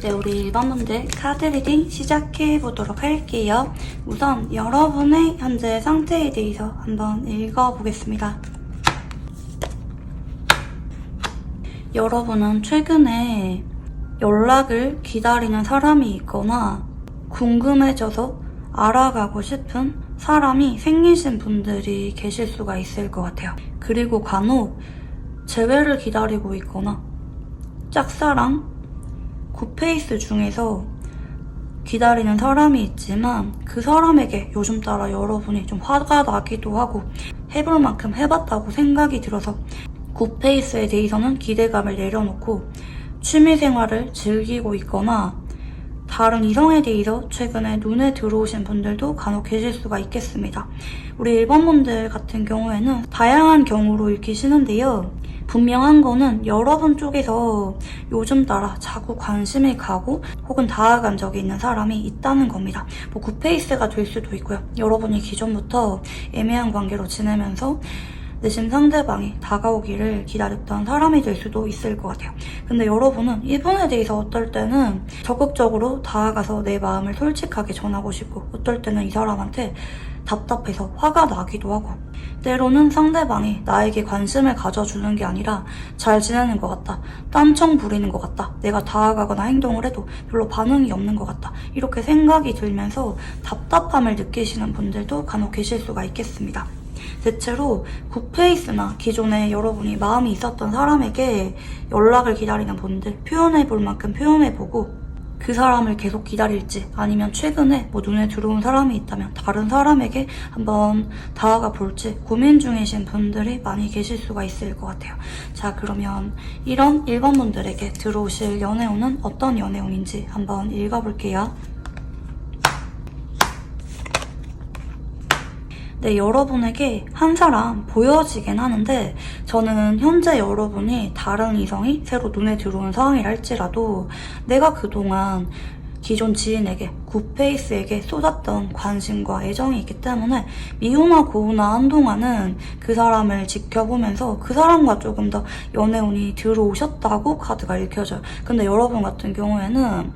네, 우리 1번 문제 카드 리딩 시작해보도록 할게요. 우선 여러분의 현재 상태에 대해서 한번 읽어보겠습니다. 여러분은 최근에 연락을 기다리는 사람이 있거나 궁금해져서 알아가고 싶은 사람이 생기신 분들이 계실 수가 있을 것 같아요. 그리고 간혹 재회를 기다리고 있거나 짝사랑, 굿페이스 중에서 기다리는 사람이 있지만 그 사람에게 요즘 따라 여러분이 좀 화가 나기도 하고 해볼 만큼 해봤다고 생각이 들어서 굿페이스에 대해서는 기대감을 내려놓고 취미생활을 즐기고 있거나 다른 이성에 대해서 최근에 눈에 들어오신 분들도 간혹 계실 수가 있겠습니다. 우리 1번 분들 같은 경우에는 다양한 경우로 읽히시는데요. 분명한 거는 여러분 쪽에서 요즘 따라 자꾸 관심이 가고 혹은 다가간 적이 있는 사람이 있다는 겁니다. 뭐 굿페이스가 될 수도 있고요. 여러분이 기존부터 애매한 관계로 지내면서 내심 상대방이 다가오기를 기다렸던 사람이 될 수도 있을 것 같아요. 근데 여러분은 이분에 대해서 어떨 때는 적극적으로 다가가서 내 마음을 솔직하게 전하고 싶고 어떨 때는 이 사람한테 답답해서 화가 나기도 하고 때로는 상대방이 나에게 관심을 가져주는 게 아니라 잘 지내는 것 같다, 딴청 부리는 것 같다, 내가 다가가거나 행동을 해도 별로 반응이 없는 것 같다 이렇게 생각이 들면서 답답함을 느끼시는 분들도 간혹 계실 수가 있겠습니다. 대체로 굿페이스나 기존에 여러분이 마음이 있었던 사람에게 연락을 기다리는 분들 표현해볼 만큼 표현해보고 그 사람을 계속 기다릴지 아니면 최근에 뭐 눈에 들어온 사람이 있다면 다른 사람에게 한번 다가가 볼지 고민 중이신 분들이 많이 계실 수가 있을 것 같아요. 자, 그러면 이런 1번 분들에게 들어오실 연애운은 어떤 연애운인지 한번 읽어볼게요. 네, 여러분에게 한 사람 보여지긴 하는데 저는 현재 여러분이 다른 이성이 새로 눈에 들어온 상황이라 할지라도 내가 그동안 기존 지인에게 굿페이스에게 쏟았던 관심과 애정이 있기 때문에 미우나 고우나 한동안은 그 사람을 지켜보면서 그 사람과 조금 더 연애운이 들어오셨다고 카드가 읽혀져요. 근데 여러분 같은 경우에는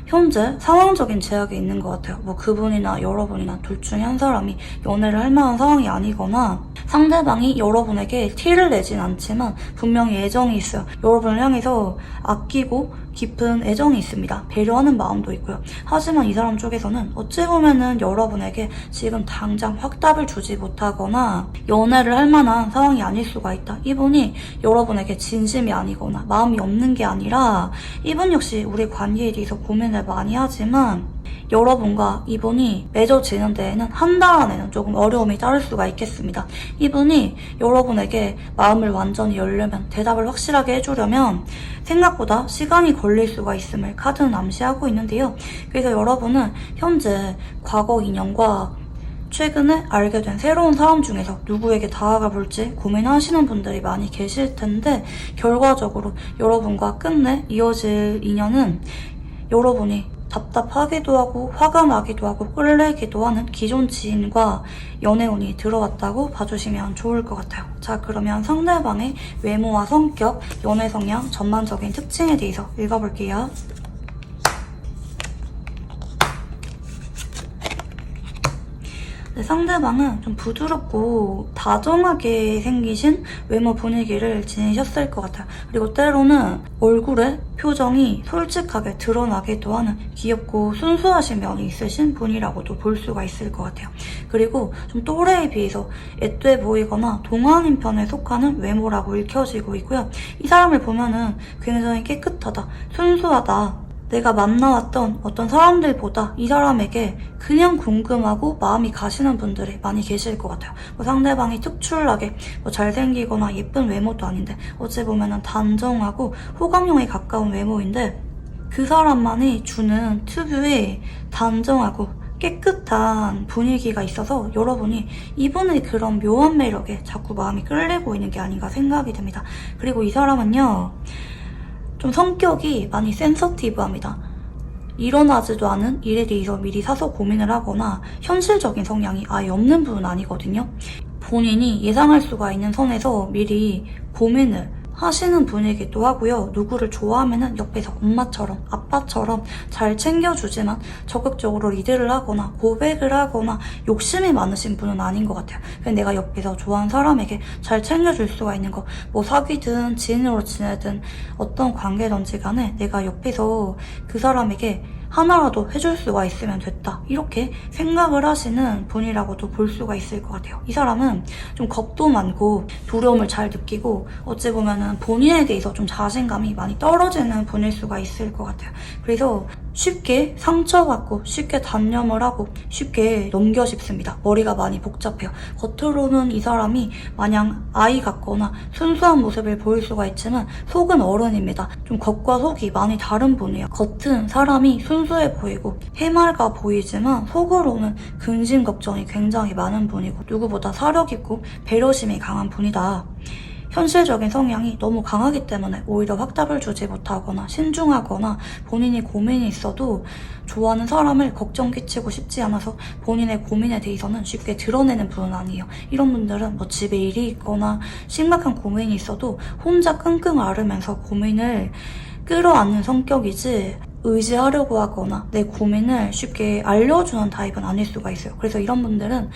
현재 상황적인 제약이 있는 것 같아요. 뭐 그분이나 여러분이나 둘 중에 한 사람이 연애를 할 만한 상황이 아니거나 상대방이 여러분에게 티를 내진 않지만 분명히 애정이 있어요. 여러분을 향해서 아끼고 깊은 애정이 있습니다. 배려하는 마음도 있고요. 하지만 이 사람 쪽에서는 어찌 보면은 여러분에게 지금 당장 확답을 주지 못하거나 연애를 할 만한 상황이 아닐 수가 있다. 이분이 여러분에게 진심이 아니거나 마음이 없는 게 아니라 이분 역시 우리 관계에 대해서 고민을 많이 하지만 여러분과 이분이 맺어지는 데에는 한 달 안에는 조금 어려움이 따를 수가 있겠습니다. 이분이 여러분에게 마음을 완전히 열려면 대답을 확실하게 해주려면 생각보다 시간이 걸릴 수가 있음을 카드는 암시하고 있는데요. 그래서 여러분은 현재 과거 인연과 최근에 알게 된 새로운 사람 중에서 누구에게 다가가 볼지 고민하시는 분들이 많이 계실 텐데 결과적으로 여러분과 끝내 이어질 인연은 여러분이 답답하기도 하고 화가 나기도 하고 끌리기도 하는 기존 지인과 연애운이 들어왔다고 봐주시면 좋을 것 같아요. 자, 그러면 상대방의 외모와 성격, 연애 성향, 전반적인 특징에 대해서 읽어볼게요. 네, 상대방은 좀 부드럽고 다정하게 생기신 외모 분위기를 지니셨을 것 같아요. 그리고 때로는 얼굴에 표정이 솔직하게 드러나기도 하는 귀엽고 순수하신 면이 있으신 분이라고도 볼 수가 있을 것 같아요. 그리고 좀 또래에 비해서 앳돼 보이거나 동안인 편에 속하는 외모라고 읽혀지고 있고요. 이 사람을 보면은 굉장히 깨끗하다, 순수하다, 내가 만나왔던 어떤 사람들보다 이 사람에게 그냥 궁금하고 마음이 가시는 분들이 많이 계실 것 같아요. 뭐 상대방이 특출나게 뭐 잘생기거나 예쁜 외모도 아닌데 어찌 보면은 단정하고 호감형에 가까운 외모인데 그 사람만이 주는 특유의 단정하고 깨끗한 분위기가 있어서 여러분이 이분의 그런 묘한 매력에 자꾸 마음이 끌리고 있는 게 아닌가 생각이 듭니다. 그리고 이 사람은요, 좀 성격이 많이 센서티브합니다. 일어나지도 않은 일에 대해서 미리 사서 고민을 하거나 현실적인 성향이 아예 없는 분은 아니거든요. 본인이 예상할 수가 있는 선에서 미리 고민을 하시는 분이기도 하고요. 누구를 좋아하면은 옆에서 엄마처럼 아빠처럼 잘 챙겨주지만 적극적으로 리드를 하거나 고백을 하거나 욕심이 많으신 분은 아닌 것 같아요. 그냥 내가 옆에서 좋아하는 사람에게 잘 챙겨줄 수가 있는 거, 뭐 사귀든 지인으로 지내든 어떤 관계든지 간에 내가 옆에서 그 사람에게 하나라도 해줄 수가 있으면 됐다, 이렇게 생각을 하시는 분이라고도 볼 수가 있을 것 같아요. 이 사람은 좀 겁도 많고 두려움을 잘 느끼고 어찌 보면은 본인에 대해서 좀 자신감이 많이 떨어지는 분일 수가 있을 것 같아요. 그래서 쉽게 상처받고 쉽게 단념을 하고 쉽게 넘겨 싶습니다. 머리가 많이 복잡해요. 겉으로는 이 사람이 마냥 아이 같거나 순수한 모습을 보일 수가 있지만 속은 어른입니다. 좀 겉과 속이 많이 다른 분이에요. 겉은 사람이 순수해 보이고 해맑아 보이지만 속으로는 근심 걱정이 굉장히 많은 분이고 누구보다 사력 있고 배려심이 강한 분이다. 현실적인 성향이 너무 강하기 때문에 오히려 확답을 주지 못하거나 신중하거나 본인이 고민이 있어도 좋아하는 사람을 걱정 끼치고 싶지 않아서 본인의 고민에 대해서는 쉽게 드러내는 분은 아니에요. 이런 분들은 뭐 집에 일이 있거나 심각한 고민이 있어도 혼자 끙끙 앓으면서 고민을 끌어안는 성격이지 의지하려고 하거나 내 고민을 쉽게 알려주는 타입은 아닐 수가 있어요. 그래서 이런 분들은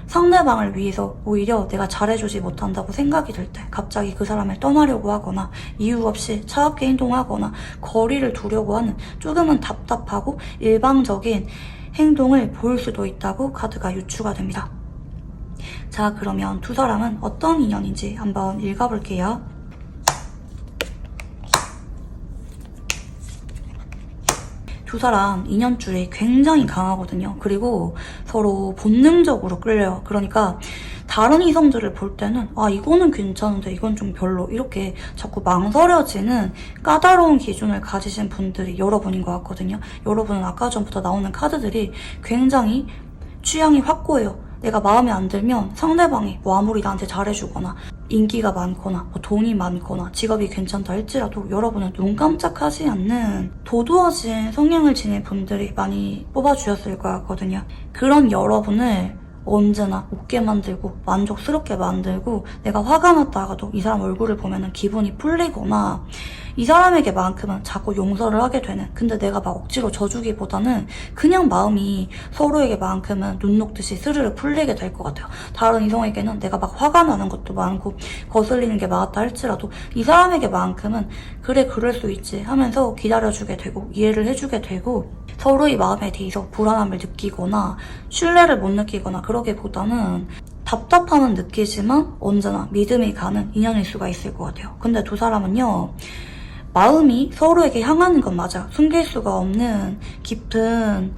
상대방을 위해서 오히려 내가 잘해주지 못한다고 생각이 들 때 갑자기 그 사람을 떠나려고 하거나 이유 없이 차갑게 행동하거나 거리를 두려고 하는 조금은 답답하고 일방적인 행동을 보일 수도 있다고 카드가 유추가 됩니다. 자, 그러면 두 사람은 어떤 인연인지 한번 읽어볼게요. 두 사람 인연줄이 굉장히 강하거든요. 그리고 서로 본능적으로 끌려요. 그러니까 다른 이성들을 볼 때는 아, 이거는 괜찮은데 이건 좀 별로, 이렇게 자꾸 망설여지는 까다로운 기준을 가지신 분들이 여러분인 것 같거든요. 여러분은 아까 전부터 나오는 카드들이 굉장히 취향이 확고해요. 내가 마음에 안 들면 상대방이 뭐 아무리 나한테 잘해주거나 인기가 많거나 뭐 돈이 많거나 직업이 괜찮다 할지라도 여러분은 눈 깜짝하지 않는 도도하신 성향을 지닌 분들이 많이 뽑아주셨을 것 같거든요. 그런 여러분을 언제나 웃게 만들고 만족스럽게 만들고 내가 화가 났다가도 이 사람 얼굴을 보면 기분이 풀리거나 이 사람에게만큼은 자꾸 용서를 하게 되는, 근데 내가 막 억지로 져주기보다는 그냥 마음이 서로에게만큼은 눈 녹듯이 스르르 풀리게 될 것 같아요. 다른 이성에게는 내가 막 화가 나는 것도 많고 거슬리는 게 많았다 할지라도 이 사람에게만큼은 그래 그럴 수 있지 하면서 기다려주게 되고 이해를 해주게 되고 서로의 마음에 대해서 불안함을 느끼거나 신뢰를 못 느끼거나 그러기보다는 답답함은 느끼지만 언제나 믿음이 가는 인연일 수가 있을 것 같아요. 근데 두 사람은요, 마음이 서로에게 향하는 건 맞아. 숨길 수가 없는 깊은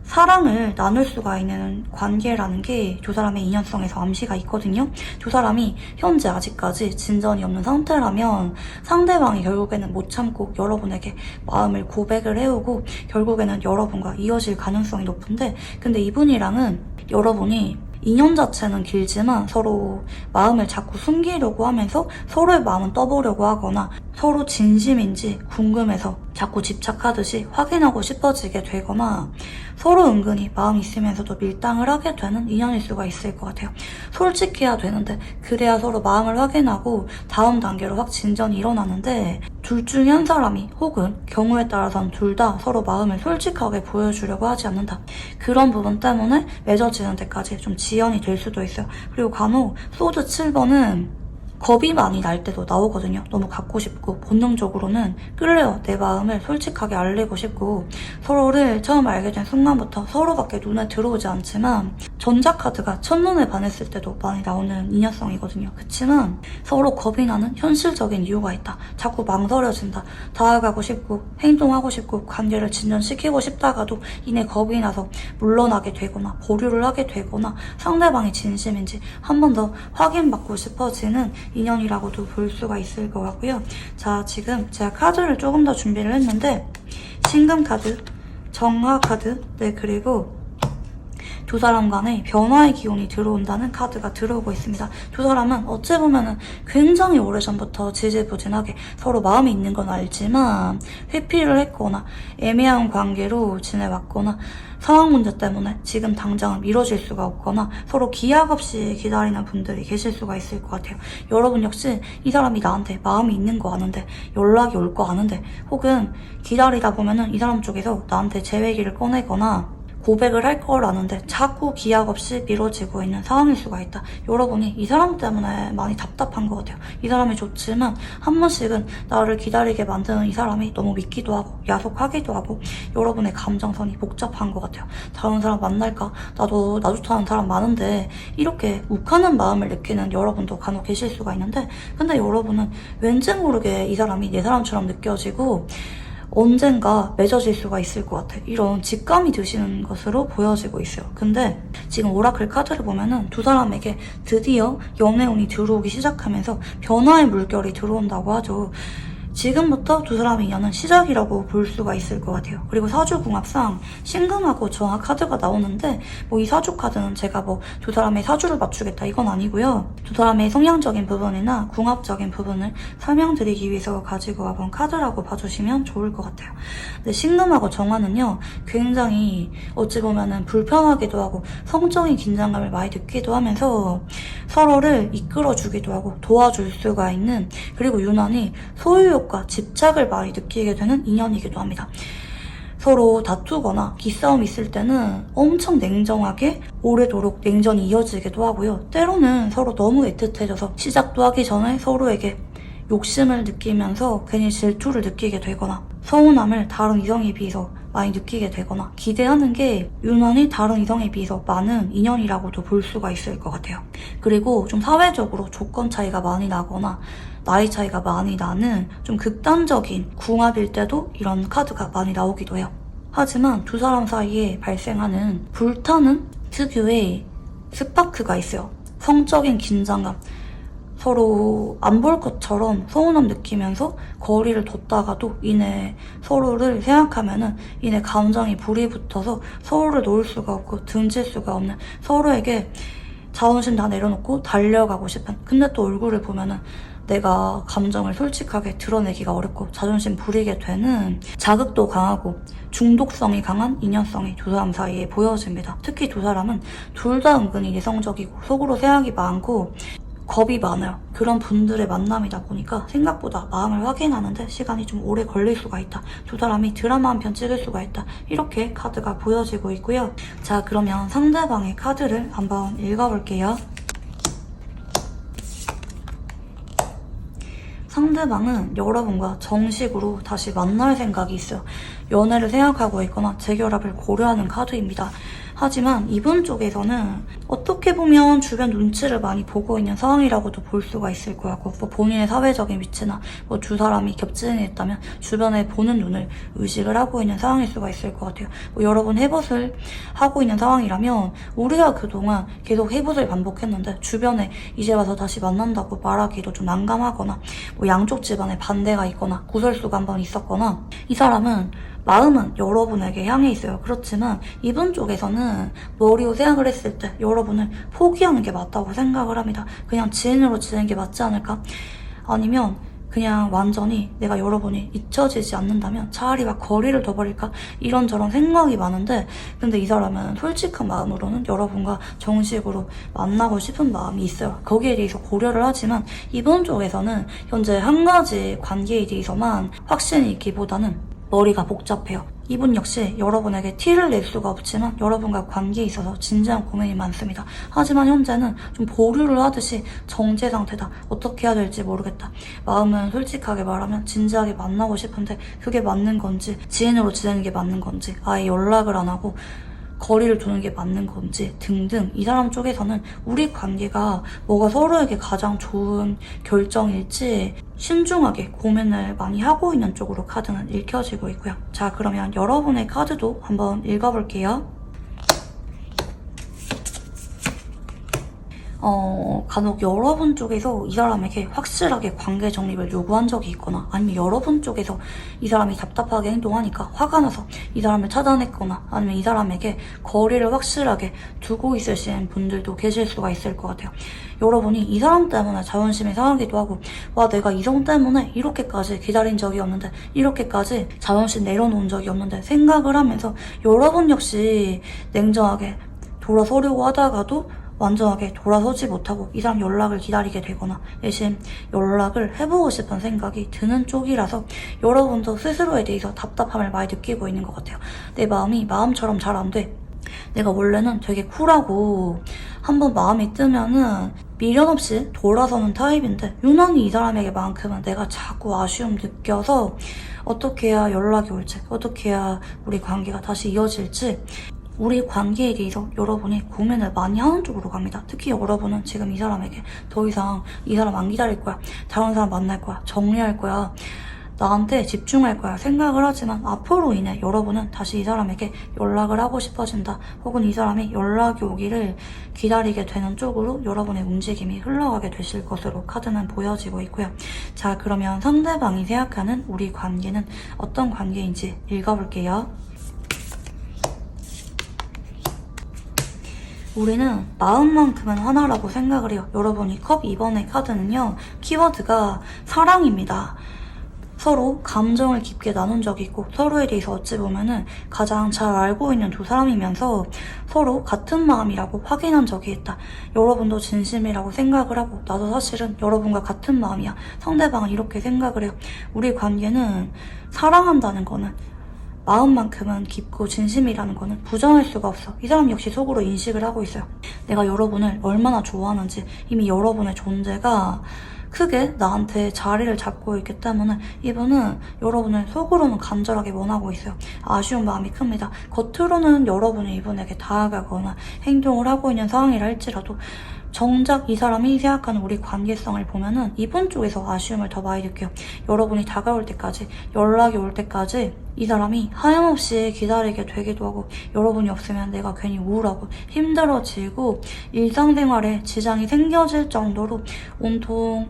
사랑을 나눌 수가 있는 관계라는 게 두 사람의 인연성에서 암시가 있거든요. 두 사람이 현재 아직까지 진전이 없는 상태라면 상대방이 결국에는 못 참고 여러분에게 마음을 고백을 해오고 결국에는 여러분과 이어질 가능성이 높은데, 근데 이분이랑은 여러분이 인연 자체는 길지만 서로 마음을 자꾸 숨기려고 하면서 서로의 마음은 떠보려고 하거나 서로 진심인지 궁금해서 자꾸 집착하듯이 확인하고 싶어지게 되거나 서로 은근히 마음이 있으면서도 밀당을 하게 되는 인연일 수가 있을 것 같아요. 솔직해야 되는데 그래야 서로 마음을 확인하고 다음 단계로 확 진전이 일어나는데 둘 중에 한 사람이 혹은 경우에 따라서는 둘 다 서로 마음을 솔직하게 보여주려고 하지 않는다. 그런 부분 때문에 맺어지는 데까지 좀 지연이 될 수도 있어요. 그리고 간혹 소드 7번은 겁이 많이 날 때도 나오거든요. 너무 갖고 싶고 본능적으로는 끌려요. 내 마음을 솔직하게 알리고 싶고 서로를 처음 알게 된 순간부터 서로밖에 눈에 들어오지 않지만 전자카드가 첫눈에 반했을 때도 많이 나오는 인연성이거든요. 그치만 서로 겁이 나는 현실적인 이유가 있다. 자꾸 망설여진다. 다가가고 싶고 행동하고 싶고 관계를 진전시키고 싶다가도 이내 겁이 나서 물러나게 되거나 보류를 하게 되거나 상대방이 진심인지 한 번 더 확인받고 싶어지는 인연이라고도 볼 수가 있을 것 같고요. 자, 지금 제가 카드를 조금 더 준비를 했는데 신금 카드, 정화 카드, 네, 그리고 두 사람 간에 변화의 기운이 들어온다는 카드가 들어오고 있습니다. 두 사람은 어찌 보면은 굉장히 오래전부터 지지부진하게 서로 마음이 있는 건 알지만 회피를 했거나 애매한 관계로 지내왔거나 상황 문제 때문에 지금 당장은 미뤄질 수가 없거나 서로 기약 없이 기다리는 분들이 계실 수가 있을 것 같아요. 여러분 역시 이 사람이 나한테 마음이 있는 거 아는데, 연락이 올 거 아는데, 혹은 기다리다 보면은 이 사람 쪽에서 나한테 재회기를 꺼내거나 고백을 할 걸 아는데 자꾸 기약 없이 미뤄지고 있는 상황일 수가 있다. 여러분이 이 사람 때문에 많이 답답한 것 같아요. 이 사람이 좋지만 한 번씩은 나를 기다리게 만드는 이 사람이 너무 믿기도 하고 야속하기도 하고 여러분의 감정선이 복잡한 것 같아요. 다른 사람 만날까? 나도 나 좋다는 사람 많은데 이렇게 욱하는 마음을 느끼는 여러분도 간혹 계실 수가 있는데, 근데 여러분은 왠지 모르게 이 사람이 내 사람처럼 느껴지고 언젠가 맺어질 수가 있을 것 같아. 이런 직감이 드시는 것으로 보여지고 있어요. 근데 지금 오라클 카드를 보면은 두 사람에게 드디어 연애운이 들어오기 시작하면서 변화의 물결이 들어온다고 하죠. 지금부터 두 사람의 인연은 시작이라고 볼 수가 있을 것 같아요. 그리고 사주궁합상 신금하고 정화 카드가 나오는데 뭐 이 사주 카드는 제가 뭐 두 사람의 사주를 맞추겠다 이건 아니고요. 두 사람의 성향적인 부분이나 궁합적인 부분을 설명드리기 위해서 가지고 와본 카드라고 봐주시면 좋을 것 같아요. 근데 신금하고 정화는요, 굉장히 어찌 보면은 불편하기도 하고 성적인 긴장감을 많이 느끼기도 하면서 서로를 이끌어주기도 하고 도와줄 수가 있는, 그리고 유난히 소유욕과 집착을 많이 느끼게 되는 인연이기도 합니다. 서로 다투거나 기싸움이 있을 때는 엄청 냉정하게 오래도록 냉전이 이어지기도 하고요. 때로는 서로 너무 애틋해져서 시작도 하기 전에 서로에게 욕심을 느끼면서 괜히 질투를 느끼게 되거나 서운함을 다른 이성에 비해서 많이 느끼게 되거나 기대하는 게 유난히 다른 이성에 비해서 많은 인연이라고도 볼 수가 있을 것 같아요. 그리고 좀 사회적으로 조건 차이가 많이 나거나 나이 차이가 많이 나는 좀 극단적인 궁합일 때도 이런 카드가 많이 나오기도 해요. 하지만 두 사람 사이에 발생하는 불타는 특유의 스파크가 있어요. 성적인 긴장감. 서로 안 볼 것처럼 서운함 느끼면서 거리를 뒀다가도 이내 서로를 생각하면은 이내 감정이 불이 붙어서 서로를 놓을 수가 없고 등질 수가 없는, 서로에게 자존심 다 내려놓고 달려가고 싶은, 근데 또 얼굴을 보면은 내가 감정을 솔직하게 드러내기가 어렵고 자존심 부리게 되는, 자극도 강하고 중독성이 강한 인연성이 두 사람 사이에 보여집니다. 특히 두 사람은 둘 다 은근히 내성적이고 속으로 생각이 많고 겁이 많아요. 그런 분들의 만남이다 보니까 생각보다 마음을 확인하는데 시간이 좀 오래 걸릴 수가 있다. 두 사람이 드라마 한 편 찍을 수가 있다. 이렇게 카드가 보여지고 있고요. 자, 그러면 상대방의 카드를 한번 읽어볼게요. 상대방은 여러분과 정식으로 다시 만날 생각이 있어요. 연애를 생각하고 있거나 재결합을 고려하는 카드입니다. 하지만 이분 쪽에서는 어떻게 보면 주변 눈치를 많이 보고 있는 상황이라고도 볼 수가 있을 것 같고, 뭐 본인의 사회적인 위치나 뭐 두 사람이 겹치는 게 있다면 주변에 보는 눈을 의식을 하고 있는 상황일 수가 있을 것 같아요. 뭐 여러분 해봇을 하고 있는 상황이라면 우리가 그동안 계속 해봇을 반복했는데 주변에 이제 와서 다시 만난다고 말하기도 좀 난감하거나 뭐 양쪽 집안에 반대가 있거나 구설수가 한번 있었거나, 이 사람은 마음은 여러분에게 향해 있어요. 그렇지만 이분 쪽에서는 머리로 생각을 했을 때 여러분을 포기하는 게 맞다고 생각을 합니다. 그냥 지인으로 지내는 게 맞지 않을까? 아니면 그냥 완전히 내가 여러분이 잊혀지지 않는다면 차라리 막 거리를 둬버릴까? 이런저런 생각이 많은데, 근데 이 사람은 솔직한 마음으로는 여러분과 정식으로 만나고 싶은 마음이 있어요. 거기에 대해서 고려를 하지만 이분 쪽에서는 현재 한 가지 관계에 대해서만 확신이 있기보다는 머리가 복잡해요. 이분 역시 여러분에게 티를 낼 수가 없지만 여러분과 관계에 있어서 진지한 고민이 많습니다. 하지만 현재는 좀 보류를 하듯이 정제 상태다. 어떻게 해야 될지 모르겠다. 마음은 솔직하게 말하면 진지하게 만나고 싶은데 그게 맞는 건지, 지인으로 지내는 게 맞는 건지, 아예 연락을 안 하고 거리를 두는 게 맞는 건지 등등, 이 사람 쪽에서는 우리 관계가 뭐가 서로에게 가장 좋은 결정일지 신중하게 고민을 많이 하고 있는 쪽으로 카드는 읽혀지고 있고요. 자, 그러면 여러분의 카드도 한번 읽어볼게요. 간혹 여러분 쪽에서 이 사람에게 확실하게 관계 정립을 요구한 적이 있거나 아니면 여러분 쪽에서 이 사람이 답답하게 행동하니까 화가 나서 이 사람을 차단했거나 아니면 이 사람에게 거리를 확실하게 두고 있으신 분들도 계실 수가 있을 것 같아요. 여러분이 이 사람 때문에 자존심이 상하기도 하고 와 내가 이 사람 때문에 이렇게까지 기다린 적이 없는데 이렇게까지 자존심 내려놓은 적이 없는데 생각을 하면서 여러분 역시 냉정하게 돌아서려고 하다가도 완전하게 돌아서지 못하고 이 사람 연락을 기다리게 되거나 대신 연락을 해보고 싶은 생각이 드는 쪽이라서 여러분도 스스로에 대해서 답답함을 많이 느끼고 있는 것 같아요. 내 마음이 마음처럼 잘 안 돼. 내가 원래는 되게 쿨하고 한번 마음이 뜨면은 미련 없이 돌아서는 타입인데 유난히 이 사람에게만큼은 내가 자꾸 아쉬움 느껴서 어떻게 해야 연락이 올지 어떻게 해야 우리 관계가 다시 이어질지 우리 관계에 대해서 여러분이 고민을 많이 하는 쪽으로 갑니다. 특히 여러분은 지금 이 사람에게 더 이상 이 사람 안 기다릴 거야. 다른 사람 만날 거야. 정리할 거야. 나한테 집중할 거야 생각을 하지만 앞으로 인해 여러분은 다시 이 사람에게 연락을 하고 싶어진다. 혹은 이 사람이 연락이 오기를 기다리게 되는 쪽으로 여러분의 움직임이 흘러가게 되실 것으로 카드는 보여지고 있고요. 자, 그러면 상대방이 생각하는 우리 관계는 어떤 관계인지 읽어볼게요. 우리는 마음만큼은 하나라고 생각을 해요. 여러분이 컵 2번의 카드는요. 키워드가 사랑입니다. 서로 감정을 깊게 나눈 적이 있고 서로에 대해서 어찌 보면은 가장 잘 알고 있는 두 사람이면서 서로 같은 마음이라고 확인한 적이 있다. 여러분도 진심이라고 생각을 하고 나도 사실은 여러분과 같은 마음이야. 상대방은 이렇게 생각을 해요. 우리 관계는 사랑한다는 거는 마음만큼은 깊고 진심이라는 거는 부정할 수가 없어. 이 사람 역시 속으로 인식을 하고 있어요. 내가 여러분을 얼마나 좋아하는지 이미 여러분의 존재가 크게 나한테 자리를 잡고 있기 때문에 이분은 여러분을 속으로는 간절하게 원하고 있어요. 아쉬운 마음이 큽니다. 겉으로는 여러분이 이분에게 다가가거나 행동을 하고 있는 상황이라 할지라도 정작 이 사람이 생각하는 우리 관계성을 보면은 이분 쪽에서 아쉬움을 더 많이 느껴요. 여러분이 다가올 때까지, 연락이 올 때까지 이 사람이 하염없이 기다리게 되기도 하고 여러분이 없으면 내가 괜히 우울하고 힘들어지고 일상생활에 지장이 생겨질 정도로 온통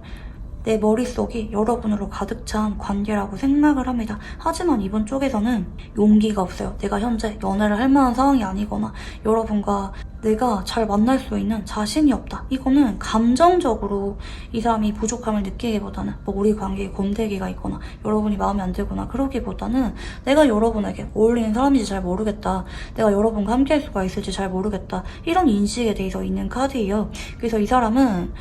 내 머릿속이 여러분으로 가득 찬 관계라고 생각을 합니다. 하지만 이분 쪽에서는 용기가 없어요. 내가 현재 연애를 할 만한 상황이 아니거나 여러분과 내가 잘 만날 수 있는 자신이 없다. 이거는 감정적으로 이 사람이 부족함을 느끼기보다는 뭐 우리 관계에 권태기가 있거나 여러분이 마음에 안 들거나 그러기보다는 내가 여러분에게 어울리는 사람인지 잘 모르겠다. 내가 여러분과 함께 할 수가 있을지 잘 모르겠다. 이런 인식에 대해서 있는 카드예요. 그래서 이 사람은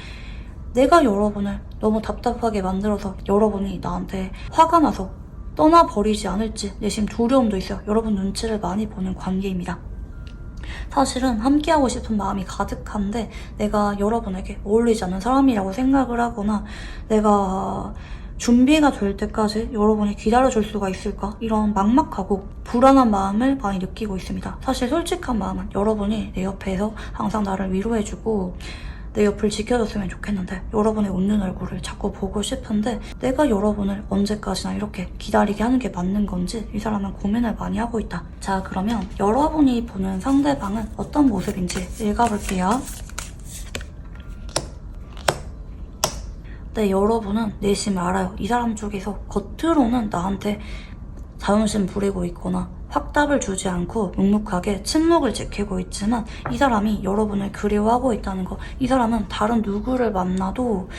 내가 여러분을 너무 답답하게 만들어서 여러분이 나한테 화가 나서 떠나버리지 않을지 내심 두려움도 있어요. 여러분 눈치를 많이 보는 관계입니다. 사실은 함께하고 싶은 마음이 가득한데 내가 여러분에게 어울리지 않는 사람이라고 생각을 하거나 내가 준비가 될 때까지 여러분이 기다려줄 수가 있을까? 이런 막막하고 불안한 마음을 많이 느끼고 있습니다. 사실 솔직한 마음은 여러분이 내 옆에서 항상 나를 위로해주고 내 옆을 지켜줬으면 좋겠는데 여러분의 웃는 얼굴을 자꾸 보고 싶은데 내가 여러분을 언제까지나 이렇게 기다리게 하는 게 맞는 건지 이 사람은 고민을 많이 하고 있다. 자, 그러면 여러분이 보는 상대방은 어떤 모습인지 읽어볼게요. 네, 여러분은 내심 알아요. 이 사람 쪽에서 겉으로는 나한테 자존심 부리고 있거나 확답을 주지 않고 묵묵하게 침묵을 지키고 있지만 이 사람이 여러분을 그리워하고 있다는 거, 이 사람은 다른 누구를 만나도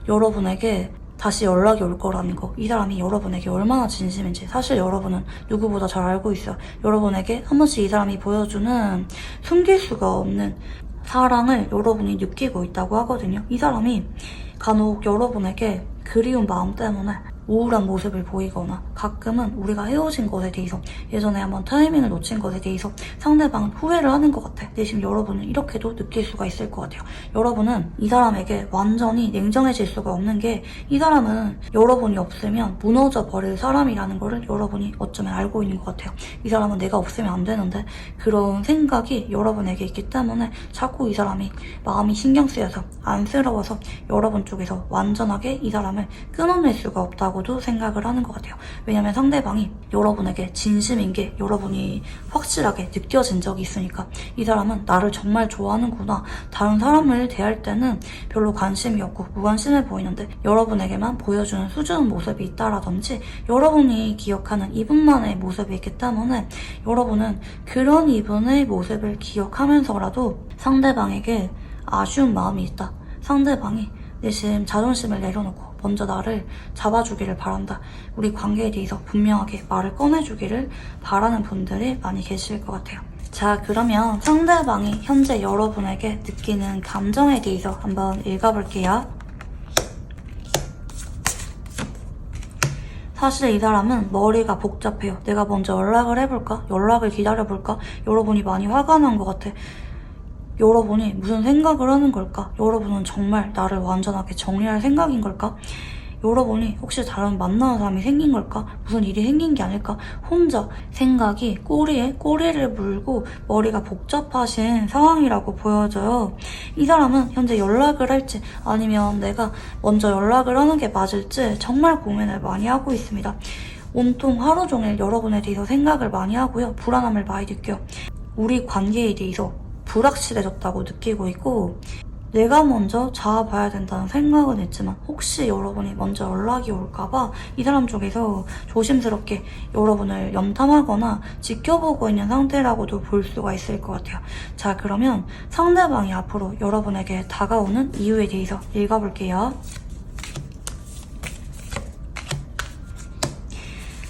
여러분에게 다시 연락이 올 거라는 거, 이 사람이 여러분에게 얼마나 진심인지 사실 여러분은 누구보다 잘 알고 있어요. 여러분에게 한 번씩 이 사람이 보여주는 숨길 수가 없는 사랑을 여러분이 느끼고 있다고 하거든요. 이 사람이 간혹 여러분에게 그리운 마음 때문에 우울한 모습을 보이거나 가끔은 우리가 헤어진 것에 대해서 예전에 한번 타이밍을 놓친 것에 대해서 상대방은 후회를 하는 것 같아. 대신 여러분은 이렇게도 느낄 수가 있을 것 같아요. 여러분은 이 사람에게 완전히 냉정해질 수가 없는 게 이 사람은 여러분이 없으면 무너져 버릴 사람이라는 거를 여러분이 어쩌면 알고 있는 것 같아요. 이 사람은 내가 없으면 안 되는데 그런 생각이 여러분에게 있기 때문에 자꾸 이 사람이 마음이 신경 쓰여서 안쓰러워서 여러분 쪽에서 완전하게 이 사람을 끊어낼 수가 없다고 있다고도 생각을 하는 것 같아요. 왜냐면 상대방이 여러분에게 진심인 게 여러분이 확실하게 느껴진 적이 있으니까 이 사람은 나를 정말 좋아하는구나. 다른 사람을 대할 때는 별로 관심이 없고 무관심해 보이는데 여러분에게만 보여주는 수줍은 모습이 있다라든지 여러분이 기억하는 이분만의 모습이 있기 때문에 여러분은 그런 이분의 모습을 기억하면서라도 상대방에게 아쉬운 마음이 있다. 상대방이 내심 자존심을 내려놓고 먼저 나를 잡아주기를 바란다. 우리 관계에 대해서 분명하게 말을 꺼내주기를 바라는 분들이 많이 계실 것 같아요. 자, 그러면 상대방이 현재 여러분에게 느끼는 감정에 대해서 한번 읽어볼게요. 사실 이 사람은 머리가 복잡해요. 내가 먼저 연락을 해볼까? 연락을 기다려볼까? 여러분이 많이 화가 난 것 같아. 여러분이 무슨 생각을 하는 걸까? 여러분은 정말 나를 완전하게 정리할 생각인 걸까? 여러분이 혹시 다른 만나는 사람이 생긴 걸까? 무슨 일이 생긴 게 아닐까? 혼자 생각이 꼬리에 꼬리를 물고 머리가 복잡하신 상황이라고 보여져요. 이 사람은 현재 연락을 할지 아니면 내가 먼저 연락을 하는 게 맞을지 정말 고민을 많이 하고 있습니다. 온통 하루 종일 여러분에 대해서 생각을 많이 하고요. 불안함을 많이 느껴요. 우리 관계에 대해서 불확실해졌다고 느끼고 있고 내가 먼저 잡아봐야 된다는 생각은 있지만 혹시 여러분이 먼저 연락이 올까봐 이 사람 쪽에서 조심스럽게 여러분을 염탐하거나 지켜보고 있는 상태라고도 볼 수가 있을 것 같아요. 자, 그러면 상대방이 앞으로 여러분에게 다가오는 이유에 대해서 읽어볼게요.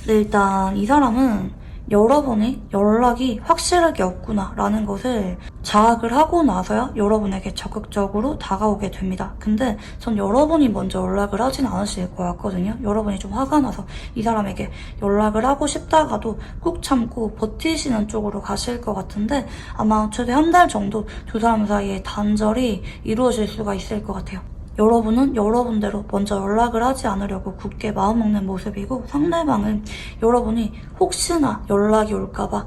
네, 일단 이 사람은 여러분이 연락이 확실하게 없구나 라는 것을 자학을 하고 나서야 여러분에게 적극적으로 다가오게 됩니다. 근데 전 여러분이 먼저 연락을 하진 않으실 것 같거든요. 여러분이 좀 화가 나서 이 사람에게 연락을 하고 싶다가도 꾹 참고 버티시는 쪽으로 가실 것 같은데 아마 최대 한 달 정도 두 사람 사이에 단절이 이루어질 수가 있을 것 같아요. 여러분은 여러분대로 먼저 연락을 하지 않으려고 굳게 마음먹는 모습이고 상대방은 여러분이 혹시나 연락이 올까봐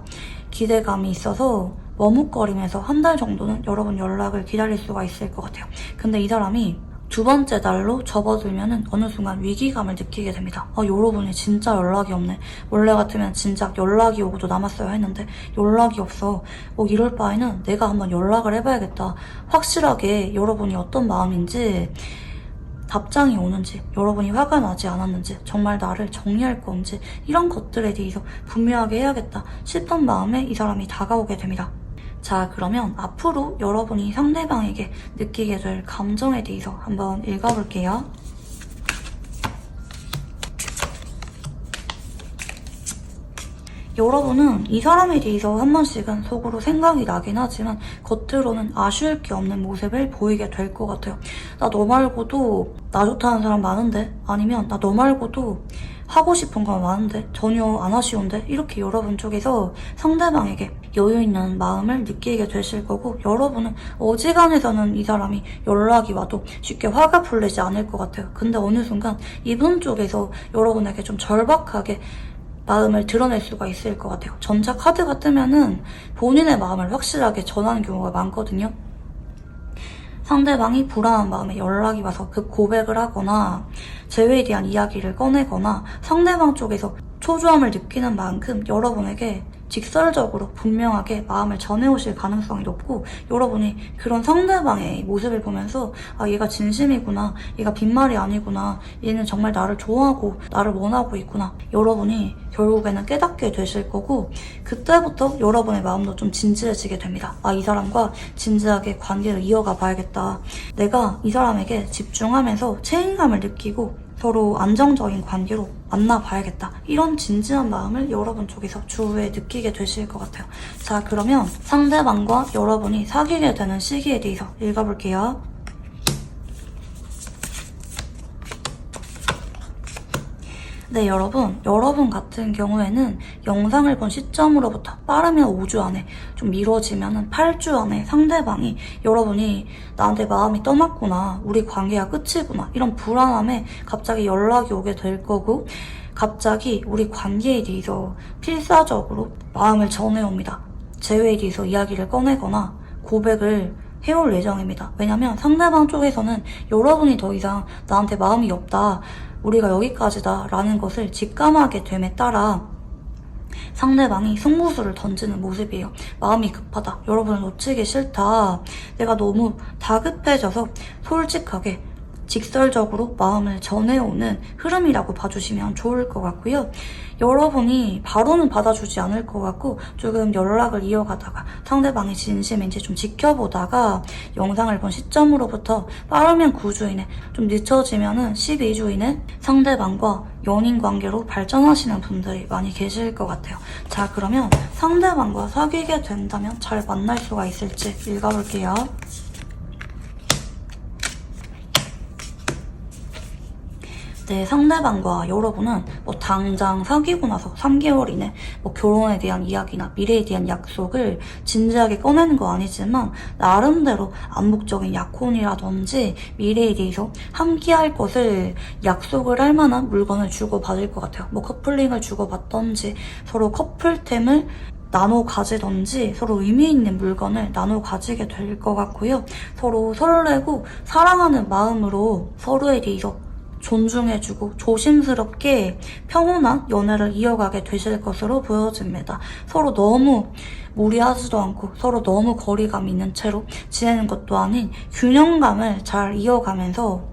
기대감이 있어서 머뭇거리면서 한 달 정도는 여러분 연락을 기다릴 수가 있을 것 같아요. 근데 이 사람이 두 번째 달로 접어들면은 어느 순간 위기감을 느끼게 됩니다. 여러분이 진짜 연락이 없네. 원래 같으면 진작 연락이 오고도 남았어야 했는데 연락이 없어. 이럴 바에는 내가 한번 연락을 해봐야겠다. 확실하게 여러분이 어떤 마음인지 답장이 오는지, 여러분이 화가 나지 않았는지, 정말 나를 정리할 건지 이런 것들에 대해서 분명하게 해야겠다 싶은 마음에 이 사람이 다가오게 됩니다. 자, 그러면 앞으로 여러분이 상대방에게 느끼게 될 감정에 대해서 한번 읽어볼게요. 여러분은 이 사람에 대해서 한 번씩은 속으로 생각이 나긴 하지만 겉으로는 아쉬울 게 없는 모습을 보이게 될 것 같아요. 나 너 말고도 나 좋다는 사람 많은데? 아니면 나 너 말고도 하고 싶은 건 많은데 전혀 안 아쉬운데? 이렇게 여러분 쪽에서 상대방에게 여유 있는 마음을 느끼게 되실 거고 여러분은 어지간해서는 이 사람이 연락이 와도 쉽게 화가 풀리지 않을 것 같아요. 근데 어느 순간 이분 쪽에서 여러분에게 좀 절박하게 마음을 드러낼 수가 있을 것 같아요. 전자 카드가 뜨면은 본인의 마음을 확실하게 전하는 경우가 많거든요. 상대방이 불안한 마음에 연락이 와서 급 고백을 하거나 재회에 대한 이야기를 꺼내거나 상대방 쪽에서 초조함을 느끼는 만큼 여러분에게 직설적으로 분명하게 마음을 전해오실 가능성이 높고 여러분이 그런 상대방의 모습을 보면서 얘가 진심이구나, 얘가 빈말이 아니구나, 얘는 정말 나를 좋아하고 나를 원하고 있구나 여러분이 결국에는 깨닫게 되실 거고 그때부터 여러분의 마음도 좀 진지해지게 됩니다. 이 사람과 진지하게 관계를 이어가 봐야겠다. 내가 이 사람에게 집중하면서 책임감을 느끼고 서로 안정적인 관계로 만나봐야겠다. 이런 진지한 마음을 여러분 쪽에서 추후에 느끼게 되실 것 같아요. 자, 그러면 상대방과 여러분이 사귀게 되는 시기에 대해서 읽어볼게요. 네, 여러분 같은 경우에는 영상을 본 시점으로부터 빠르면 5주 안에, 좀 미뤄지면 8주 안에 상대방이 여러분이 나한테 마음이 떠났구나, 우리 관계가 끝이구나 이런 불안함에 갑자기 연락이 오게 될 거고 갑자기 우리 관계에 대해서 필사적으로 마음을 전해옵니다. 재회에 대해서 이야기를 꺼내거나 고백을 해올 예정입니다. 왜냐면 상대방 쪽에서는 여러분이 더 이상 나한테 마음이 없다, 우리가 여기까지다 라는 것을 직감하게 됨에 따라 상대방이 승부수를 던지는 모습이에요. 마음이 급하다. 여러분을 놓치기 싫다. 내가 너무 다급해져서 솔직하게 직설적으로 마음을 전해오는 흐름이라고 봐주시면 좋을 것 같고요. 여러분이 바로는 받아주지 않을 것 같고 조금 연락을 이어가다가 상대방의 진심인지 좀 지켜보다가 영상을 본 시점으로부터 빠르면 9주 이내, 좀 늦춰지면은 12주 이내 상대방과 연인 관계로 발전하시는 분들이 많이 계실 것 같아요. 자, 그러면 상대방과 사귀게 된다면 잘 만날 수가 있을지 읽어볼게요. 네, 상대방과 여러분은 당장 사귀고 나서 3개월 이내 결혼에 대한 이야기나 미래에 대한 약속을 진지하게 꺼내는 거 아니지만 나름대로 암묵적인 약혼이라든지 미래에 대해서 함께할 것을 약속을 할 만한 물건을 주고받을 것 같아요. 커플링을 주고받던지 서로 커플템을 나눠 가지던지 서로 의미 있는 물건을 나눠 가지게 될 것 같고요. 서로 설레고 사랑하는 마음으로 서로에 대해서 존중해주고 조심스럽게 평온한 연애를 이어가게 되실 것으로 보여집니다. 서로 너무 무리하지도 않고 서로 너무 거리감 있는 채로 지내는 것도 아닌 균형감을 잘 이어가면서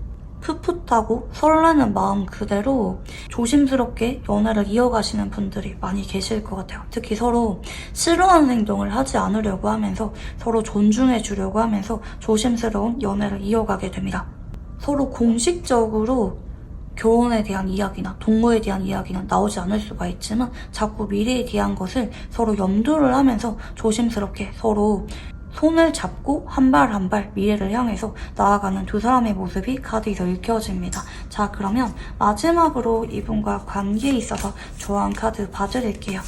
풋풋하고 설레는 마음 그대로 조심스럽게 연애를 이어가시는 분들이 많이 계실 것 같아요. 특히 서로 싫어하는 행동을 하지 않으려고 하면서 서로 존중해주려고 하면서 조심스러운 연애를 이어가게 됩니다. 서로 공식적으로 결혼에 대한 이야기나 동거에 대한 이야기는 나오지 않을 수가 있지만 자꾸 미래에 대한 것을 서로 염두를 하면서 조심스럽게 서로 손을 잡고 한 발 한 발 미래를 향해서 나아가는 두 사람의 모습이 카드에서 읽혀집니다. 자, 그러면 마지막으로 이분과 관계에 있어서 조언 카드 봐드릴게요.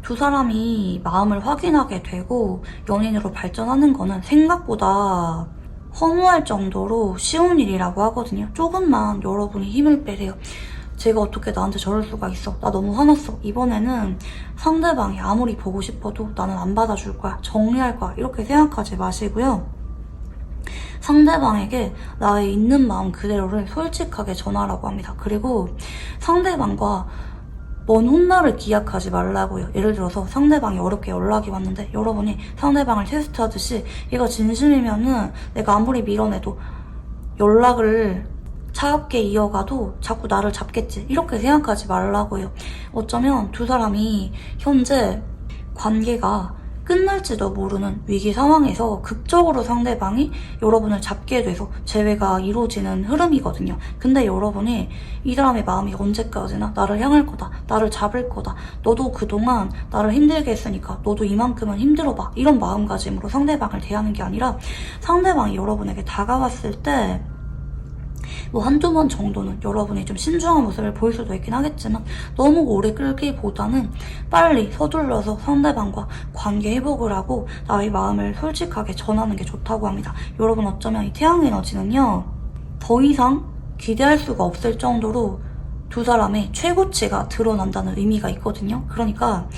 두 사람이 마음을 확인하게 되고 연인으로 발전하는 거는 생각보다 허무할 정도로 쉬운 일이라고 하거든요. 조금만 여러분이 힘을 빼세요. 제가 어떻게 나한테 저럴 수가 있어. 나 너무 화났어. 이번에는 상대방이 아무리 보고 싶어도 나는 안 받아줄 거야. 정리할 거야. 이렇게 생각하지 마시고요. 상대방에게 나의 있는 마음 그대로를 솔직하게 전하라고 합니다. 그리고 상대방과 먼 훗날을 기약하지 말라고요. 예를 들어서 상대방이 어렵게 연락이 왔는데 여러분이 상대방을 테스트하듯이 얘가 진심이면은 내가 아무리 밀어내도 연락을 차갑게 이어가도 자꾸 나를 잡겠지. 이렇게 생각하지 말라고요. 어쩌면 두 사람이 현재 관계가 끝날지도 모르는 위기 상황에서 극적으로 상대방이 여러분을 잡게 돼서 재회가 이루어지는 흐름이거든요. 근데 여러분이 이 사람의 마음이 언제까지나 나를 향할 거다, 나를 잡을 거다, 너도 그동안 나를 힘들게 했으니까 너도 이만큼은 힘들어봐, 이런 마음가짐으로 상대방을 대하는 게 아니라 상대방이 여러분에게 다가왔을 때 한두 번 정도는 여러분이 좀 신중한 모습을 보일 수도 있긴 하겠지만 너무 오래 끌기보다는 빨리 서둘러서 상대방과 관계 회복을 하고 나의 마음을 솔직하게 전하는 게 좋다고 합니다. 여러분, 어쩌면 이 태양 에너지는요, 더 이상 기대할 수가 없을 정도로 두 사람의 최고치가 드러난다는 의미가 있거든요. 그러니까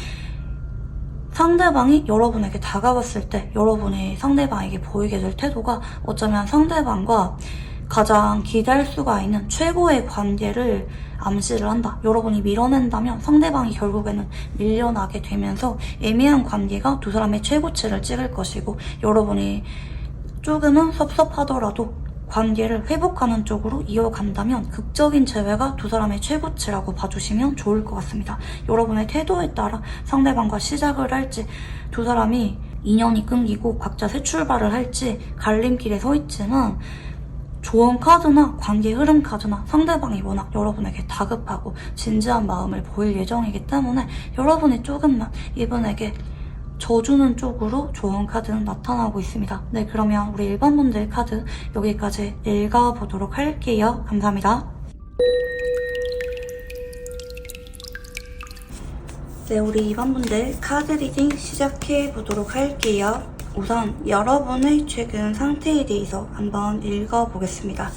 상대방이 여러분에게 다가왔을 때 여러분이 상대방에게 보이게 될 태도가 어쩌면 상대방과 가장 기대할 수가 있는 최고의 관계를 암시를 한다. 여러분이 밀어낸다면 상대방이 결국에는 밀려나게 되면서 애매한 관계가 두 사람의 최고치를 찍을 것이고, 여러분이 조금은 섭섭하더라도 관계를 회복하는 쪽으로 이어간다면 극적인 재회가 두 사람의 최고치라고 봐주시면 좋을 것 같습니다. 여러분의 태도에 따라 상대방과 시작을 할지, 두 사람이 인연이 끊기고 각자 새 출발을 할지 갈림길에 서 있지만, 조언 카드나 관계 흐름 카드나 상대방이 워낙 여러분에게 다급하고 진지한 마음을 보일 예정이기 때문에 여러분이 조금만 이분에게 져주는 쪽으로 조언 카드는 나타나고 있습니다. 네, 그러면 우리 1번 분들 카드 여기까지 읽어보도록 할게요. 감사합니다. 네, 우리 2번 분들 카드 리딩 시작해보도록 할게요. 우선 여러분의 최근 상태에 대해서 한번 읽어보겠습니다.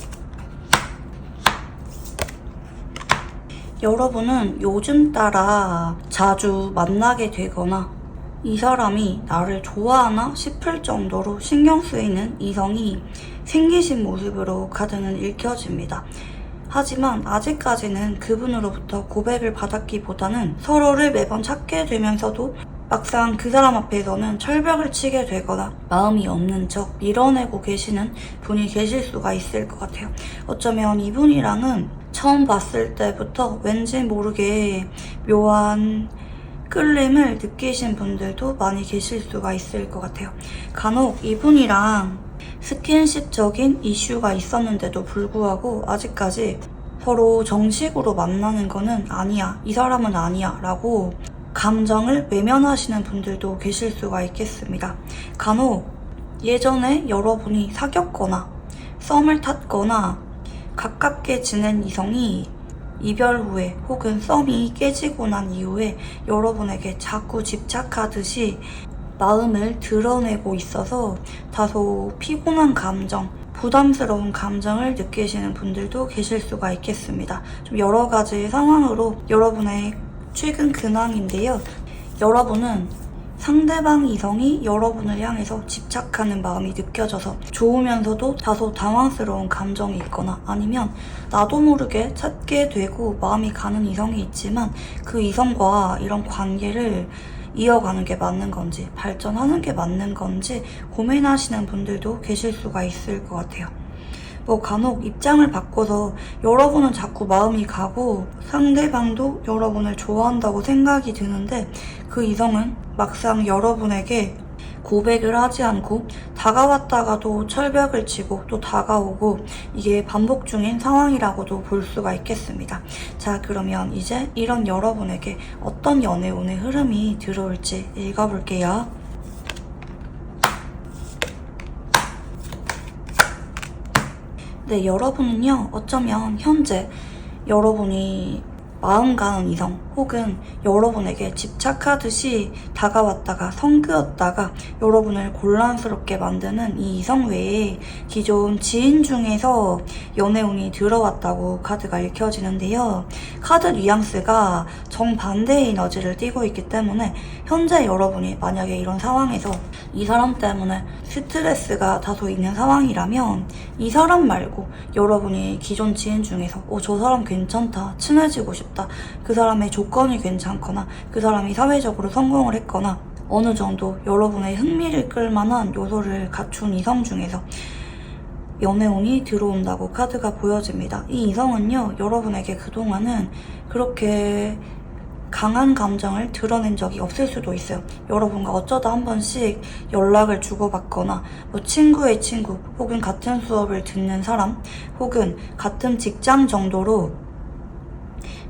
여러분은 요즘 따라 자주 만나게 되거나 이 사람이 나를 좋아하나 싶을 정도로 신경 쓰이는 이성이 생기신 모습으로 카드는 읽혀집니다. 하지만 아직까지는 그분으로부터 고백을 받았기보다는 서로를 매번 찾게 되면서도 막상 그 사람 앞에서는 철벽을 치게 되거나 마음이 없는 척 밀어내고 계시는 분이 계실 수가 있을 것 같아요. 어쩌면 이분이랑은 처음 봤을 때부터 왠지 모르게 묘한 끌림을 느끼신 분들도 많이 계실 수가 있을 것 같아요. 간혹 이분이랑 스킨십적인 이슈가 있었는데도 불구하고 아직까지 서로 정식으로 만나는 거는 아니야, 이 사람은 아니야 라고 감정을 외면하시는 분들도 계실 수가 있겠습니다. 간혹 예전에 여러분이 사귀었거나 썸을 탔거나 가깝게 지낸 이성이 이별 후에 혹은 썸이 깨지고 난 이후에 여러분에게 자꾸 집착하듯이 마음을 드러내고 있어서 다소 피곤한 감정, 부담스러운 감정을 느끼시는 분들도 계실 수가 있겠습니다. 좀 여러 가지 상황으로 여러분의 최근 근황인데요. 여러분은 상대방 이성이 여러분을 향해서 집착하는 마음이 느껴져서 좋으면서도 다소 당황스러운 감정이 있거나 아니면 나도 모르게 찾게 되고 마음이 가는 이성이 있지만 그 이성과 이런 관계를 이어가는 게 맞는 건지 발전하는 게 맞는 건지 고민하시는 분들도 계실 수가 있을 것 같아요. 간혹 입장을 바꿔서 여러분은 자꾸 마음이 가고 상대방도 여러분을 좋아한다고 생각이 드는데 그 이성은 막상 여러분에게 고백을 하지 않고 다가왔다가도 철벽을 치고 또 다가오고 이게 반복 중인 상황이라고도 볼 수가 있겠습니다. 자, 그러면 이제 이런 여러분에게 어떤 연애운의 흐름이 들어올지 읽어볼게요. 네, 여러분은요, 어쩌면 현재 여러분이 마음 가는 이성 혹은 여러분에게 집착하듯이 다가왔다가 성그었다가 여러분을 곤란스럽게 만드는 이 이성 외에 기존 지인 중에서 연애운이 들어왔다고 카드가 읽혀지는데요. 카드 뉘앙스가 정반대의 에너지를 띠고 있기 때문에 현재 여러분이 만약에 이런 상황에서 이 사람 때문에 스트레스가 다소 있는 상황이라면 이 사람 말고 여러분이 기존 지인 중에서 저 사람 괜찮다, 친해지고 싶다, 그 사람의 조건이 괜찮거나 그 사람이 사회적으로 성공을 했거나 어느 정도 여러분의 흥미를 끌만한 요소를 갖춘 이성 중에서 연애운이 들어온다고 카드가 보여집니다. 이 이성은요, 여러분에게 그동안은 그렇게 강한 감정을 드러낸 적이 없을 수도 있어요. 여러분과 어쩌다 한 번씩 연락을 주고받거나 친구의 친구 혹은 같은 수업을 듣는 사람 혹은 같은 직장 정도로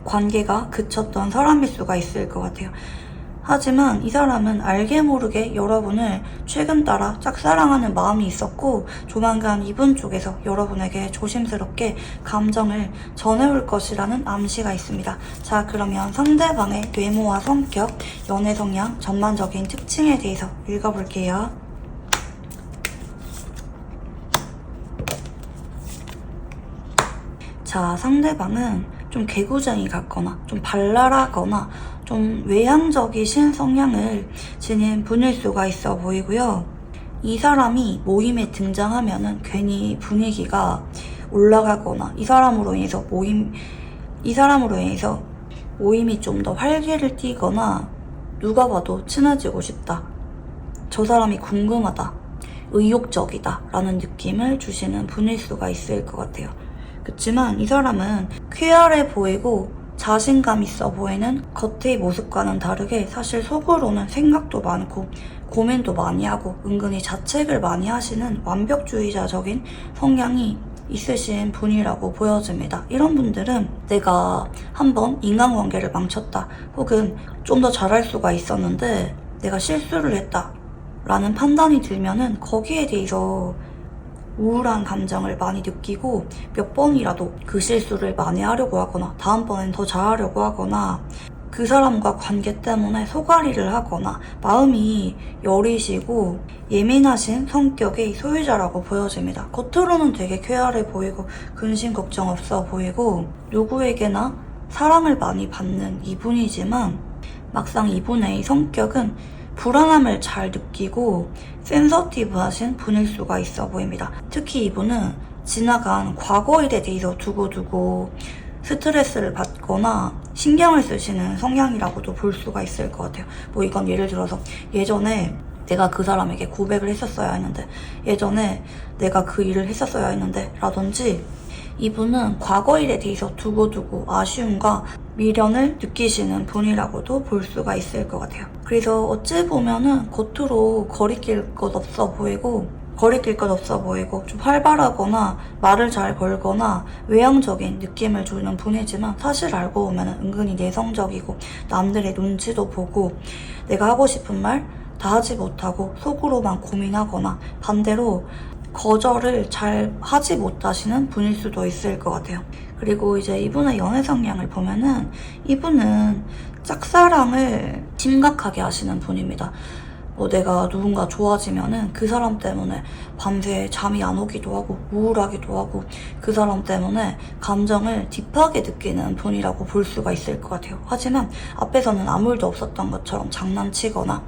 관계가 그쳤던 사람일 수가 있을 것 같아요. 하지만 이 사람은 알게 모르게 여러분을 최근 따라 짝사랑하는 마음이 있었고 조만간 이분 쪽에서 여러분에게 조심스럽게 감정을 전해올 것이라는 암시가 있습니다. 자, 그러면 상대방의 외모와 성격, 연애 성향, 전반적인 특징에 대해서 읽어볼게요. 자, 상대방은 좀 개구쟁이 같거나 좀 발랄하거나 좀 외향적이신 성향을 지닌 분일 수가 있어 보이고요. 이 사람이 모임에 등장하면은 괜히 분위기가 올라가거나 이 사람으로 인해서 모임이 좀 더 활기를 띠거나 누가 봐도 친해지고 싶다, 저 사람이 궁금하다, 의욕적이다 라는 느낌을 주시는 분일 수가 있을 것 같아요. 그치만 이 사람은 쾌활해 보이고 자신감 있어 보이는 겉의 모습과는 다르게 사실 속으로는 생각도 많고 고민도 많이 하고 은근히 자책을 많이 하시는 완벽주의자적인 성향이 있으신 분이라고 보여집니다. 이런 분들은 내가 한번 인간관계를 망쳤다 혹은 좀 더 잘할 수가 있었는데 내가 실수를 했다 라는 판단이 들면은 거기에 대해서 우울한 감정을 많이 느끼고 몇 번이라도 그 실수를 만회하려고 하거나 다음번엔 더 잘하려고 하거나 그 사람과 관계 때문에 소갈이를 하거나 마음이 여리시고 예민하신 성격의 소유자라고 보여집니다. 겉으로는 되게 쾌활해 보이고 근심 걱정 없어 보이고 누구에게나 사랑을 많이 받는 이분이지만 막상 이분의 성격은 불안함을 잘 느끼고 센서티브하신 분일 수가 있어 보입니다. 특히 이분은 지나간 과거 일에 대해서 두고두고 스트레스를 받거나 신경을 쓰시는 성향이라고도 볼 수가 있을 것 같아요. 뭐 이건 예를 들어서 예전에 내가 그 사람에게 고백을 했었어야 했는데, 예전에 내가 그 일을 했었어야 했는데 라든지, 이분은 과거 일에 대해서 두고두고 아쉬움과 미련을 느끼시는 분이라고도 볼 수가 있을 것 같아요. 그래서 어찌 보면은 겉으로 거리낄 것 없어 보이고 좀 활발하거나 말을 잘 걸거나 외향적인 느낌을 주는 분이지만, 사실 알고 보면 은근히 내성적이고 남들의 눈치도 보고 내가 하고 싶은 말 다 하지 못하고 속으로만 고민하거나 반대로 거절을 잘 하지 못하시는 분일 수도 있을 것 같아요. 그리고 이제 이분의 연애 성향을 보면은 이분은 짝사랑을 심각하게 하시는 분입니다. 뭐 내가 누군가 좋아지면은 그 사람 때문에 밤새 잠이 안 오기도 하고 우울하기도 하고 그 사람 때문에 감정을 딥하게 느끼는 분이라고 볼 수가 있을 것 같아요. 하지만 앞에서는 아무 일도 없었던 것처럼 장난치거나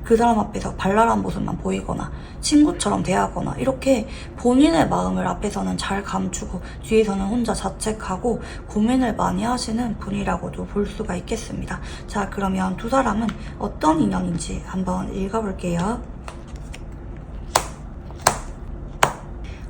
그 사람 앞에서 발랄한 모습만 보이거나 친구처럼 대하거나 이렇게 본인의 마음을 앞에서는 잘 감추고 뒤에서는 혼자 자책하고 고민을 많이 하시는 분이라고도 볼 수가 있겠습니다. 자, 그러면 두 사람은 어떤 인연인지 한번 읽어볼게요.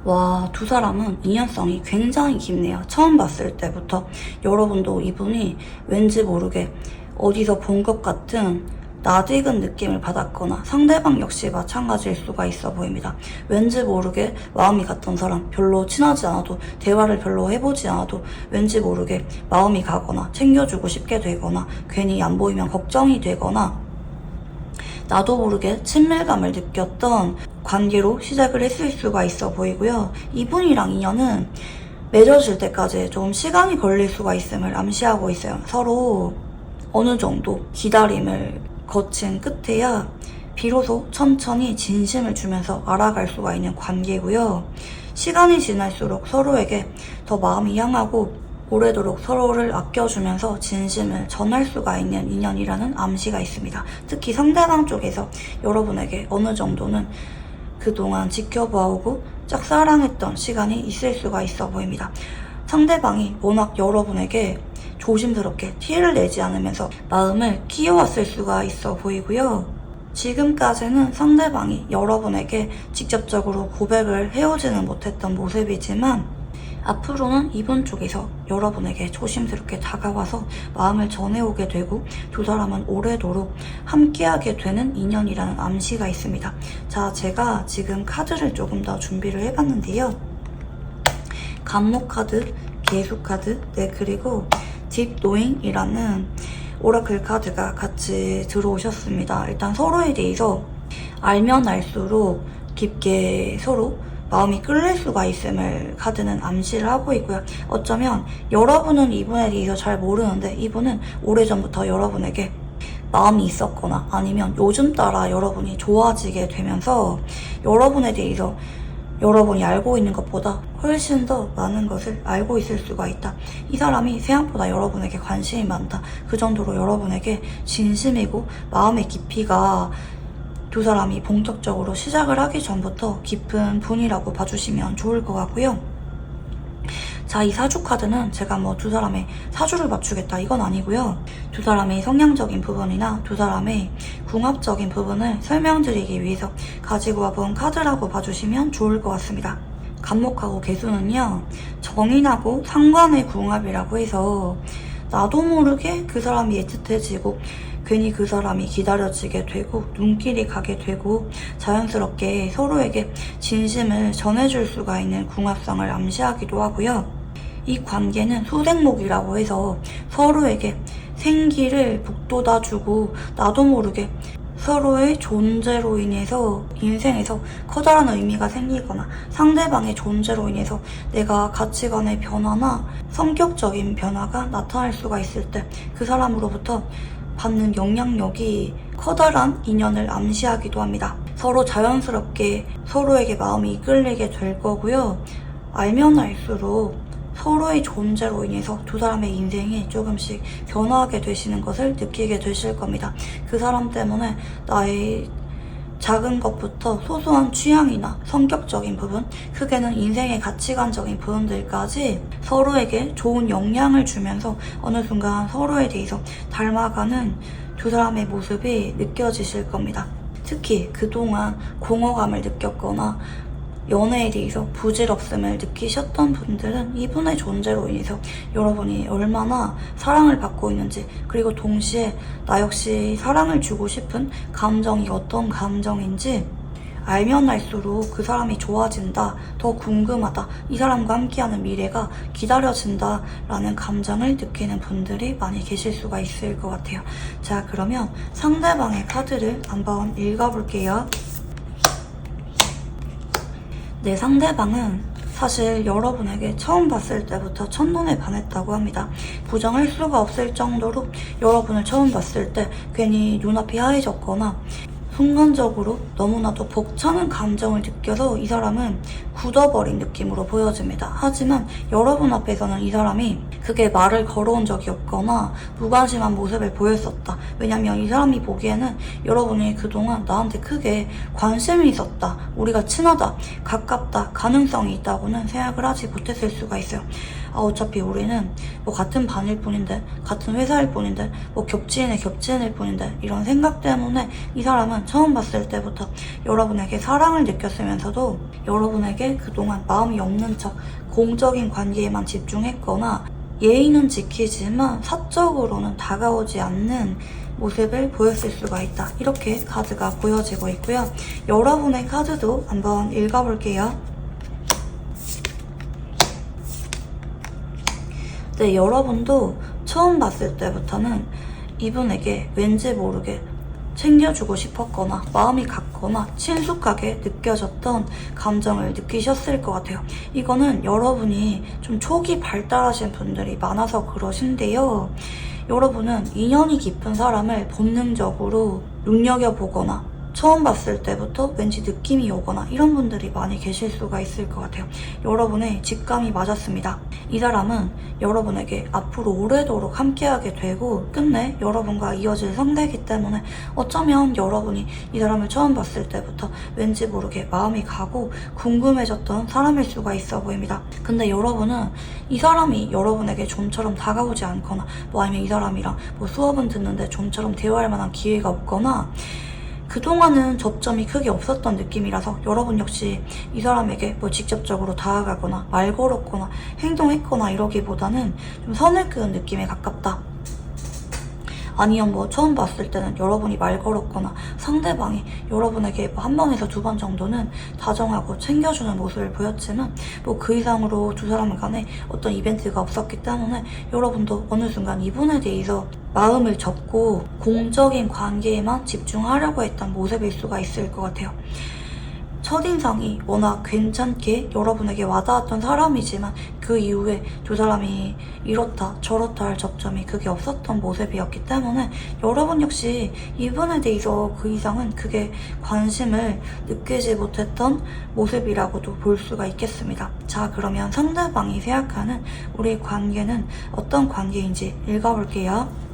와, 두 사람은 인연성이 굉장히 깊네요. 처음 봤을 때부터 여러분도 이분이 왠지 모르게 어디서 본 것 같은 낯익은 느낌을 받았거나 상대방 역시 마찬가지일 수가 있어 보입니다. 왠지 모르게 마음이 갔던 사람, 별로 친하지 않아도 대화를 별로 해보지 않아도 왠지 모르게 마음이 가거나 챙겨주고 싶게 되거나 괜히 안 보이면 걱정이 되거나 나도 모르게 친밀감을 느꼈던 관계로 시작을 했을 수가 있어 보이고요. 이분이랑 인연은 맺어질 때까지 좀 시간이 걸릴 수가 있음을 암시하고 있어요. 서로 어느 정도 기다림을 거친 끝에야 비로소 천천히 진심을 주면서 알아갈 수가 있는 관계고요. 시간이 지날수록 서로에게 더 마음이 향하고 오래도록 서로를 아껴주면서 진심을 전할 수가 있는 인연이라는 암시가 있습니다. 특히 상대방 쪽에서 여러분에게 어느 정도는 그동안 지켜봐오고 짝사랑했던 시간이 있을 수가 있어 보입니다. 상대방이 워낙 여러분에게 조심스럽게 티를 내지 않으면서 마음을 키워왔을 수가 있어 보이고요. 지금까지는 상대방이 여러분에게 직접적으로 고백을 해오지는 못했던 모습이지만 앞으로는 이분 쪽에서 여러분에게 조심스럽게 다가와서 마음을 전해오게 되고 두 사람은 오래도록 함께하게 되는 인연이라는 암시가 있습니다. 자, 제가 지금 카드를 조금 더 준비를 해봤는데요. 감목 카드, 계수 카드, 네, 그리고 딥 노잉이라는 오라클 카드가 같이 들어오셨습니다. 일단 서로에 대해서 알면 알수록 깊게 서로 마음이 끌릴 수가 있음을 카드는 암시를 하고 있고요. 어쩌면 여러분은 이분에 대해서 잘 모르는데 이분은 오래전부터 여러분에게 마음이 있었거나 아니면 요즘 따라 여러분이 좋아지게 되면서 여러분에 대해서 여러분이 알고 있는 것보다 훨씬 더 많은 것을 알고 있을 수가 있다. 이 사람이 생각보다 여러분에게 관심이 많다. 그 정도로 여러분에게 진심이고 마음의 깊이가 두 사람이 본격적으로 시작을 하기 전부터 깊은 분이라고 봐주시면 좋을 것 같고요. 자, 이 사주 카드는 제가 뭐 두 사람의 사주를 맞추겠다 이건 아니고요. 두 사람의 성향적인 부분이나 두 사람의 궁합적인 부분을 설명드리기 위해서 가지고 와본 카드라고 봐주시면 좋을 것 같습니다. 간목하고 개수는요, 정인하고 상관의 궁합이라고 해서 나도 모르게 그 사람이 애틋해지고 괜히 그 사람이 기다려지게 되고 눈길이 가게 되고 자연스럽게 서로에게 진심을 전해줄 수가 있는 궁합성을 암시하기도 하고요. 이 관계는 소생목이라고 해서 서로에게 생기를 북돋아주고 나도 모르게 서로의 존재로 인해서 인생에서 커다란 의미가 생기거나 상대방의 존재로 인해서 내가 가치관의 변화나 성격적인 변화가 나타날 수가 있을 때 그 사람으로부터 받는 영향력이 커다란 인연을 암시하기도 합니다. 서로 자연스럽게 서로에게 마음이 이끌리게 될 거고요. 알면 알수록 서로의 존재로 인해서 두 사람의 인생이 조금씩 변화하게 되시는 것을 느끼게 되실 겁니다. 그 사람 때문에 나의 작은 것부터 소소한 취향이나 성격적인 부분, 크게는 인생의 가치관적인 부분들까지 서로에게 좋은 영향을 주면서 어느 순간 서로에 대해서 닮아가는 두 사람의 모습이 느껴지실 겁니다. 특히 그동안 공허감을 느꼈거나 연애에 대해서 부질없음을 느끼셨던 분들은 이분의 존재로 인해서 여러분이 얼마나 사랑을 받고 있는지, 그리고 동시에 나 역시 사랑을 주고 싶은 감정이 어떤 감정인지 알면 알수록 그 사람이 좋아진다, 더 궁금하다, 이 사람과 함께하는 미래가 기다려진다 라는 감정을 느끼는 분들이 많이 계실 수가 있을 것 같아요. 자, 그러면 상대방의 카드를 한번 읽어볼게요. 내 상대방은 사실 여러분에게 처음 봤을 때부터 첫눈에 반했다고 합니다. 부정할 수가 없을 정도로 여러분을 처음 봤을 때 괜히 눈앞이 하얘졌거나 순간적으로 너무나도 벅차는 감정을 느껴서 이 사람은 굳어버린 느낌으로 보여집니다. 하지만 여러분 앞에서는 이 사람이 그게 말을 걸어온 적이 없거나 무관심한 모습을 보였었다. 왜냐면 이 사람이 보기에는 여러분이 그동안 나한테 크게 관심이 있었다, 우리가 친하다, 가깝다, 가능성이 있다고는 생각을 하지 못했을 수가 있어요. 어차피 우리는 뭐 같은 반일 뿐인데, 같은 회사일 뿐인데, 뭐 겹치인일 뿐인데, 이런 생각 때문에 이 사람은 처음 봤을 때부터 여러분에게 사랑을 느꼈으면서도 여러분에게 그동안 마음이 없는 척 공적인 관계에만 집중했거나 예의는 지키지만 사적으로는 다가오지 않는 모습을 보였을 수가 있다. 이렇게 카드가 보여지고 있고요. 여러분의 카드도 한번 읽어볼게요. 네, 여러분도 처음 봤을 때부터는 이분에게 왠지 모르게 챙겨주고 싶었거나 마음이 갔거나 친숙하게 느껴졌던 감정을 느끼셨을 것 같아요. 이거는 여러분이 좀 촉이 발달하신 분들이 많아서 그러신데요. 여러분은 인연이 깊은 사람을 본능적으로 눈여겨보거나 처음 봤을 때부터 왠지 느낌이 오거나 이런 분들이 많이 계실 수가 있을 것 같아요. 여러분의 직감이 맞았습니다. 이 사람은 여러분에게 앞으로 오래도록 함께하게 되고 끝내 여러분과 이어질 상대이기 때문에 어쩌면 여러분이 이 사람을 처음 봤을 때부터 왠지 모르게 마음이 가고 궁금해졌던 사람일 수가 있어 보입니다. 근데 여러분은 이 사람이 여러분에게 좀처럼 다가오지 않거나 뭐 아니면 이 사람이랑 뭐 수업은 듣는데 좀처럼 대화할 만한 기회가 없거나 그동안은 접점이 크게 없었던 느낌이라서 여러분 역시 이 사람에게 뭐 직접적으로 다가가거나 말 걸었거나 행동했거나 이러기보다는 좀 선을 그은 느낌에 가깝다. 아니면 뭐 처음 봤을 때는 여러분이 말 걸었거나 상대방이 여러분에게 뭐 한 번에서 두 번 정도는 다정하고 챙겨주는 모습을 보였지만 뭐 그 이상으로 두 사람 간에 어떤 이벤트가 없었기 때문에 여러분도 어느 순간 이분에 대해서 마음을 접고 공적인 관계에만 집중하려고 했던 모습일 수가 있을 것 같아요. 첫인상이 워낙 괜찮게 여러분에게 와닿았던 사람이지만 그 이후에 두 사람이 이렇다 저렇다 할 접점이 크게 없었던 모습이었기 때문에 여러분 역시 이분에 대해서 그 이상은 크게 관심을 느끼지 못했던 모습이라고도 볼 수가 있겠습니다. 자, 그러면 상대방이 생각하는 우리 관계는 어떤 관계인지 읽어볼게요.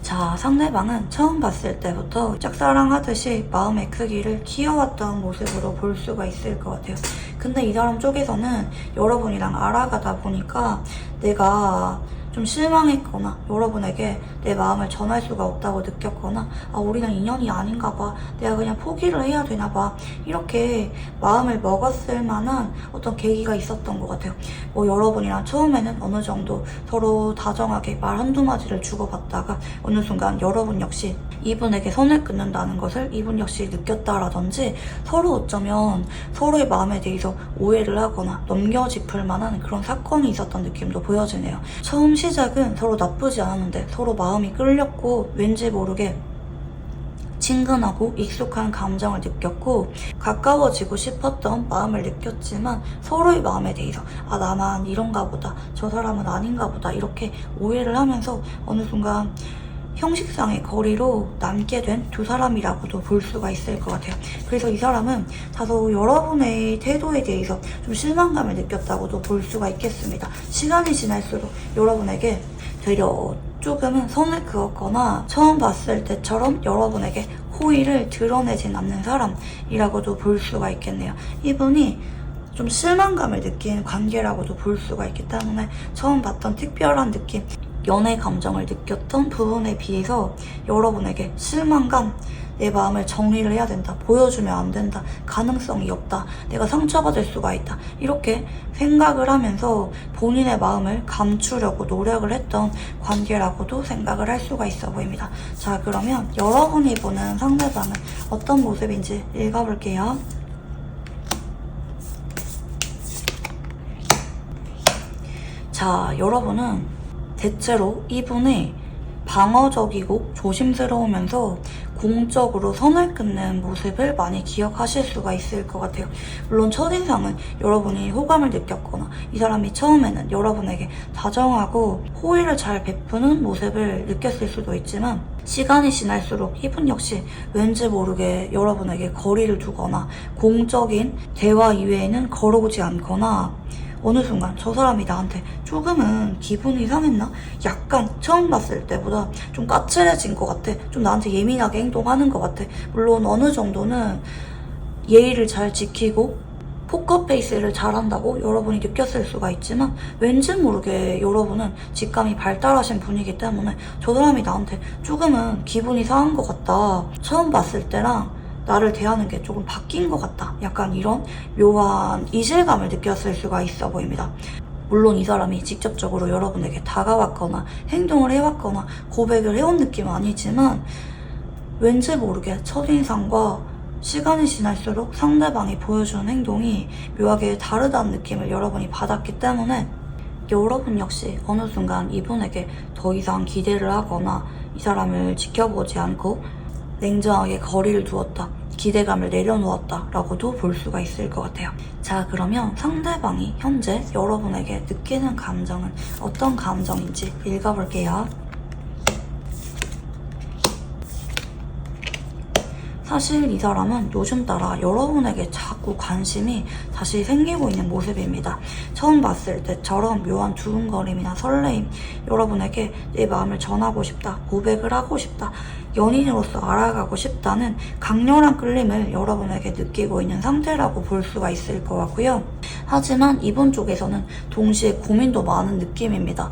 자, 상대방은 처음 봤을 때부터 짝사랑하듯이 마음의 크기를 키워왔던 모습으로 볼 수가 있을 것 같아요. 근데 이 사람 쪽에서는 여러분이랑 알아가다 보니까 내가 좀 실망했거나 여러분에게 내 마음을 전할 수가 없다고 느꼈거나 우리는 인연이 아닌가 봐, 내가 그냥 포기를 해야 되나 봐, 이렇게 마음을 먹었을 만한 어떤 계기가 있었던 것 같아요. 뭐 여러분이랑 처음에는 어느 정도 서로 다정하게 말 한두 마디를 주고받다가 어느 순간 여러분 역시 이분에게 선을 끊는다는 것을 이분 역시 느꼈다라든지 서로 어쩌면 서로의 마음에 대해서 오해를 하거나 넘겨짚을 만한 그런 사건이 있었던 느낌도 보여지네요. 처음 시작은 서로 나쁘지 않았는데 서로 마음이 끌렸고 왠지 모르게 친근하고 익숙한 감정을 느꼈고 가까워지고 싶었던 마음을 느꼈지만 서로의 마음에 대해서 나만 이런가 보다, 저 사람은 아닌가 보다 이렇게 오해를 하면서 어느 순간 형식상의 거리로 남게 된 두 사람이라고도 볼 수가 있을 것 같아요. 그래서 이 사람은 다소 여러분의 태도에 대해서 좀 실망감을 느꼈다고도 볼 수가 있겠습니다. 시간이 지날수록 여러분에게 되려 조금은 선을 그었거나 처음 봤을 때처럼 여러분에게 호의를 드러내진 않는 사람이라고도 볼 수가 있겠네요. 이분이 좀 실망감을 느낀 관계라고도 볼 수가 있기 때문에 처음 봤던 특별한 느낌, 연애 감정을 느꼈던 부분에 비해서 여러분에게 실망감, 내 마음을 정리를 해야 된다, 보여주면 안 된다, 가능성이 없다, 내가 상처받을 수가 있다, 이렇게 생각을 하면서 본인의 마음을 감추려고 노력을 했던 관계라고도 생각을 할 수가 있어 보입니다. 자, 그러면 여러분이 보는 상대방은 어떤 모습인지 읽어볼게요. 자, 여러분은 대체로 이분의 방어적이고 조심스러우면서 공적으로 선을 끊는 모습을 많이 기억하실 수가 있을 것 같아요. 물론 첫인상은 여러분이 호감을 느꼈거나 이 사람이 처음에는 여러분에게 다정하고 호의를 잘 베푸는 모습을 느꼈을 수도 있지만 시간이 지날수록 이분 역시 왠지 모르게 여러분에게 거리를 두거나 공적인 대화 이외에는 걸어오지 않거나 어느 순간 저 사람이 나한테 조금은 기분이 상했나? 약간 처음 봤을 때보다 좀 까칠해진 것 같아. 좀 나한테 예민하게 행동하는 것 같아. 물론 어느 정도는 예의를 잘 지키고 포커페이스를 잘한다고 여러분이 느꼈을 수가 있지만 왠지 모르게 여러분은 직감이 발달하신 분이기 때문에 저 사람이 나한테 조금은 기분이 상한 것 같다. 처음 봤을 때랑 나를 대하는 게 조금 바뀐 것 같다. 약간 이런 묘한 이질감을 느꼈을 수가 있어 보입니다. 물론 이 사람이 직접적으로 여러분에게 다가왔거나 행동을 해왔거나 고백을 해온 느낌은 아니지만 왠지 모르게 첫인상과 시간이 지날수록 상대방이 보여주는 행동이 묘하게 다르다는 느낌을 여러분이 받았기 때문에 여러분 역시 어느 순간 이분에게 더 이상 기대를 하거나 이 사람을 지켜보지 않고 냉정하게 거리를 두었다, 기대감을 내려놓았다 라고도 볼 수가 있을 것 같아요. 자, 그러면 상대방이 현재 여러분에게 느끼는 감정은 어떤 감정인지 읽어볼게요. 사실 이 사람은 요즘 따라 여러분에게 자꾸 관심이 다시 생기고 있는 모습입니다. 처음 봤을 때처럼 묘한 두근거림이나 설레임, 여러분에게 내 마음을 전하고 싶다, 고백을 하고 싶다, 연인으로서 알아가고 싶다는 강렬한 끌림을 여러분에게 느끼고 있는 상태라고 볼 수가 있을 것 같고요. 하지만 이분 쪽에서는 동시에 고민도 많은 느낌입니다.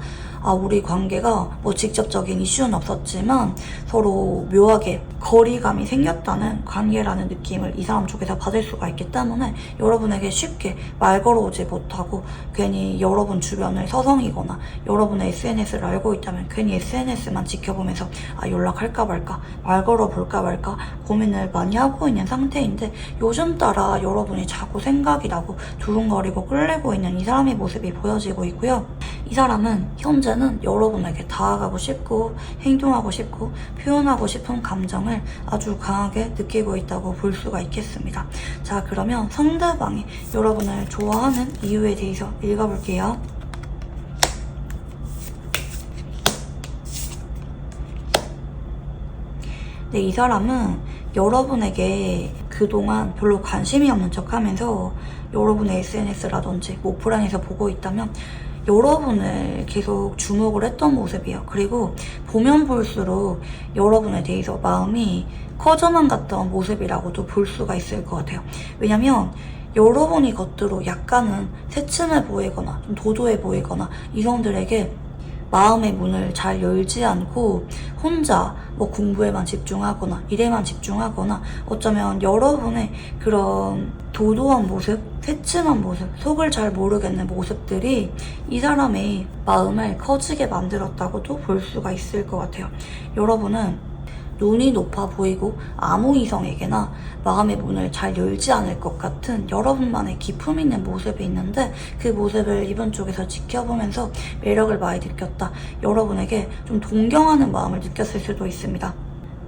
우리 관계가 뭐 직접적인 이슈는 없었지만 서로 묘하게 거리감이 생겼다는 관계라는 느낌을 이 사람 쪽에서 받을 수가 있기 때문에 여러분에게 쉽게 말 걸어오지 못하고 괜히 여러분 주변을 서성이거나 여러분의 SNS를 알고 있다면 괜히 SNS만 지켜보면서 연락할까 말까, 말 걸어볼까 말까 고민을 많이 하고 있는 상태인데 요즘 따라 여러분이 자꾸 생각이 나고 두근거리고 끌리고 있는 이 사람의 모습이 보여지고 있고요. 이 사람은 현재는 여러분에게 다가가고 싶고 행동하고 싶고 표현하고 싶은 감정을 아주 강하게 느끼고 있다고 볼 수가 있겠습니다. 자, 그러면 상대방이 여러분을 좋아하는 이유에 대해서 읽어볼게요. 네, 이 사람은 여러분에게 그동안 별로 관심이 없는 척하면서 여러분의 SNS라든지 오프라인에서 보고 있다면 여러분을 계속 주목을 했던 모습이에요. 그리고 보면 볼수록 여러분에 대해서 마음이 커져만 갔던 모습이라고도 볼 수가 있을 것 같아요. 왜냐면 여러분이 겉으로 약간은 새침해 보이거나 좀 도도해 보이거나 이성들에게 마음의 문을 잘 열지 않고 혼자 뭐 공부에만 집중하거나 일에만 집중하거나 어쩌면 여러분의 그런 도도한 모습, 새침한 모습, 속을 잘 모르겠는 모습들이 이 사람의 마음을 커지게 만들었다고도 볼 수가 있을 것 같아요. 여러분은 눈이 높아 보이고 아무 이성에게나 마음의 문을 잘 열지 않을 것 같은 여러분만의 기품 있는 모습이 있는데 그 모습을 이분 쪽에서 지켜보면서 매력을 많이 느꼈다. 여러분에게 좀 동경하는 마음을 느꼈을 수도 있습니다.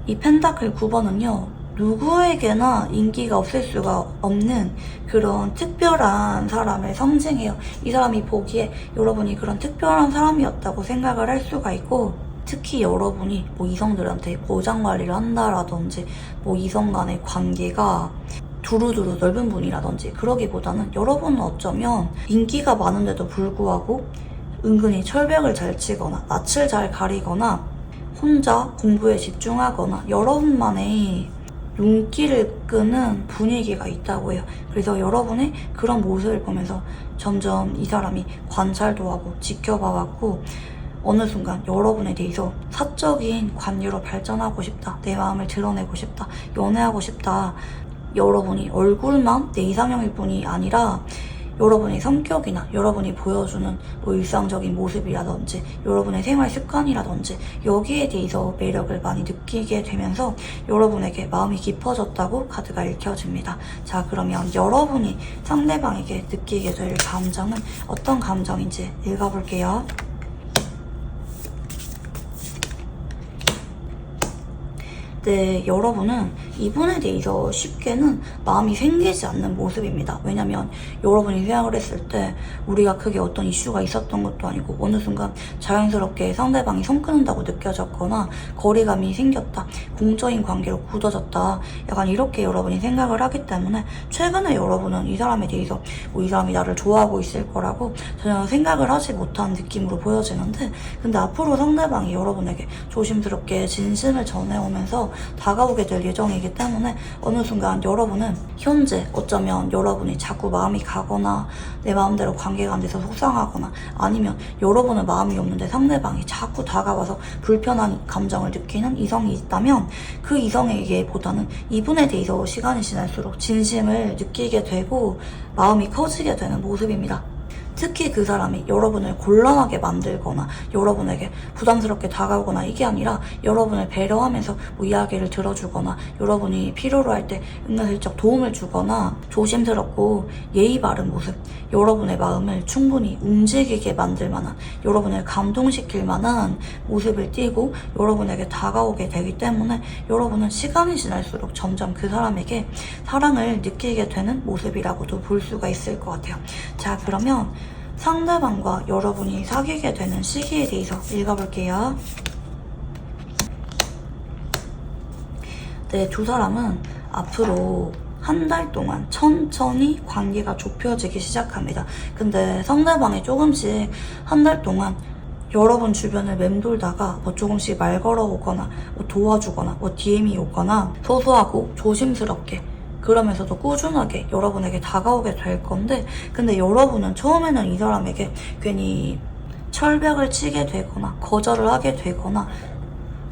이 펜타클 9번은요. 누구에게나 인기가 없을 수가 없는 그런 특별한 사람을 상징해요. 이 사람이 보기에 여러분이 그런 특별한 사람이었다고 생각을 할 수가 있고 특히 여러분이 뭐 이성들한테 보장관리를 한다라든지 뭐 이성 간의 관계가 두루두루 넓은 분이라든지 그러기보다는 여러분은 어쩌면 인기가 많은데도 불구하고 은근히 철벽을 잘 치거나 낯을 잘 가리거나 혼자 공부에 집중하거나 여러분만의 눈길을 끄는 분위기가 있다고 해요. 그래서 여러분의 그런 모습을 보면서 점점 이 사람이 관찰도 하고 지켜봐왔고 어느 순간 여러분에 대해서 사적인 관계로 발전하고 싶다, 내 마음을 드러내고 싶다, 연애하고 싶다. 여러분이 얼굴만 내 이상형일 뿐이 아니라 여러분의 성격이나 여러분이 보여주는 뭐 일상적인 모습이라든지 여러분의 생활 습관이라든지 여기에 대해서 매력을 많이 느끼게 되면서 여러분에게 마음이 깊어졌다고 카드가 읽혀집니다. 자, 그러면 여러분이 상대방에게 느끼게 될 감정은 어떤 감정인지 읽어볼게요. 네, 여러분은 이분에 대해서 쉽게는 마음이 생기지 않는 모습입니다. 왜냐면 여러분이 생각을 했을 때 우리가 크게 어떤 이슈가 있었던 것도 아니고 어느 순간 자연스럽게 상대방이 손 끊는다고 느껴졌거나 거리감이 생겼다, 공적인 관계로 굳어졌다, 약간 이렇게 여러분이 생각을 하기 때문에 최근에 여러분은 이 사람에 대해서 뭐 이 사람이 나를 좋아하고 있을 거라고 전혀 생각을 하지 못한 느낌으로 보여지는데, 근데 앞으로 상대방이 여러분에게 조심스럽게 진심을 전해오면서 다가오게 될 예정이기 때문에 어느 순간 여러분은 현재 어쩌면 여러분이 자꾸 마음이 가거나 내 마음대로 관계가 안 돼서 속상하거나 아니면 여러분은 마음이 없는데 상대방이 자꾸 다가와서 불편한 감정을 느끼는 이성이 있다면 그 이성에게보다는 이분에 대해서 시간이 지날수록 진심을 느끼게 되고 마음이 커지게 되는 모습입니다. 특히 그 사람이 여러분을 곤란하게 만들거나 여러분에게 부담스럽게 다가오거나 이게 아니라 여러분을 배려하면서 뭐 이야기를 들어주거나 여러분이 필요로 할 때 은근슬쩍 도움을 주거나 조심스럽고 예의 바른 모습, 여러분의 마음을 충분히 움직이게 만들 만한, 여러분을 감동시킬 만한 모습을 띠고 여러분에게 다가오게 되기 때문에 여러분은 시간이 지날수록 점점 그 사람에게 사랑을 느끼게 되는 모습이라고도 볼 수가 있을 것 같아요. 자, 그러면 상대방과 여러분이 사귀게 되는 시기에 대해서 읽어볼게요. 네, 두 사람은 앞으로 한 달 동안 천천히 관계가 좁혀지기 시작합니다. 근데 상대방이 조금씩 한 달 동안 여러분 주변을 맴돌다가 뭐 조금씩 말 걸어오거나 뭐 도와주거나 뭐 DM이 오거나 소소하고 조심스럽게 그러면서도 꾸준하게 여러분에게 다가오게 될 건데, 근데 여러분은 처음에는 이 사람에게 괜히 철벽을 치게 되거나 거절을 하게 되거나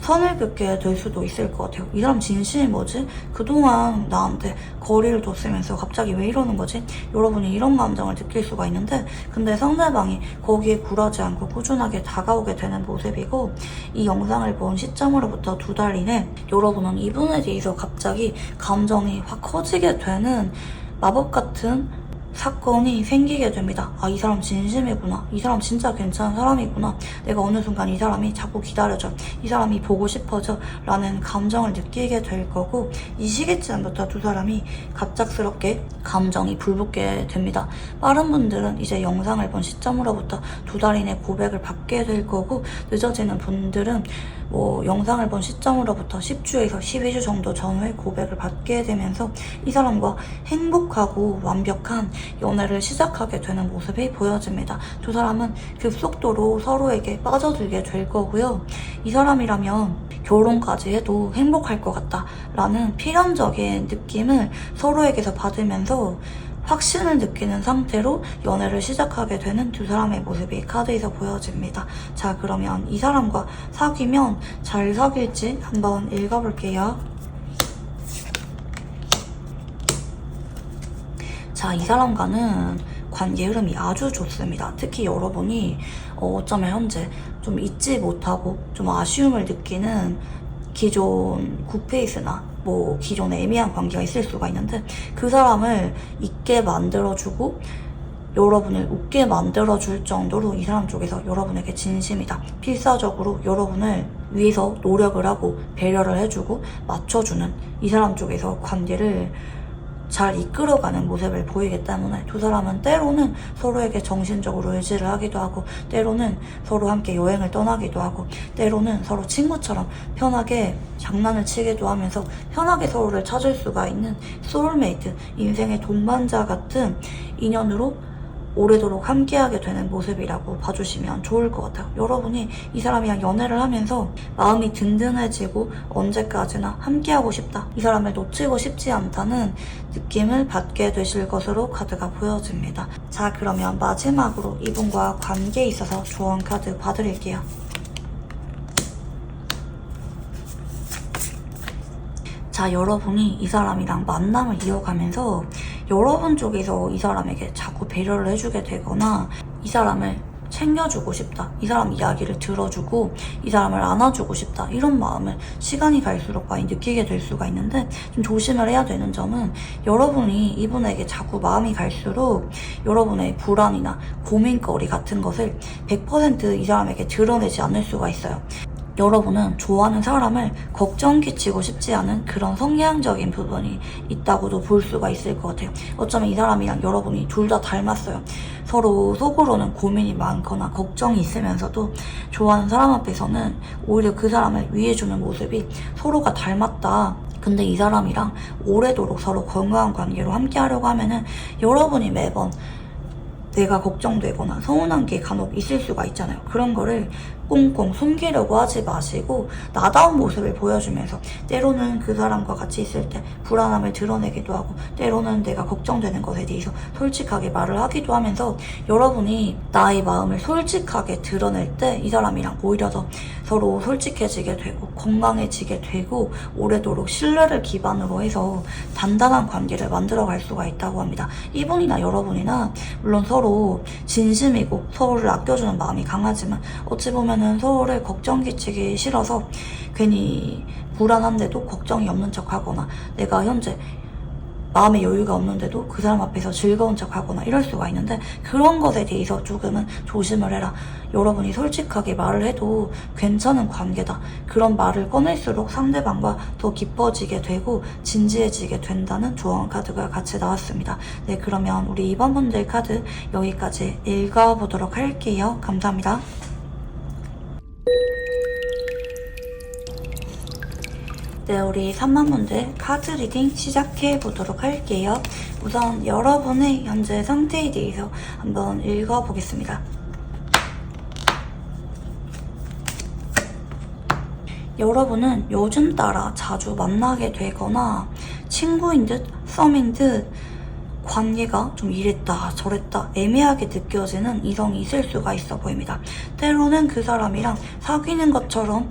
선을 긋게 될 수도 있을 것 같아요. 이 사람 진심이 뭐지? 그동안 나한테 거리를 뒀으면서 갑자기 왜 이러는 거지? 여러분이 이런 감정을 느낄 수가 있는데, 근데 상대방이 거기에 굴하지 않고 꾸준하게 다가오게 되는 모습이고, 이 영상을 본 시점으로부터 2달 이내 여러분은 이분에 대해서 갑자기 감정이 확 커지게 되는 마법 같은 사건이 생기게 됩니다. 아, 이 사람 진심이구나. 이 사람 진짜 괜찮은 사람이구나. 내가 어느 순간 이 사람이 자꾸 기다려줘. 이 사람이 보고 싶어져. 라는 감정을 느끼게 될 거고, 이 시기쯤부터 두 사람이 갑작스럽게 감정이 불붙게 됩니다. 빠른 분들은 이제 영상을 본 시점으로부터 2달 이내 고백을 받게 될 거고, 늦어지는 분들은 뭐 영상을 본 시점으로부터 10주에서 12주 정도 전후에 고백을 받게 되면서 이 사람과 행복하고 완벽한 연애를 시작하게 되는 모습이 보여집니다. 두 사람은 급속도로 서로에게 빠져들게 될 거고요. 이 사람이라면 결혼까지 해도 행복할 것 같다 라는 필연적인 느낌을 서로에게서 받으면서 확신을 느끼는 상태로 연애를 시작하게 되는 두 사람의 모습이 카드에서 보여집니다. 자, 그러면 이 사람과 사귀면 잘 사귈지 한번 읽어볼게요. 자, 이 사람과는 관계 흐름이 아주 좋습니다. 특히 여러분이 어쩌면 현재 좀 잊지 못하고 좀 아쉬움을 느끼는 기존 굿페이스나 뭐 기존에 애매한 관계가 있을 수가 있는데, 그 사람을 잊게 만들어주고 여러분을 웃게 만들어줄 정도로 이 사람 쪽에서 여러분에게 진심이다, 필사적으로 여러분을 위해서 노력을 하고 배려를 해주고 맞춰주는 이 사람 쪽에서 관계를 잘 이끌어가는 모습을 보이기 때문에 두 사람은 때로는 서로에게 정신적으로 의지를 하기도 하고, 때로는 서로 함께 여행을 떠나기도 하고, 때로는 서로 친구처럼 편하게 장난을 치기도 하면서 편하게 서로를 찾을 수가 있는 소울메이트, 인생의 동반자 같은 인연으로 오래도록 함께하게 되는 모습이라고 봐주시면 좋을 것 같아요. 여러분이 이 사람이랑 연애를 하면서 마음이 든든해지고 언제까지나 함께하고 싶다, 이 사람을 놓치고 싶지 않다는 느낌을 받게 되실 것으로 카드가 보여집니다. 자, 그러면 마지막으로 이분과 관계에 있어서 조언 카드 봐드릴게요. 자, 여러분이 이 사람이랑 만남을 이어가면서 여러분 쪽에서 이 사람에게 자꾸 배려를 해주게 되거나 이 사람을 챙겨주고 싶다, 이 사람 이야기를 들어주고 이 사람을 안아주고 싶다, 이런 마음을 시간이 갈수록 많이 느끼게 될 수가 있는데, 좀 조심을 해야 되는 점은 여러분이 이분에게 자꾸 마음이 갈수록 여러분의 불안이나 고민거리 같은 것을 100% 이 사람에게 드러내지 않을 수가 있어요. 여러분은 좋아하는 사람을 걱정 끼치고 싶지 않은 그런 성향적인 부분이 있다고도 볼 수가 있을 것 같아요. 어쩌면 이 사람이랑 여러분이 둘 다 닮았어요. 서로 속으로는 고민이 많거나 걱정이 있으면서도 좋아하는 사람 앞에서는 오히려 그 사람을 위해주는 모습이 서로가 닮았다, 근데 이 사람이랑 오래도록 서로 건강한 관계로 함께 하려고 하면은 여러분이 매번 내가 걱정되거나 서운한 게 간혹 있을 수가 있잖아요. 그런 거를 꽁꽁 숨기려고 하지 마시고 나다운 모습을 보여주면서, 때로는 그 사람과 같이 있을 때 불안함을 드러내기도 하고, 때로는 내가 걱정되는 것에 대해서 솔직하게 말을 하기도 하면서, 여러분이 나의 마음을 솔직하게 드러낼 때 이 사람이랑 오히려 더 서로 솔직해지게 되고 건강해지게 되고 오래도록 신뢰를 기반으로 해서 단단한 관계를 만들어갈 수가 있다고 합니다. 이분이나 여러분이나 물론 서로 진심이고 서로를 아껴주는 마음이 강하지만, 어찌 보면은 서로를 걱정 끼치기 싫어서 괜히 불안한데도 걱정이 없는 척하거나, 내가 현재 마음의 여유가 없는데도 그 사람 앞에서 즐거운 척하거나 이럴 수가 있는데, 그런 것에 대해서 조금은 조심을 해라. 여러분이 솔직하게 말을 해도 괜찮은 관계다, 그런 말을 꺼낼수록 상대방과 더 깊어지게 되고 진지해지게 된다는 조언 카드가 같이 나왔습니다. 네, 그러면 우리 2번 분들 카드 여기까지 읽어보도록 할게요. 감사합니다. 네, 우리 3번 분들 카드 리딩 시작해 보도록 할게요. 우선 여러분의 현재 상태에 대해서 한번 읽어보겠습니다. 여러분은 요즘 따라 자주 만나게 되거나 친구인 듯 썸인 듯 관계가 좀 이랬다 저랬다 애매하게 느껴지는 이성이 있을 수가 있어 보입니다. 때로는 그 사람이랑 사귀는 것처럼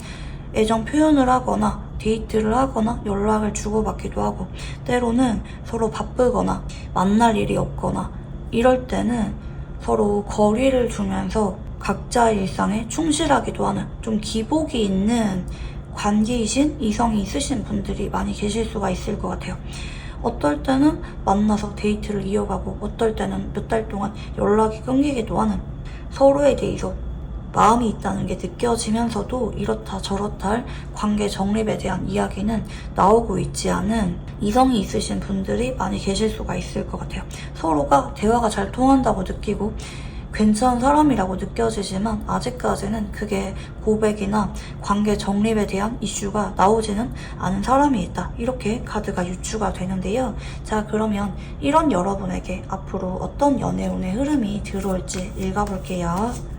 애정 표현을 하거나 데이트를 하거나 연락을 주고받기도 하고, 때로는 서로 바쁘거나 만날 일이 없거나 이럴 때는 서로 거리를 두면서 각자의 일상에 충실하기도 하는 좀 기복이 있는 관계이신 이성이 있으신 분들이 많이 계실 수가 있을 것 같아요. 어떨 때는 만나서 데이트를 이어가고, 어떨 때는 몇 달 동안 연락이 끊기기도 하는, 서로에 대해서 마음이 있다는 게 느껴지면서도 이렇다 저렇다 할 관계 정립에 대한 이야기는 나오고 있지 않은 이성이 있으신 분들이 많이 계실 수가 있을 것 같아요. 서로가 대화가 잘 통한다고 느끼고 괜찮은 사람이라고 느껴지지만 아직까지는 그게 고백이나 관계 정립에 대한 이슈가 나오지는 않은 사람이 있다, 이렇게 카드가 유추가 되는데요. 자, 그러면 이런 여러분에게 앞으로 어떤 연애운의 흐름이 들어올지 읽어볼게요.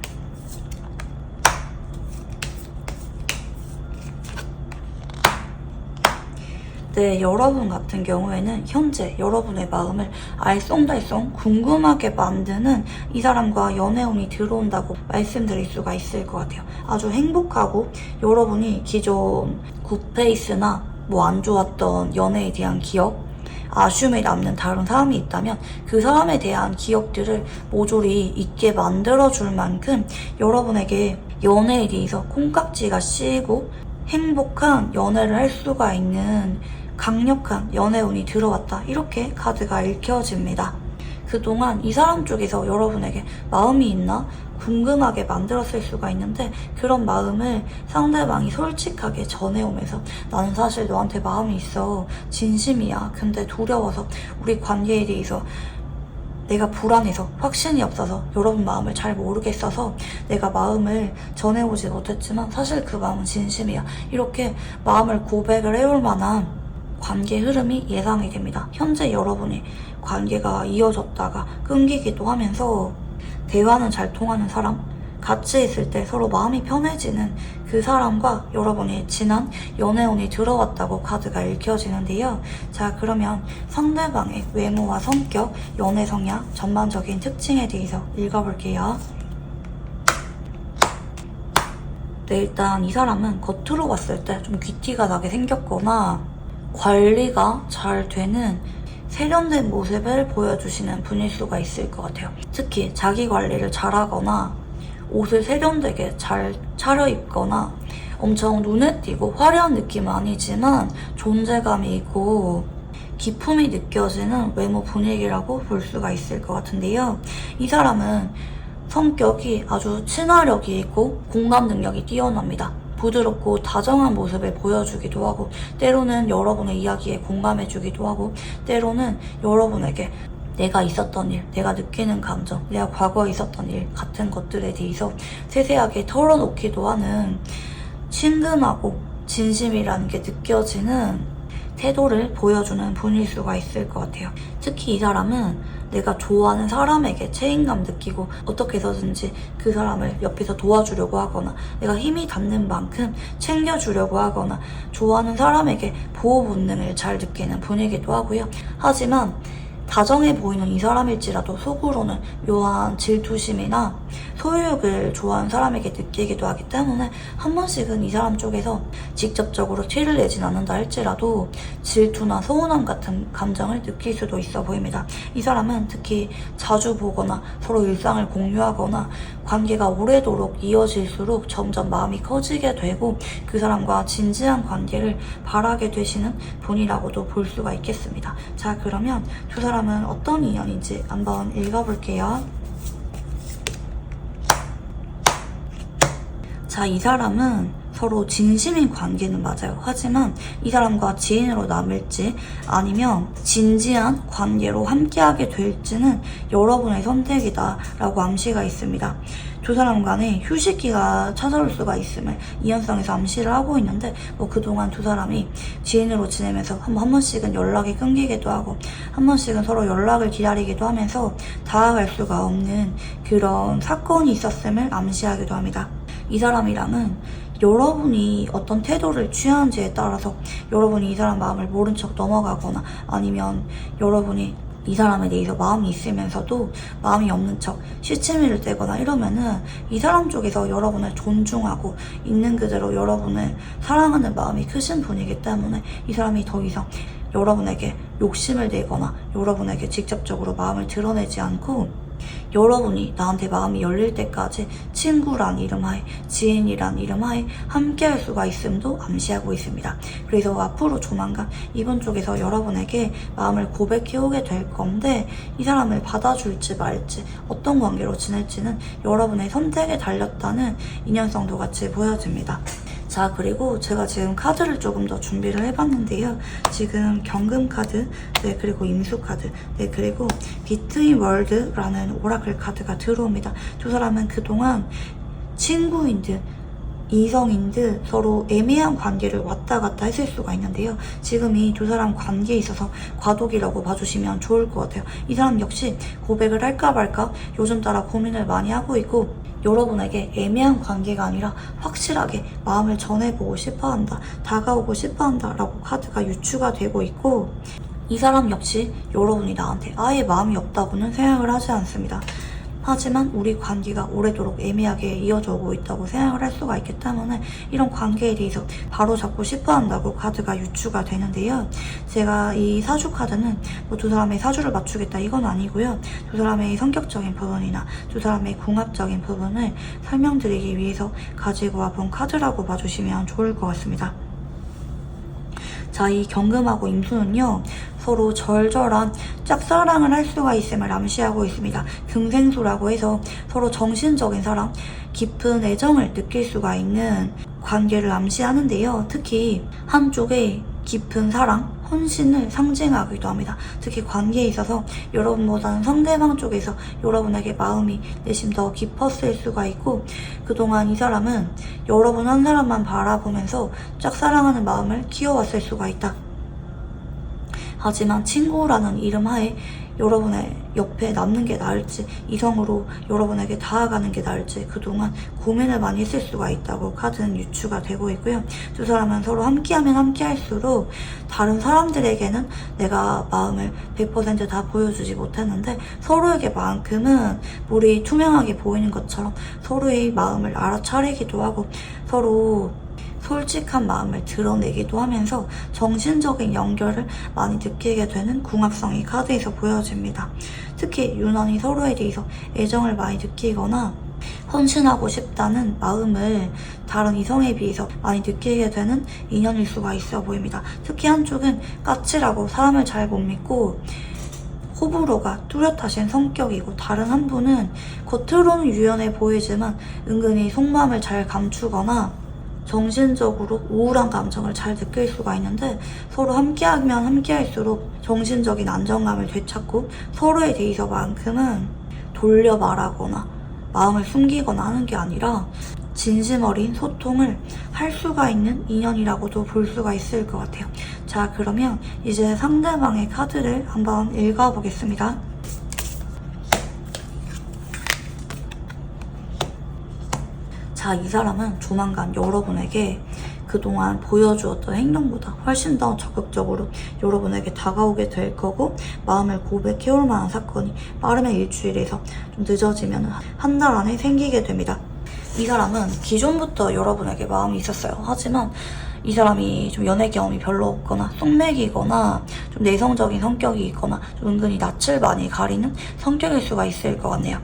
네, 여러분 같은 경우에는 현재 여러분의 마음을 알쏭달쏭 궁금하게 만드는 이 사람과 연애운이 들어온다고 말씀드릴 수가 있을 것 같아요. 아주 행복하고, 여러분이 기존 굿페이스나 안 좋았던 연애에 대한 기억, 아쉬움이 남는 다른 사람이 있다면 그 사람에 대한 기억들을 모조리 잊게 만들어줄 만큼 여러분에게 연애에 대해서 콩깍지가 씌이고 행복한 연애를 할 수가 있는 강력한 연애운이 들어왔다, 이렇게 카드가 읽혀집니다. 그동안 이 사람 쪽에서 여러분에게 마음이 있나, 궁금하게 만들었을 수가 있는데 그런 마음을 상대방이 솔직하게 전해오면서 나는 사실 너한테 마음이 있어. 진심이야. 근데 두려워서 우리 관계에 대해서 내가 불안해서 확신이 없어서 여러분 마음을 잘 모르겠어서 내가 마음을 전해오지 못했지만 사실 그 마음은 진심이야. 이렇게 마음을 고백을 해올 만한 관계 흐름이 예상이 됩니다. 현재 여러분이 관계가 이어졌다가 끊기기도 하면서 대화는 잘 통하는 사람, 같이 있을 때 서로 마음이 편해지는 그 사람과 여러분이 지난 연애운이 들어왔다고 카드가 읽혀지는데요. 자, 그러면 상대방의 외모와 성격, 연애 성향, 전반적인 특징에 대해서 읽어볼게요. 네, 일단 이 사람은 겉으로 봤을 때 좀 귀티가 나게 생겼거나 관리가 잘 되는 세련된 모습을 보여주시는 분일 수가 있을 것 같아요. 특히 자기 관리를 잘하거나 옷을 세련되게 잘 차려입거나 엄청 눈에 띄고 화려한 느낌은 아니지만 존재감이 있고 기품이 느껴지는 외모 분위기라고 볼 수가 있을 것 같은데요. 이 사람은 성격이 아주 친화력이 있고 공감 능력이 뛰어납니다. 부드럽고 다정한 모습을 보여주기도 하고 때로는 여러분의 이야기에 공감해주기도 하고 때로는 여러분에게 내가 있었던 일, 내가 느끼는 감정, 내가 과거에 있었던 일 같은 것들에 대해서 세세하게 털어놓기도 하는 친근하고 진심이라는 게 느껴지는 태도를 보여주는 분일 수가 있을 것 같아요. 특히 이 사람은 내가 좋아하는 사람에게 책임감 느끼고 어떻게 해서든지 그 사람을 옆에서 도와주려고 하거나 내가 힘이 닿는 만큼 챙겨주려고 하거나 좋아하는 사람에게 보호 본능을 잘 느끼는 분이기도 하고요. 하지만 다정해 보이는 이 사람일지라도 속으로는 묘한 질투심이나 소유욕을 좋아하는 사람에게 느끼기도 하기 때문에 한 번씩은 이 사람 쪽에서 직접적으로 티를 내진 않는다 할지라도 질투나 서운함 같은 감정을 느낄 수도 있어 보입니다. 이 사람은 특히 자주 보거나 서로 일상을 공유하거나 관계가 오래도록 이어질수록 점점 마음이 커지게 되고 그 사람과 진지한 관계를 바라게 되시는 분이라고도 볼 수가 있겠습니다. 자, 그러면 두 사람은 어떤 인연인지 한번 읽어볼게요. 자, 이 사람은 서로 진심인 관계는 맞아요. 하지만 이 사람과 지인으로 남을지 아니면 진지한 관계로 함께하게 될지는 여러분의 선택이다 라고 암시가 있습니다. 두 사람 간에 휴식기가 찾아올 수가 있음을 이현상에서 암시를 하고 있는데 그동안 두 사람이 지인으로 지내면서 한 번씩은 연락이 끊기기도 하고 한 번씩은 서로 연락을 기다리기도 하면서 다가갈 수가 없는 그런 사건이 있었음을 암시하기도 합니다. 이 사람이랑은 여러분이 어떤 태도를 취하는지에 따라서 여러분이 이 사람 마음을 모른 척 넘어가거나 아니면 여러분이 이 사람에 대해서 마음이 있으면서도 마음이 없는 척 시치미를 떼거나 이러면은 이 사람 쪽에서 여러분을 존중하고 있는 그대로 여러분을 사랑하는 마음이 크신 분이기 때문에 이 사람이 더 이상 여러분에게 욕심을 내거나 여러분에게 직접적으로 마음을 드러내지 않고 여러분이 나한테 마음이 열릴 때까지 친구란 이름 하에 지인이란 이름 하에 함께 할 수가 있음도 암시하고 있습니다. 그래서 앞으로 조만간 이분 쪽에서 여러분에게 마음을 고백해오게 될 건데 이 사람을 받아줄지 말지 어떤 관계로 지낼지는 여러분의 선택에 달렸다는 인연성도 같이 보여집니다. 자, 그리고 제가 지금 카드를 조금 더 준비를 해봤는데요. 지금 경금 카드, 네, 그리고 임수 카드, 네, 그리고 비트윈 월드라는 오라클 카드가 들어옵니다. 두 사람은 그동안 친구인 듯 이성인 듯 서로 애매한 관계를 왔다 갔다 했을 수가 있는데요. 지금 이 두 사람 관계에 있어서 과도기라고 봐주시면 좋을 것 같아요. 이 사람 역시 고백을 할까 말까 요즘 따라 고민을 많이 하고 있고 여러분에게 애매한 관계가 아니라 확실하게 마음을 전해보고 싶어한다, 다가오고 싶어한다 라고 카드가 유추가 되고 있고 이 사람 역시 여러분이 나한테 아예 마음이 없다고는 생각을 하지 않습니다. 하지만 우리 관계가 오래도록 애매하게 이어져 오고 있다고 생각을 할 수가 있기 때문에 이런 관계에 대해서 바로 잡고 싶어 한다고 카드가 유추가 되는데요. 제가 이 사주 카드는 두 사람의 사주를 맞추겠다 이건 아니고요. 두 사람의 성격적인 부분이나 두 사람의 궁합적인 부분을 설명드리기 위해서 가지고 와본 카드라고 봐주시면 좋을 것 같습니다. 자, 이 경금하고 임수는요. 서로 절절한 짝사랑을 할 수가 있음을 암시하고 있습니다. 금생수라고 해서 서로 정신적인 사랑, 깊은 애정을 느낄 수가 있는 관계를 암시하는데요. 특히 한쪽에 깊은 사랑, 헌신을 상징하기도 합니다. 특히 관계에 있어서 여러분보다는 상대방 쪽에서 여러분에게 마음이 내심 더 깊었을 수가 있고, 그동안 이 사람은 여러분 한 사람만 바라보면서 짝사랑하는 마음을 키워왔을 수가 있다. 하지만 친구라는 이름 하에 여러분의 옆에 남는 게 나을지, 이성으로 여러분에게 다가가는 게 나을지 그동안 고민을 많이 했을 수가 있다고 카드는 유추가 되고 있고요. 두 사람은 서로 함께하면 함께할수록 다른 사람들에게는 내가 마음을 100% 다 보여주지 못했는데 서로에게만큼은 물이 투명하게 보이는 것처럼 서로의 마음을 알아차리기도 하고 서로 솔직한 마음을 드러내기도 하면서 정신적인 연결을 많이 느끼게 되는 궁합성이 카드에서 보여집니다. 특히 유난히 서로에 대해서 애정을 많이 느끼거나 헌신하고 싶다는 마음을 다른 이성에 비해서 많이 느끼게 되는 인연일 수가 있어 보입니다. 특히 한쪽은 까칠하고 사람을 잘 못 믿고 호불호가 뚜렷하신 성격이고, 다른 한 분은 겉으로는 유연해 보이지만 은근히 속마음을 잘 감추거나 정신적으로 우울한 감정을 잘 느낄 수가 있는데, 서로 함께하면 함께할수록 정신적인 안정감을 되찾고 서로에 대해서만큼은 돌려 말하거나 마음을 숨기거나 하는 게 아니라 진심 어린 소통을 할 수가 있는 인연이라고도 볼 수가 있을 것 같아요. 자, 그러면 이제 상대방의 카드를 한번 읽어보겠습니다. 자, 이 사람은 조만간 여러분에게 그동안 보여주었던 행동보다 훨씬 더 적극적으로 여러분에게 다가오게 될 거고, 마음을 고백해올 만한 사건이 빠르면 일주일에서 좀 늦어지면 한 달 안에 생기게 됩니다. 이 사람은 기존부터 여러분에게 마음이 있었어요. 하지만 이 사람이 좀 연애 경험이 별로 없거나 속맥이거나 좀 내성적인 성격이 있거나 좀 은근히 낯을 많이 가리는 성격일 수가 있을 것 같네요.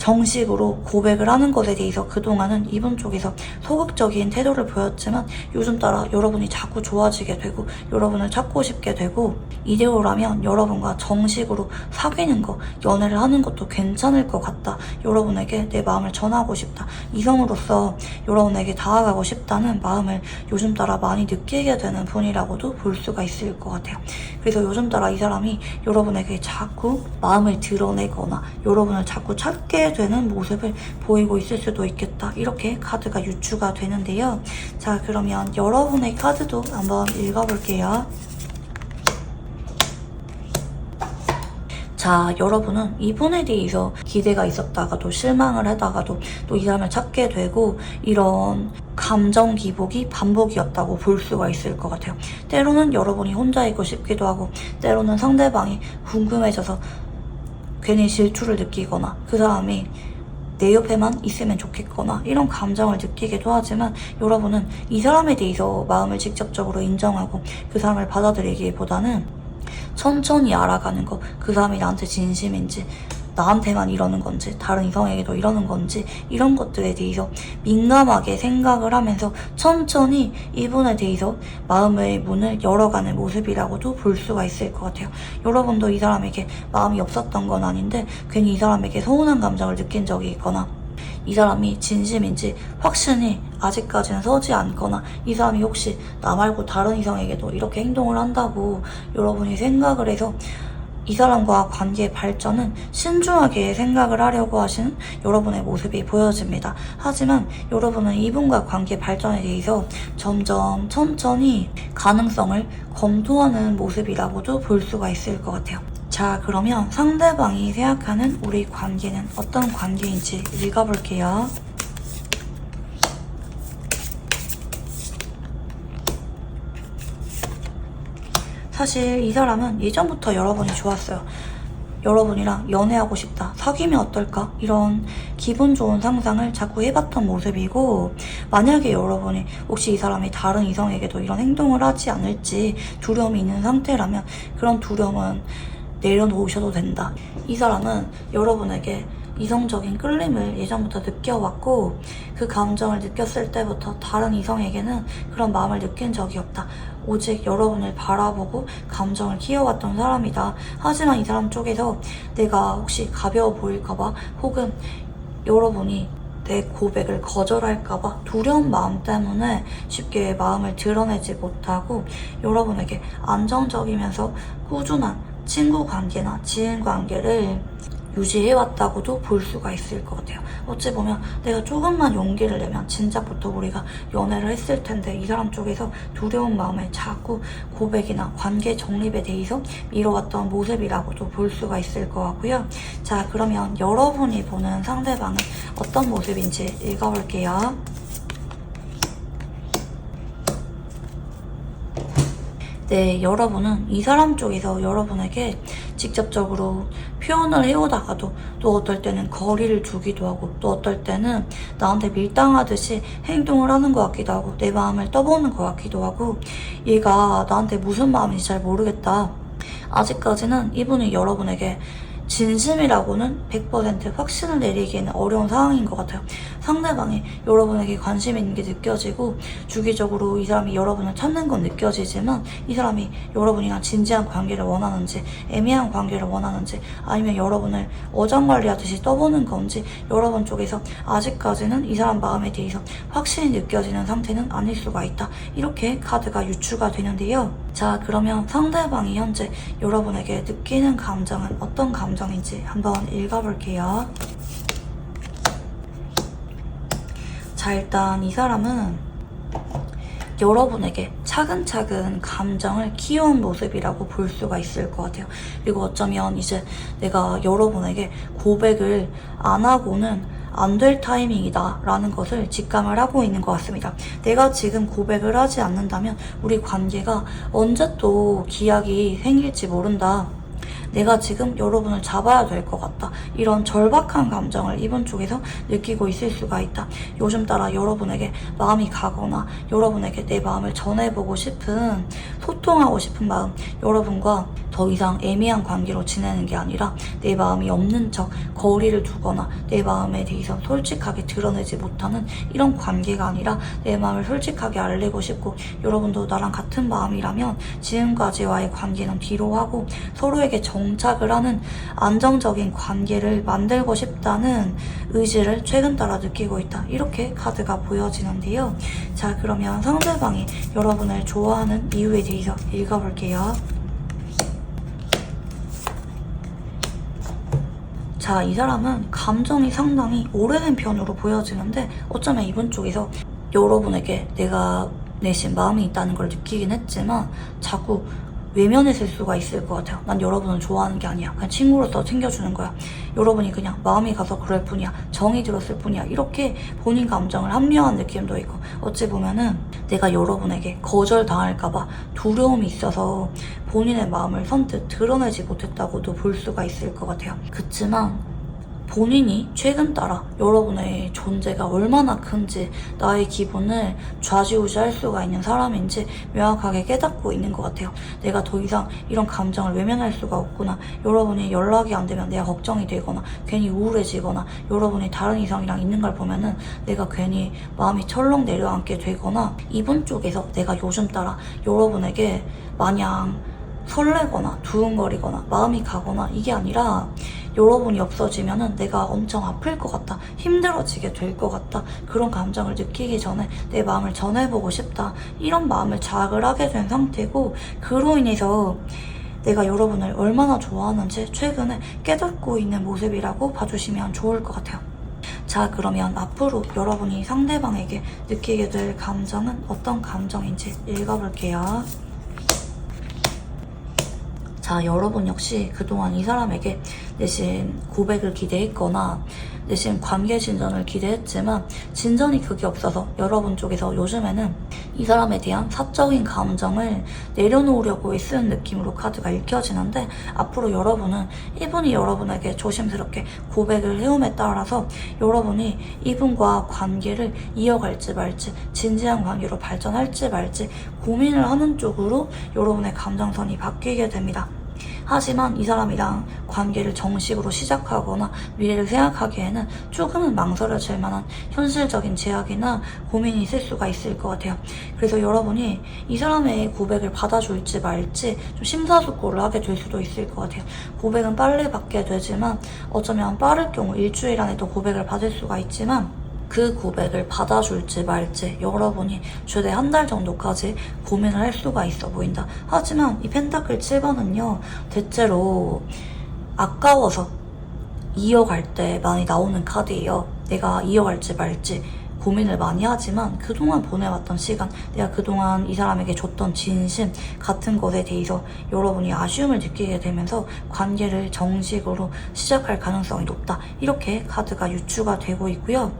정식으로 고백을 하는 것에 대해서 그동안은 이분 쪽에서 소극적인 태도를 보였지만 요즘 따라 여러분이 자꾸 좋아지게 되고 여러분을 찾고 싶게 되고, 이대로라면 여러분과 정식으로 사귀는 거, 연애를 하는 것도 괜찮을 것 같다, 여러분에게 내 마음을 전하고 싶다, 이성으로서 여러분에게 다가가고 싶다는 마음을 요즘 따라 많이 느끼게 되는 분이라고도 볼 수가 있을 것 같아요. 그래서 요즘 따라 이 사람이 여러분에게 자꾸 마음을 드러내거나 여러분을 자꾸 찾게 되는 모습을 보이고 있을 수도 있겠다, 이렇게 카드가 유추가 되는데요. 자, 그러면 여러분의 카드도 한번 읽어볼게요. 자, 여러분은 이분에 대해서 기대가 있었다가도 실망을 하다가도 또 이 사람을 찾게 되고, 이런 감정 기복이 반복이었다고 볼 수가 있을 것 같아요. 때로는 여러분이 혼자 있고 싶기도 하고, 때로는 상대방이 궁금해져서 괜히 질투를 느끼거나 그 사람이 내 옆에만 있으면 좋겠거나 이런 감정을 느끼기도 하지만, 여러분은 이 사람에 대해서 마음을 직접적으로 인정하고 그 사람을 받아들이기보다는 천천히 알아가는 거, 그 사람이 나한테 진심인지, 나한테만 이러는 건지 다른 이성에게도 이러는 건지, 이런 것들에 대해서 민감하게 생각을 하면서 천천히 이분에 대해서 마음의 문을 열어가는 모습이라고도 볼 수가 있을 것 같아요. 여러분도 이 사람에게 마음이 없었던 건 아닌데 괜히 이 사람에게 서운한 감정을 느낀 적이 있거나, 이 사람이 진심인지 확신이 아직까지는 서지 않거나, 이 사람이 혹시 나 말고 다른 이성에게도 이렇게 행동을 한다고 여러분이 생각을 해서 이 사람과 관계의 발전은 신중하게 생각을 하려고 하시는 여러분의 모습이 보여집니다. 하지만 여러분은 이분과 관계 발전에 대해서 점점 천천히 가능성을 검토하는 모습이라고도 볼 수가 있을 것 같아요. 자, 그러면 상대방이 생각하는 우리 관계는 어떤 관계인지 읽어볼게요. 사실 이 사람은 예전부터 여러분이 좋았어요. 여러분이랑 연애하고 싶다, 사귀면 어떨까, 이런 기분 좋은 상상을 자꾸 해봤던 모습이고, 만약에 여러분이 혹시 이 사람이 다른 이성에게도 이런 행동을 하지 않을지 두려움이 있는 상태라면 그런 두려움은 내려놓으셔도 된다. 이 사람은 여러분에게 이성적인 끌림을 예전부터 느껴왔고 그 감정을 느꼈을 때부터 다른 이성에게는 그런 마음을 느낀 적이 없다. 오직 여러분을 바라보고 감정을 키워왔던 사람이다. 하지만 이 사람 쪽에서 내가 혹시 가벼워 보일까봐 혹은 여러분이 내 고백을 거절할까봐 두려운 마음 때문에 쉽게 마음을 드러내지 못하고 여러분에게 안정적이면서 꾸준한 친구 관계나 지인 관계를 유지해왔다고도 볼 수가 있을 것 같아요. 어찌 보면 내가 조금만 용기를 내면 진작부터 우리가 연애를 했을 텐데 이 사람 쪽에서 두려운 마음에 자꾸 고백이나 관계 정립에 대해서 미뤄왔던 모습이라고도 볼 수가 있을 것 같고요. 자, 그러면 여러분이 보는 상대방은 어떤 모습인지 읽어볼게요. 네, 여러분은 이 사람 쪽에서 여러분에게 직접적으로 표현을 해오다가도 또 어떨 때는 거리를 두기도 하고 또 어떨 때는 나한테 밀당하듯이 행동을 하는 것 같기도 하고 내 마음을 떠보는 것 같기도 하고 얘가 나한테 무슨 마음인지 잘 모르겠다. 아직까지는 이분이 여러분에게 진심이라고는 100% 확신을 내리기에는 어려운 상황인 것 같아요. 상대방이 여러분에게 관심 있는 게 느껴지고 주기적으로 이 사람이 여러분을 찾는 건 느껴지지만 이 사람이 여러분이랑 진지한 관계를 원하는지 애매한 관계를 원하는지 아니면 여러분을 어장관리하듯이 떠보는 건지 여러분 쪽에서 아직까지는 이 사람 마음에 대해서 확신이 느껴지는 상태는 아닐 수가 있다. 이렇게 카드가 유추가 되는데요. 자, 그러면 상대방이 현재 여러분에게 느끼는 감정은 어떤 감정인지 한번 읽어볼게요. 자, 일단 이 사람은 여러분에게 차근차근 감정을 키워온 모습이라고 볼 수가 있을 것 같아요. 그리고 어쩌면 이제 내가 여러분에게 고백을 안 하고는 안 될 타이밍이다 라는 것을 직감을 하고 있는 것 같습니다. 내가 지금 고백을 하지 않는다면 우리 관계가 언제 또 기약이 생길지 모른다. 내가 지금 여러분을 잡아야 될 것 같다. 이런 절박한 감정을 이분 쪽에서 느끼고 있을 수가 있다. 요즘 따라 여러분에게 마음이 가거나 여러분에게 내 마음을 전해보고 싶은, 소통하고 싶은 마음, 여러분과 더 이상 애매한 관계로 지내는 게 아니라 내 마음이 없는 척 거리를 두거나 내 마음에 대해서 솔직하게 드러내지 못하는 이런 관계가 아니라 내 마음을 솔직하게 알리고 싶고 여러분도 나랑 같은 마음이라면 지금까지와의 관계는 뒤로 하고 서로에게 정착을 하는 안정적인 관계를 만들고 싶다는 의지를 최근 따라 느끼고 있다. 이렇게 카드가 보여지는데요. 자, 그러면 상대방이 여러분을 좋아하는 이유에 대해서 읽어볼게요. 자, 이 사람은 감정이 상당히 오래된 편으로 보여지는데 어쩌면 이분 쪽에서 여러분에게 내가 내심 마음이 있다는 걸 느끼긴 했지만 자꾸 외면했을 수가 있을 것 같아요. 난 여러분을 좋아하는 게 아니야. 그냥 친구로서 챙겨주는 거야. 여러분이 그냥 마음이 가서 그럴 뿐이야. 정이 들었을 뿐이야. 이렇게 본인 감정을 합리화한 느낌도 있고 어찌 보면은 내가 여러분에게 거절당할까봐 두려움이 있어서 본인의 마음을 선뜻 드러내지 못했다고도 볼 수가 있을 것 같아요. 그치만 본인이 최근 따라 여러분의 존재가 얼마나 큰지 나의 기분을 좌지우지할 수가 있는 사람인지 명확하게 깨닫고 있는 것 같아요. 내가 더 이상 이런 감정을 외면할 수가 없구나. 여러분이 연락이 안 되면 내가 걱정이 되거나 괜히 우울해지거나 여러분이 다른 이성이랑 있는 걸 보면은 내가 괜히 마음이 철렁 내려앉게 되거나 이분 쪽에서 내가 요즘 따라 여러분에게 마냥 설레거나 두근거리거나 마음이 가거나 이게 아니라 여러분이 없어지면은 내가 엄청 아플 것 같다, 힘들어지게 될 것 같다, 그런 감정을 느끼기 전에 내 마음을 전해보고 싶다, 이런 마음을 자각을 하게 된 상태고 그로 인해서 내가 여러분을 얼마나 좋아하는지 최근에 깨닫고 있는 모습이라고 봐주시면 좋을 것 같아요. 자, 그러면 앞으로 여러분이 상대방에게 느끼게 될 감정은 어떤 감정인지 읽어볼게요. 자, 여러분 역시 그동안 이 사람에게 내심 고백을 기대했거나 내심 관계 진전을 기대했지만 진전이 그게 없어서 여러분 쪽에서 요즘에는 이 사람에 대한 사적인 감정을 내려놓으려고 쓰는 느낌으로 카드가 읽혀지는데 앞으로 여러분은 이분이 여러분에게 조심스럽게 고백을 해옴에 따라서 여러분이 이분과 관계를 이어갈지 말지 진지한 관계로 발전할지 말지 고민을 하는 쪽으로 여러분의 감정선이 바뀌게 됩니다. 하지만 이 사람이랑 관계를 정식으로 시작하거나 미래를 생각하기에는 조금은 망설여질 만한 현실적인 제약이나 고민이 있을 수가 있을 것 같아요. 그래서 여러분이 이 사람의 고백을 받아줄지 말지 좀 심사숙고를 하게 될 수도 있을 것 같아요. 고백은 빨리 받게 되지만 어쩌면 빠를 경우 일주일 안에 또 고백을 받을 수가 있지만 그 고백을 받아줄지 말지 여러분이 최대 한 달 정도까지 고민을 할 수가 있어 보인다. 하지만 이 펜타클 7번은요, 대체로 아까워서 이어갈 때 많이 나오는 카드예요. 내가 이어갈지 말지 고민을 많이 하지만 그동안 보내왔던 시간, 내가 그동안 이 사람에게 줬던 진심 같은 것에 대해서 여러분이 아쉬움을 느끼게 되면서 관계를 정식으로 시작할 가능성이 높다. 이렇게 카드가 유추가 되고 있고요.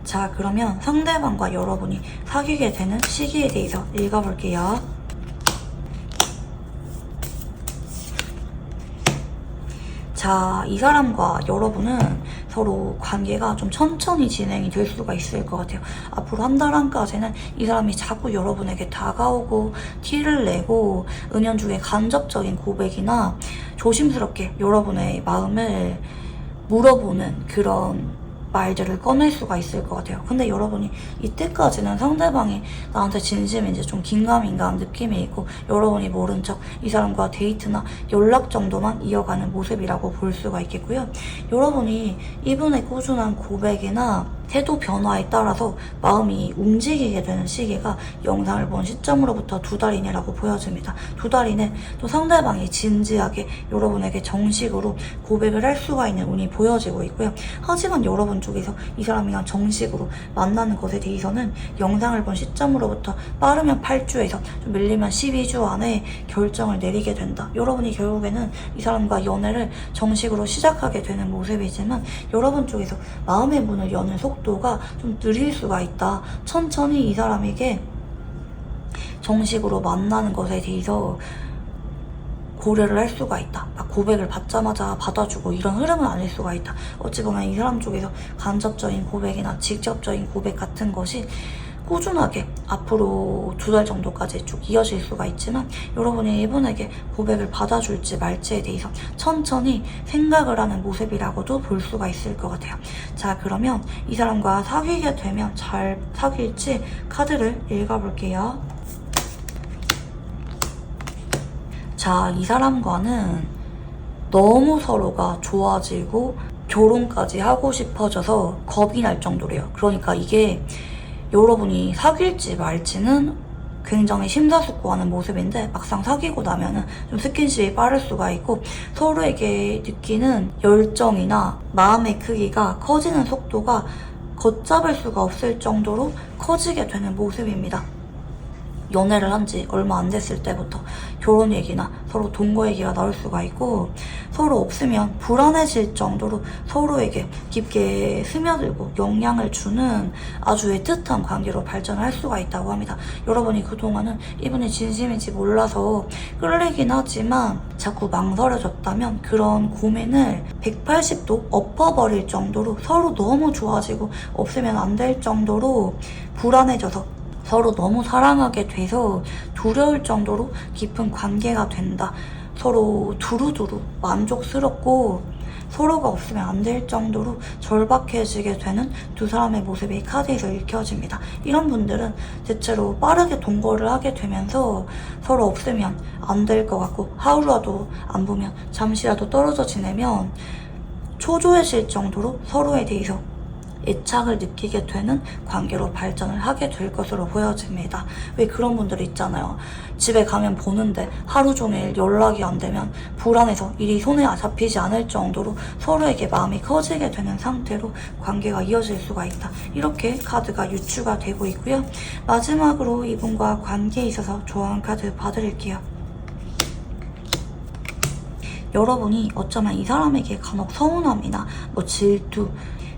자, 그러면 상대방과 여러분이 사귀게 되는 시기에 대해서 읽어볼게요. 자, 이 사람과 여러분은 서로 관계가 좀 천천히 진행이 될 수가 있을 것 같아요. 앞으로 한 달 안까지는 이 사람이 자꾸 여러분에게 다가오고 티를 내고 은연중에 간접적인 고백이나 조심스럽게 여러분의 마음을 물어보는 그런 말들을 꺼낼 수가 있을 것 같아요. 근데 여러분이 이때까지는 상대방이 나한테 진심인지 좀 긴가민가한 느낌이 있고 여러분이 모른 척 이 사람과 데이트나 연락 정도만 이어가는 모습이라고 볼 수가 있겠고요. 여러분이 이분의 꾸준한 고백이나 태도 변화에 따라서 마음이 움직이게 되는 시기가 영상을 본 시점으로부터 2달 이내라고 보여집니다. 2달 이내 또 상대방이 진지하게 여러분에게 정식으로 고백을 할 수가 있는 운이 보여지고 있고요. 하지만 여러분 쪽에서 이 사람이랑 정식으로 만나는 것에 대해서는 영상을 본 시점으로부터 빠르면 8주에서 좀 밀리면 12주 안에 결정을 내리게 된다. 여러분이 결국에는 이 사람과 연애를 정식으로 시작하게 되는 모습이지만 여러분 쪽에서 마음의 문을 여는 속도가 좀 느릴 수가 있다. 천천히 이 사람에게 정식으로 만나는 것에 대해서 고려를 할 수가 있다. 막 고백을 받자마자 받아주고 이런 흐름은 아닐 수가 있다. 어찌 보면 이 사람 쪽에서 간접적인 고백이나 직접적인 고백 같은 것이 꾸준하게 앞으로 2달 정도까지 쭉 이어질 수가 있지만 여러분이 이분에게 고백을 받아줄지 말지에 대해서 천천히 생각을 하는 모습이라고도 볼 수가 있을 것 같아요. 자, 그러면 이 사람과 사귀게 되면 잘 사귈지 카드를 읽어볼게요. 자, 이 사람과는 너무 서로가 좋아지고 결혼까지 하고 싶어져서 겁이 날 정도래요. 그러니까 이게 여러분이 사귈지 말지는 굉장히 심사숙고하는 모습인데 막상 사귀고 나면은 좀 스킨십이 빠를 수가 있고 서로에게 느끼는 열정이나 마음의 크기가 커지는 속도가 걷잡을 수가 없을 정도로 커지게 되는 모습입니다. 연애를 한 지 얼마 안 됐을 때부터 결혼 얘기나 서로 동거 얘기가 나올 수가 있고 서로 없으면 불안해질 정도로 서로에게 깊게 스며들고 영향을 주는 아주 애틋한 관계로 발전을 할 수가 있다고 합니다. 여러분이 그동안은 이분이 진심인지 몰라서 끌리긴 하지만 자꾸 망설여졌다면 그런 고민을 180도 엎어버릴 정도로 서로 너무 좋아지고 없으면 안 될 정도로 불안해져서 서로 너무 사랑하게 돼서 두려울 정도로 깊은 관계가 된다. 서로 두루두루 만족스럽고 서로가 없으면 안 될 정도로 절박해지게 되는 두 사람의 모습이 카드에서 읽혀집니다. 이런 분들은 대체로 빠르게 동거를 하게 되면서 서로 없으면 안 될 것 같고 하루라도 안 보면 잠시라도 떨어져 지내면 초조해질 정도로 서로에 대해서 애착을 느끼게 되는 관계로 발전을 하게 될 것으로 보여집니다. 왜 그런 분들 있잖아요. 집에 가면 보는데 하루 종일 연락이 안 되면 불안해서 일이 손에 잡히지 않을 정도로 서로에게 마음이 커지게 되는 상태로 관계가 이어질 수가 있다. 이렇게 카드가 유추가 되고 있고요. 마지막으로 이분과 관계에 있어서 좋아하는 카드 봐드릴게요. 여러분이 어쩌면 이 사람에게 간혹 서운함이나 질투,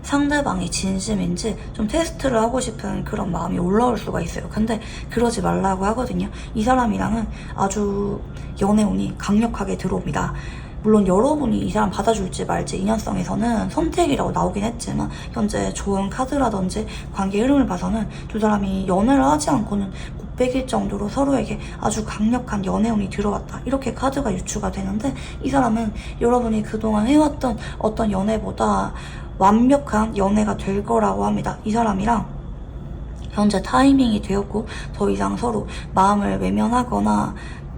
상대방이 진심인지 좀 테스트를 하고 싶은 그런 마음이 올라올 수가 있어요. 근데 그러지 말라고 하거든요. 이 사람이랑은 아주 연애운이 강력하게 들어옵니다. 물론 여러분이 이 사람 받아줄지 말지 인연성에서는 선택이라고 나오긴 했지만 현재 좋은 카드라든지 관계 흐름을 봐서는 두 사람이 연애를 하지 않고는 독백일 정도로 서로에게 아주 강력한 연애운이 들어왔다. 이렇게 카드가 유추가 되는데 이 사람은 여러분이 그동안 해왔던 어떤 연애보다 완벽한 연애가 될 거라고 합니다. 이 사람이랑 현재 타이밍이 되었고 더 이상 서로 마음을 외면하거나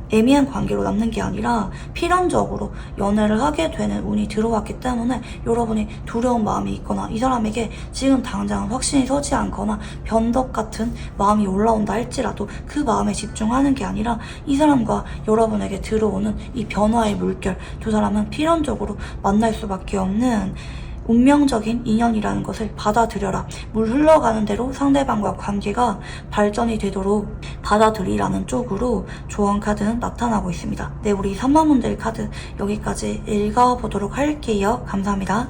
애매한 관계로 남는 게 아니라 필연적으로 연애를 하게 되는 운이 들어왔기 때문에 여러분이 두려운 마음이 있거나 이 사람에게 지금 당장 확신이 서지 않거나 변덕 같은 마음이 올라온다 할지라도 그 마음에 집중하는 게 아니라 이 사람과 여러분에게 들어오는 이 변화의 물결, 두 사람은 필연적으로 만날 수밖에 없는 운명적인 인연이라는 것을 받아들여라. 물 흘러가는 대로 상대방과 관계가 발전이 되도록 받아들이라는 쪽으로 조언 카드는 나타나고 있습니다. 네, 우리 3만 분들 카드 여기까지 읽어보도록 할게요. 감사합니다.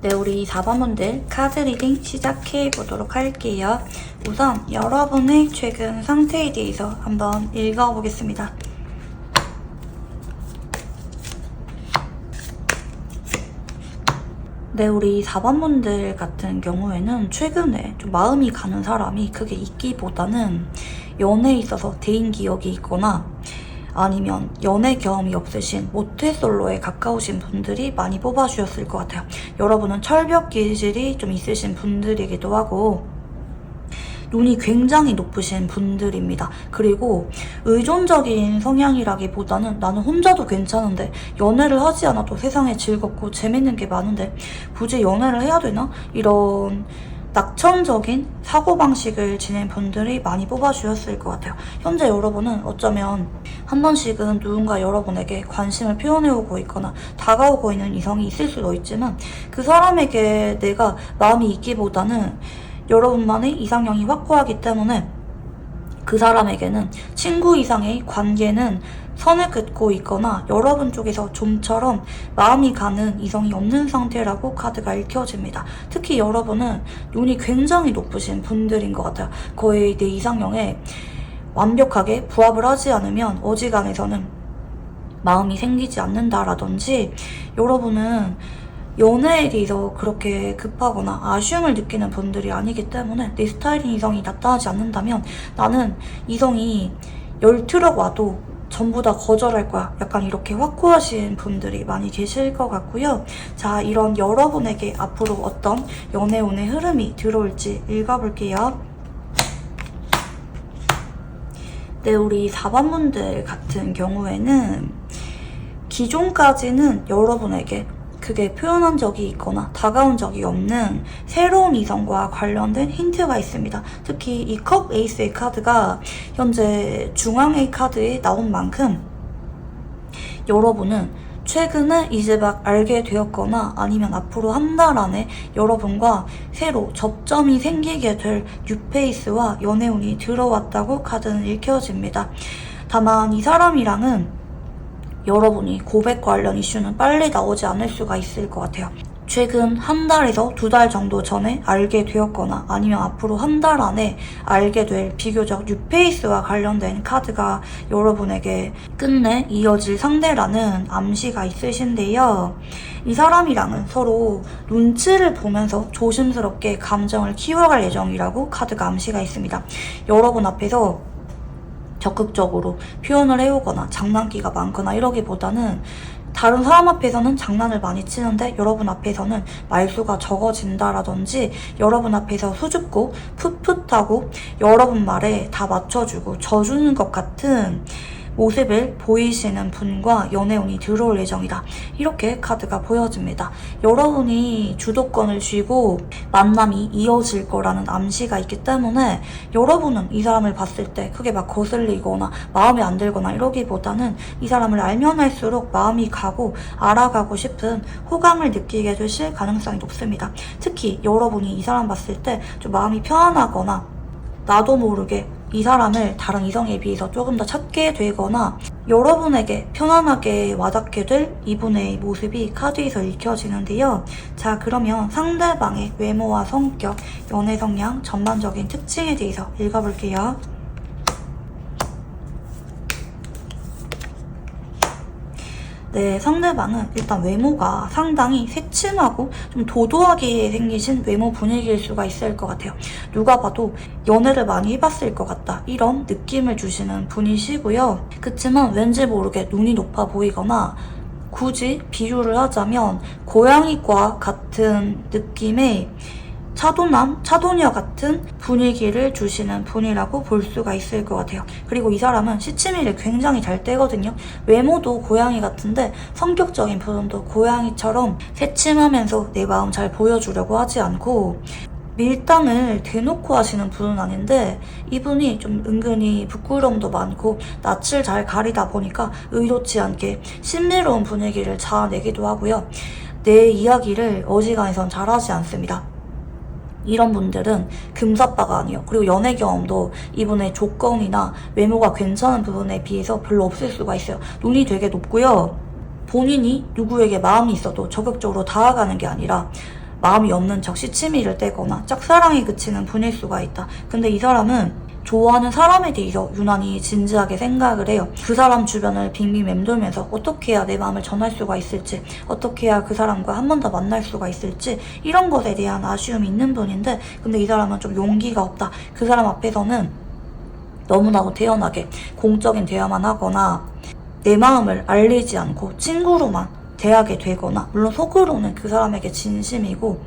네, 우리 4번 분들 카드 리딩 시작해보도록 할게요. 우선 여러분의 최근 상태에 대해서 한번 읽어보겠습니다. 네, 우리 4번 분들 같은 경우에는 최근에 좀 마음이 가는 사람이 크게 있기보다는 연애에 있어서 대인 기억이 있거나 아니면 연애 경험이 없으신 모태솔로에 가까우신 분들이 많이 뽑아주셨을 것 같아요. 여러분은 철벽 기질이 좀 있으신 분들이기도 하고 눈이 굉장히 높으신 분들입니다. 그리고 의존적인 성향이라기보다는 나는 혼자도 괜찮은데 연애를 하지 않아도 세상에 즐겁고 재밌는 게 많은데 굳이 연애를 해야 되나? 이런 낙천적인 사고방식을 지닌 분들이 많이 뽑아주셨을 것 같아요. 현재 여러분은 어쩌면 한 번씩은 누군가 여러분에게 관심을 표현해오고 있거나 다가오고 있는 이성이 있을 수도 있지만 그 사람에게 내가 마음이 있기보다는 여러분만의 이상형이 확고하기 때문에 그 사람에게는 친구 이상의 관계는 선을 긋고 있거나 여러분 쪽에서 좀처럼 마음이 가는 이성이 없는 상태라고 카드가 읽혀집니다. 특히 여러분은 눈이 굉장히 높으신 분들인 것 같아요. 거의 내 이상형에 완벽하게 부합을 하지 않으면 어지간해서는 마음이 생기지 않는다라든지 여러분은 연애에 대해서 그렇게 급하거나 아쉬움을 느끼는 분들이 아니기 때문에 내 스타일인 이성이 나타나지 않는다면 나는 이성이 10트럭 와도 전부 다 거절할 거야. 약간 이렇게 확고하신 분들이 많이 계실 것 같고요. 자, 이런 여러분에게 앞으로 어떤 연애운의 흐름이 들어올지 읽어볼게요. 네, 우리 4번 분들 같은 경우에는 기존까지는 여러분에게 그게 표현한 적이 있거나 다가온 적이 없는 새로운 이성과 관련된 힌트가 있습니다. 특히 이 컵 에이스의 카드가 현재 중앙의 카드에 나온 만큼 여러분은 최근에 이제 막 알게 되었거나 아니면 앞으로 한 달 안에 여러분과 새로 접점이 생기게 될 뉴페이스와 연애운이 들어왔다고 카드는 읽혀집니다. 다만 이 사람이랑은 여러분이 고백 관련 이슈는 빨리 나오지 않을 수가 있을 것 같아요. 최근 한 달에서 2달 정도 전에 알게 되었거나 아니면 앞으로 한 달 안에 알게 될 비교적 뉴페이스와 관련된 카드가 여러분에게 끝내 이어질 상대라는 암시가 있으신데요. 이 사람이랑은 서로 눈치를 보면서 조심스럽게 감정을 키워갈 예정이라고 카드가 암시가 있습니다. 여러분 앞에서 적극적으로 표현을 해오거나 장난기가 많거나 이러기보다는 다른 사람 앞에서는 장난을 많이 치는데 여러분 앞에서는 말수가 적어진다라든지 여러분 앞에서 수줍고 풋풋하고 여러분 말에 다 맞춰주고 져주는 것 같은 모습을 보이시는 분과 연애운이 들어올 예정이다. 이렇게 카드가 보여집니다. 여러분이 주도권을 쥐고 만남이 이어질 거라는 암시가 있기 때문에 여러분은 이 사람을 봤을 때 크게 막 거슬리거나 마음에 안 들거나 이러기보다는 이 사람을 알면 알수록 마음이 가고 알아가고 싶은 호감을 느끼게 되실 가능성이 높습니다. 특히 여러분이 이 사람 봤을 때 좀 마음이 편안하거나 나도 모르게 이 사람을 다른 이성에 비해서 조금 더 찾게 되거나 여러분에게 편안하게 와닿게 될 이분의 모습이 카드에서 읽혀지는데요. 자, 그러면 상대방의 외모와 성격, 연애 성향, 전반적인 특징에 대해서 읽어볼게요. 내 상대방은 일단 외모가 상당히 새침하고 좀 도도하게 생기신 외모 분위기일 수가 있을 것 같아요. 누가 봐도 연애를 많이 해봤을 것 같다, 이런 느낌을 주시는 분이시고요. 그치만 왠지 모르게 눈이 높아 보이거나, 굳이 비유를 하자면 고양이과 같은 느낌의 차도녀 같은 분위기를 주시는 분이라고 볼 수가 있을 것 같아요. 그리고 이 사람은 시치미를 굉장히 잘 떼거든요. 외모도 고양이 같은데 성격적인 부분도 고양이처럼 새침하면서 내 마음 잘 보여주려고 하지 않고, 밀당을 대놓고 하시는 분은 아닌데 이분이 좀 은근히 부끄러움도 많고 낯을 잘 가리다 보니까 의도치 않게 신비로운 분위기를 자아내기도 하고요. 내 이야기를 어지간해선 잘하지 않습니다. 이런 분들은 금사빠가 아니에요. 그리고 연애 경험도 이분의 조건이나 외모가 괜찮은 부분에 비해서 별로 없을 수가 있어요. 눈이 되게 높고요. 본인이 누구에게 마음이 있어도 적극적으로 다가가는 게 아니라 마음이 없는 척 시치미를 떼거나 짝사랑에 그치는 분일 수가 있다. 근데 이 사람은 좋아하는 사람에 대해서 유난히 진지하게 생각을 해요. 그 사람 주변을 빙빙 맴돌면서 어떻게 해야 내 마음을 전할 수가 있을지, 어떻게 해야 그 사람과 한 번 더 만날 수가 있을지, 이런 것에 대한 아쉬움이 있는 분인데, 근데 이 사람은 좀 용기가 없다. 그 사람 앞에서는 너무나도 태연하게 공적인 대화만 하거나 내 마음을 알리지 않고 친구로만 대하게 되거나, 물론 속으로는 그 사람에게 진심이고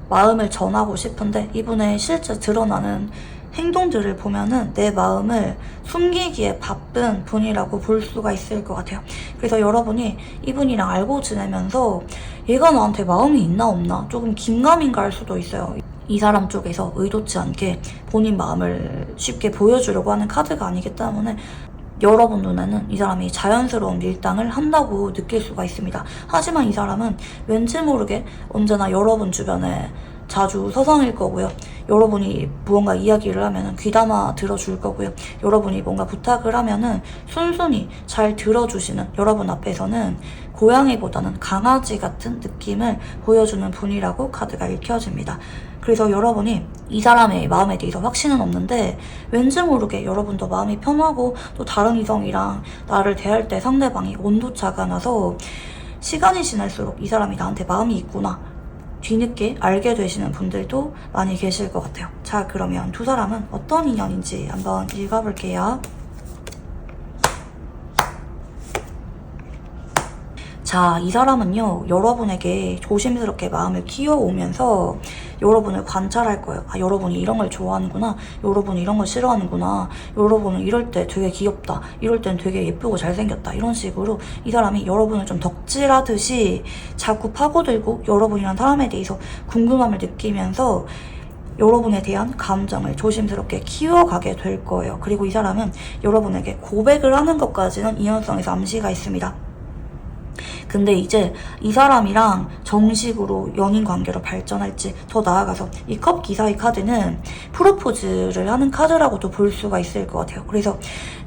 마음을 전하고 싶은데 이분의 실제 드러나는 행동들을 보면은 내 마음을 숨기기에 바쁜 분이라고 볼 수가 있을 것 같아요. 그래서 여러분이 이분이랑 알고 지내면서 얘가 나한테 마음이 있나 없나 조금 긴가민가 할 수도 있어요. 이 사람 쪽에서 의도치 않게 본인 마음을 쉽게 보여주려고 하는 카드가 아니기 때문에 여러분 눈에는 이 사람이 자연스러운 밀당을 한다고 느낄 수가 있습니다. 하지만 이 사람은 왠지 모르게 언제나 여러분 주변에 자주 서성일 거고요. 여러분이 무언가 이야기를 하면 귀담아 들어줄 거고요. 여러분이 뭔가 부탁을 하면 순순히 잘 들어주시는, 여러분 앞에서는 고양이보다는 강아지 같은 느낌을 보여주는 분이라고 카드가 읽혀집니다. 그래서 여러분이 이 사람의 마음에 대해서 확신은 없는데 왠지 모르게 여러분도 마음이 편하고, 또 다른 이성이랑 나를 대할 때 상대방이 온도차가 나서 시간이 지날수록 이 사람이 나한테 마음이 있구나 뒤늦게 알게 되시는 분들도 많이 계실 것 같아요. 자, 그러면 두 사람은 어떤 인연인지 한번 읽어볼게요. 자, 이 사람은요, 여러분에게 조심스럽게 마음을 키워오면서 여러분을 관찰할 거예요. 아, 여러분이 이런 걸 좋아하는구나. 여러분이 이런 걸 싫어하는구나. 여러분은 이럴 때 되게 귀엽다. 이럴 땐 되게 예쁘고 잘생겼다. 이런 식으로 이 사람이 여러분을 좀 덕질하듯이 자꾸 파고들고 여러분이란 사람에 대해서 궁금함을 느끼면서 여러분에 대한 감정을 조심스럽게 키워가게 될 거예요. 그리고 이 사람은 여러분에게 고백을 하는 것까지는 이연성에서 암시가 있습니다. 근데 이제 이 사람이랑 정식으로 연인 관계로 발전할지, 더 나아가서 이 컵 기사의 카드는 프로포즈를 하는 카드라고도 볼 수가 있을 것 같아요. 그래서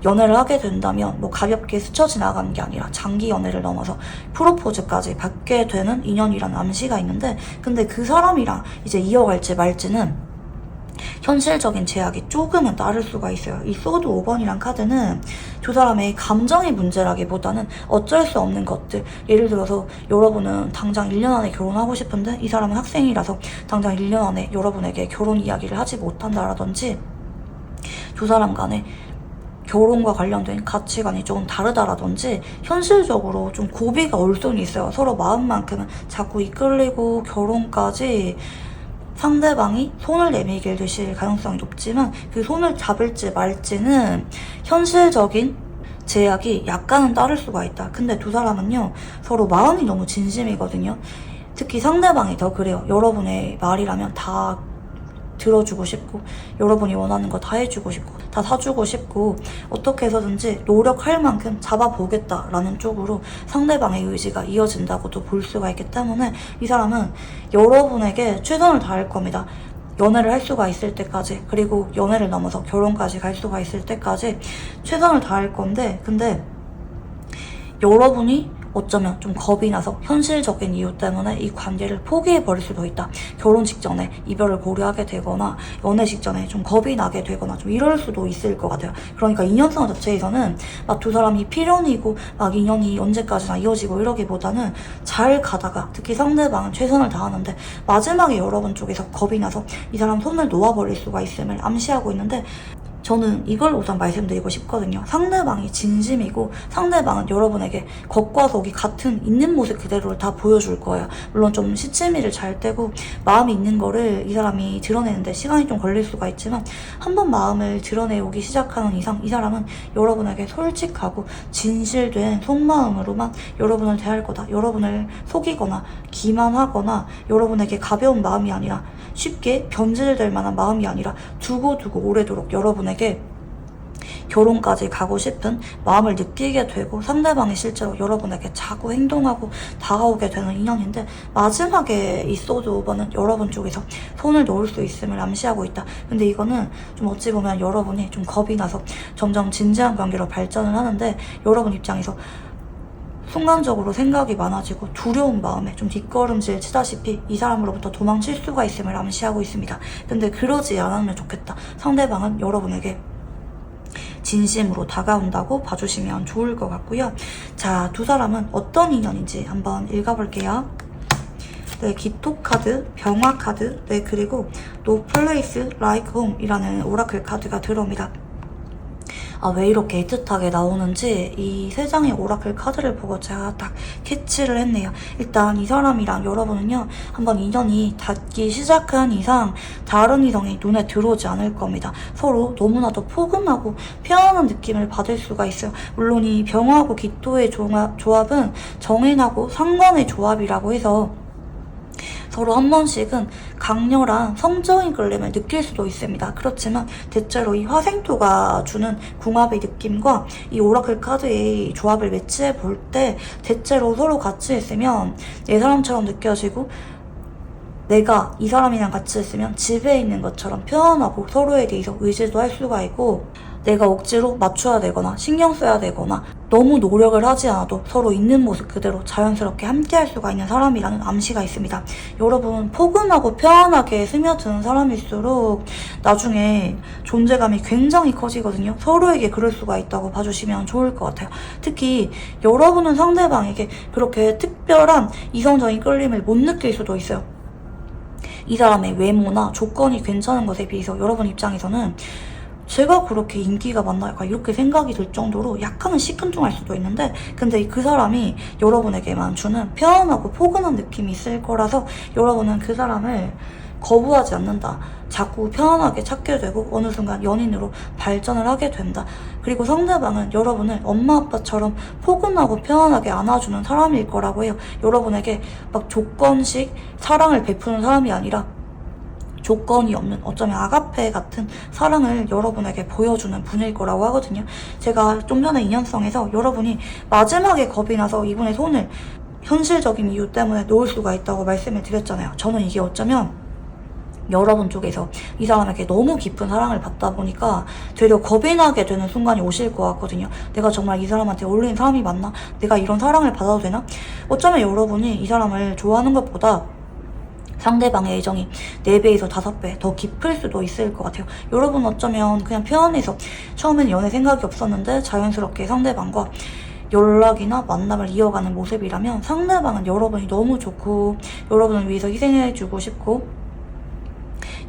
연애를 하게 된다면 뭐 가볍게 스쳐 지나가는 게 아니라 장기 연애를 넘어서 프로포즈까지 받게 되는 인연이라는 암시가 있는데, 근데 그 사람이랑 이제 이어갈지 말지는 현실적인 제약이 조금은 따를 수가 있어요. 이 소드 5번이란 카드는 두 사람의 감정의 문제라기보다는 어쩔 수 없는 것들, 예를 들어서 여러분은 당장 1년 안에 결혼하고 싶은데 이 사람은 학생이라서 당장 1년 안에 여러분에게 결혼 이야기를 하지 못한다라든지, 두 사람 간에 결혼과 관련된 가치관이 조금 다르다라든지 현실적으로 좀 고비가 올 수는 있어요. 서로 마음만큼은 자꾸 이끌리고 결혼까지 상대방이 손을 내밀게 되실 가능성이 높지만 그 손을 잡을지 말지는 현실적인 제약이 약간은 따를 수가 있다. 근데 두 사람은요, 서로 마음이 너무 진심이거든요. 특히 상대방이 더 그래요. 여러분의 말이라면 다 들어주고 싶고, 여러분이 원하는 거 다 해주고 싶고, 다 사주고 싶고, 어떻게 해서든지 노력할 만큼 잡아보겠다라는 쪽으로 상대방의 의지가 이어진다고도 볼 수가 있기 때문에 이 사람은 여러분에게 최선을 다할 겁니다. 연애를 할 수가 있을 때까지, 그리고 연애를 넘어서 결혼까지 갈 수가 있을 때까지 최선을 다할 건데, 근데 여러분이 어쩌면 좀 겁이 나서 현실적인 이유 때문에 이 관계를 포기해버릴 수도 있다. 결혼 직전에 이별을 고려하게 되거나 연애 직전에 좀 겁이 나게 되거나 좀 이럴 수도 있을 것 같아요. 그러니까 인연성 자체에서는 막 두 사람이 필연이고 막 인연이 언제까지나 이어지고 이러기보다는 잘 가다가 특히 상대방은 최선을 다하는데 마지막에 여러분 쪽에서 겁이 나서 이 사람 손을 놓아버릴 수가 있음을 암시하고 있는데, 저는 이걸 우선 말씀드리고 싶거든요. 상대방이 진심이고 상대방은 여러분에게 겉과 속이 같은 있는 모습 그대로를 다 보여줄 거예요. 물론 좀 시치미를 잘 떼고 마음이 있는 거를 이 사람이 드러내는데 시간이 좀 걸릴 수가 있지만, 한번 마음을 드러내오기 시작하는 이상 이 사람은 여러분에게 솔직하고 진실된 속마음으로만 여러분을 대할 거다. 여러분을 속이거나 기만하거나 여러분에게 가벼운 마음이 아니라 쉽게 변질될 만한 마음이 아니라 두고두고 오래도록 여러분에게 결혼까지 가고 싶은 마음을 느끼게 되고 상대방이 실제로 여러분에게 자꾸 행동하고 다가오게 되는 인연인데, 마지막에 이 소드 오버는 여러분 쪽에서 손을 놓을 수 있음을 암시하고 있다. 근데 이거는 좀 어찌 보면 여러분이 좀 겁이 나서 점점 진지한 관계로 발전을 하는데, 여러분 입장에서 순간적으로 생각이 많아지고 두려운 마음에 좀 뒷걸음질 치다시피 이 사람으로부터 도망칠 수가 있음을 암시하고 있습니다. 근데 그러지 않았으면 좋겠다. 상대방은 여러분에게 진심으로 다가온다고 봐주시면 좋을 것 같고요. 자, 두 사람은 어떤 인연인지 한번 읽어볼게요. 네, 기토 카드, 병화 카드, 네, 그리고 No Place Like Home 이라는 오라클 카드가 들어옵니다. 왜 이렇게 애틋하게 나오는지 이 세 장의 오라클 카드를 보고 제가 딱 캐치를 했네요. 일단 이 사람이랑 여러분은요, 한번 인연이 닿기 시작한 이상 다른 이성이 눈에 들어오지 않을 겁니다. 서로 너무나도 포근하고 편안한 느낌을 받을 수가 있어요. 물론 이 병화하고 기토의 조합은 정인하고 상관의 조합이라고 해서 서로 한 번씩은 강렬한 성적인 끌림을 느낄 수도 있습니다. 그렇지만 대체로 이 화생토가 주는 궁합의 느낌과 이 오라클 카드의 조합을 매치해 볼 때 대체로 서로 같이 있으면 내 사람처럼 느껴지고, 내가 이 사람이랑 같이 있으면 집에 있는 것처럼 편안하고 서로에 대해서 의지도 할 수가 있고, 내가 억지로 맞춰야 되거나 신경 써야 되거나 너무 노력을 하지 않아도 서로 있는 모습 그대로 자연스럽게 함께 할 수가 있는 사람이라는 암시가 있습니다. 여러분, 포근하고 편안하게 스며드는 사람일수록 나중에 존재감이 굉장히 커지거든요. 서로에게 그럴 수가 있다고 봐주시면 좋을 것 같아요. 특히 여러분은 상대방에게 그렇게 특별한 이성적인 끌림을 못 느낄 수도 있어요. 이 사람의 외모나 조건이 괜찮은 것에 비해서 여러분 입장에서는 제가 그렇게 인기가 많나 약간 이렇게 생각이 들 정도로 약간은 시큰둥할 수도 있는데, 근데 그 사람이 여러분에게만 주는 편안하고 포근한 느낌이 있을 거라서 여러분은 그 사람을 거부하지 않는다. 자꾸 편안하게 찾게 되고 어느 순간 연인으로 발전을 하게 된다. 그리고 상대방은 여러분을 엄마 아빠처럼 포근하고 편안하게 안아주는 사람일 거라고 해요. 여러분에게 막 조건식 사랑을 베푸는 사람이 아니라 조건이 없는 어쩌면 아가페 같은 사랑을 여러분에게 보여주는 분일 거라고 하거든요. 제가 좀 전에 인연성에서 여러분이 마지막에 겁이 나서 이분의 손을 현실적인 이유 때문에 놓을 수가 있다고 말씀을 드렸잖아요. 저는 이게 어쩌면 여러분 쪽에서 이 사람에게 너무 깊은 사랑을 받다 보니까 되려 겁이 나게 되는 순간이 오실 것 같거든요. 내가 정말 이 사람한테 어울리는 사람이 맞나? 내가 이런 사랑을 받아도 되나? 어쩌면 여러분이 이 사람을 좋아하는 것보다 상대방의 애정이 4배에서 5배 더 깊을 수도 있을 것 같아요. 여러분 어쩌면 그냥 편안해서 처음엔 연애 생각이 없었는데 자연스럽게 상대방과 연락이나 만남을 이어가는 모습이라면, 상대방은 여러분이 너무 좋고 여러분을 위해서 희생해주고 싶고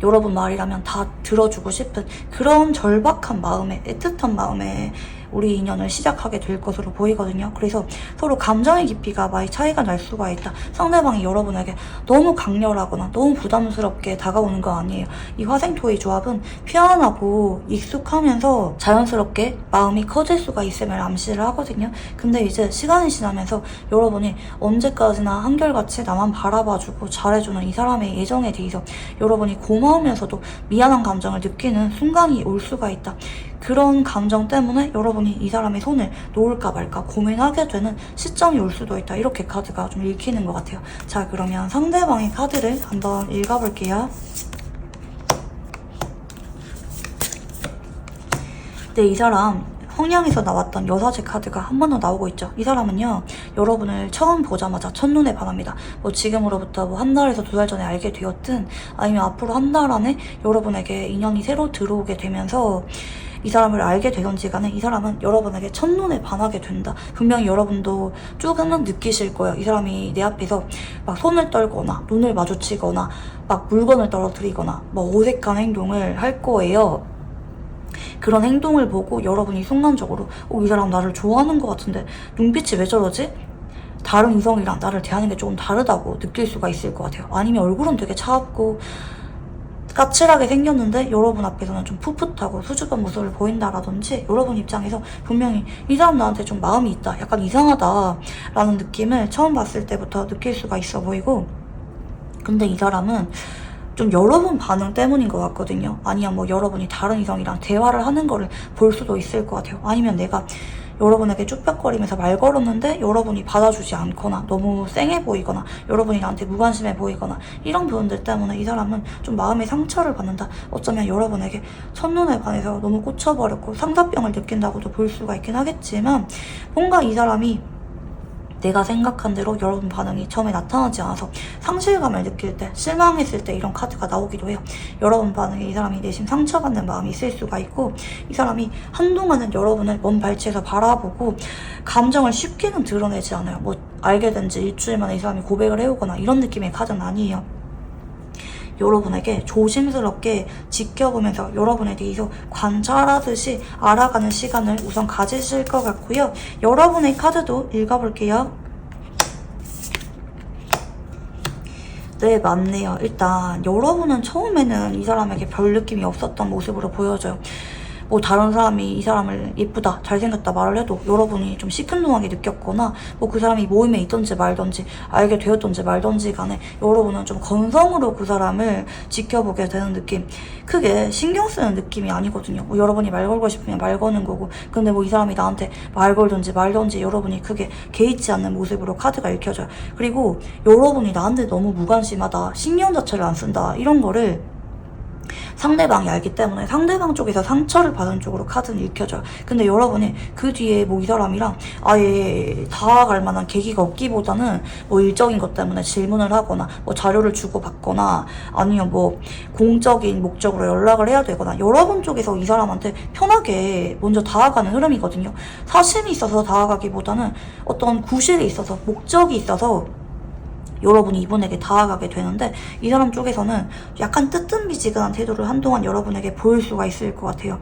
여러분 말이라면 다 들어주고 싶은 그런 절박한 마음에, 애틋한 마음에 우리 인연을 시작하게 될 것으로 보이거든요. 그래서 서로 감정의 깊이가 많이 차이가 날 수가 있다. 상대방이 여러분에게 너무 강렬하거나 너무 부담스럽게 다가오는 거 아니에요. 이 화생토의 조합은 편안하고 익숙하면서 자연스럽게 마음이 커질 수가 있음을 암시를 하거든요. 근데 이제 시간이 지나면서 여러분이 언제까지나 한결같이 나만 바라봐주고 잘해주는 이 사람의 애정에 대해서 여러분이 고마우면서도 미안한 감정을 느끼는 순간이 올 수가 있다. 그런 감정 때문에 여러분이 이 사람의 손을 놓을까 말까 고민하게 되는 시점이 올 수도 있다. 이렇게 카드가 좀 읽히는 것 같아요. 자, 그러면 상대방의 카드를 한번 읽어볼게요. 네, 이 사람 성향에서 나왔던 여사제 카드가 한 번 더 나오고 있죠. 이 사람은요, 여러분을 처음 보자마자 첫눈에 반합니다. 뭐 지금으로부터 뭐 한 달에서 2달 전에 알게 되었든 아니면 앞으로 한 달 안에 여러분에게 인연이 새로 들어오게 되면서 이 사람을 알게 되던지 간에 이 사람은 여러분에게 첫눈에 반하게 된다. 분명히 여러분도 조금은 느끼실 거예요. 이 사람이 내 앞에서 막 손을 떨거나 눈을 마주치거나 막 물건을 떨어뜨리거나 뭐 어색한 행동을 할 거예요. 그런 행동을 보고 여러분이 순간적으로 이 사람 나를 좋아하는 것 같은데 눈빛이 왜 저러지? 다른 이성이랑 나를 대하는 게 조금 다르다고 느낄 수가 있을 것 같아요. 아니면 얼굴은 되게 차갑고 까칠하게 생겼는데 여러분 앞에서는 좀 풋풋하고 수줍은 모습을 보인다라든지 여러분 입장에서 분명히 이 사람 나한테 좀 마음이 있다, 약간 이상하다라는 느낌을 처음 봤을 때부터 느낄 수가 있어 보이고, 근데 이 사람은 좀 여러분 반응 때문인 것 같거든요. 아니면 뭐 여러분이 다른 이성이랑 대화를 하는 거를 볼 수도 있을 것 같아요. 아니면 내가 여러분에게 쭈뼛거리면서 말 걸었는데 여러분이 받아주지 않거나 너무 쌩해 보이거나 여러분이 나한테 무관심해 보이거나 이런 부분들 때문에 이 사람은 좀 마음의 상처를 받는다. 어쩌면 여러분에게 첫눈에 반해서 너무 꽂혀버렸고 상사병을 느낀다고도 볼 수가 있긴 하겠지만, 뭔가 이 사람이 내가 생각한 대로 여러분 반응이 처음에 나타나지 않아서 상실감을 느낄 때, 실망했을 때 이런 카드가 나오기도 해요. 여러분 반응에 이 사람이 내심 상처받는 마음이 있을 수가 있고, 이 사람이 한동안은 여러분을 먼 발치에서 바라보고 감정을 쉽게는 드러내지 않아요. 뭐 알게 된 지 일주일 만에 이 사람이 고백을 해오거나 이런 느낌의 카드는 아니에요. 여러분에게 조심스럽게 지켜보면서 여러분에 대해서 관찰하듯이 알아가는 시간을 우선 가지실 것 같고요. 여러분의 카드도 읽어볼게요. 네, 맞네요. 일단 여러분은 처음에는 이 사람에게 별 느낌이 없었던 모습으로 보여져요. 뭐 다른 사람이 이 사람을 예쁘다, 잘생겼다 말을 해도 여러분이 좀 시큰둥하게 느꼈거나 뭐 그 사람이 모임에 있던지 말던지 알게 되었던지 말던지 간에 여러분은 좀 건성으로 그 사람을 지켜보게 되는 느낌, 크게 신경 쓰는 느낌이 아니거든요. 뭐 여러분이 말 걸고 싶으면 말 거는 거고, 근데 뭐 이 사람이 나한테 말 걸던지 말던지 여러분이 크게 개의치 않는 모습으로 카드가 읽혀져요. 그리고 여러분이 나한테 너무 무관심하다, 신경 자체를 안 쓴다, 이런 거를 상대방이 알기 때문에 상대방 쪽에서 상처를 받은 쪽으로 카드는 읽혀져요. 근데 여러분이 그 뒤에 뭐 이 사람이랑 아예 다가갈 만한 계기가 없기보다는 뭐 일적인 것 때문에 질문을 하거나 뭐 자료를 주고받거나 아니면 뭐 공적인 목적으로 연락을 해야 되거나 여러분 쪽에서 이 사람한테 편하게 먼저 다가가는 흐름이거든요. 사심이 있어서 다가가기보다는 어떤 구실이 있어서 목적이 있어서 여러분이 이분에게 다가가게 되는데, 이 사람 쪽에서는 약간 뜨뜻미지근한 태도를 한동안 여러분에게 보일 수가 있을 것 같아요.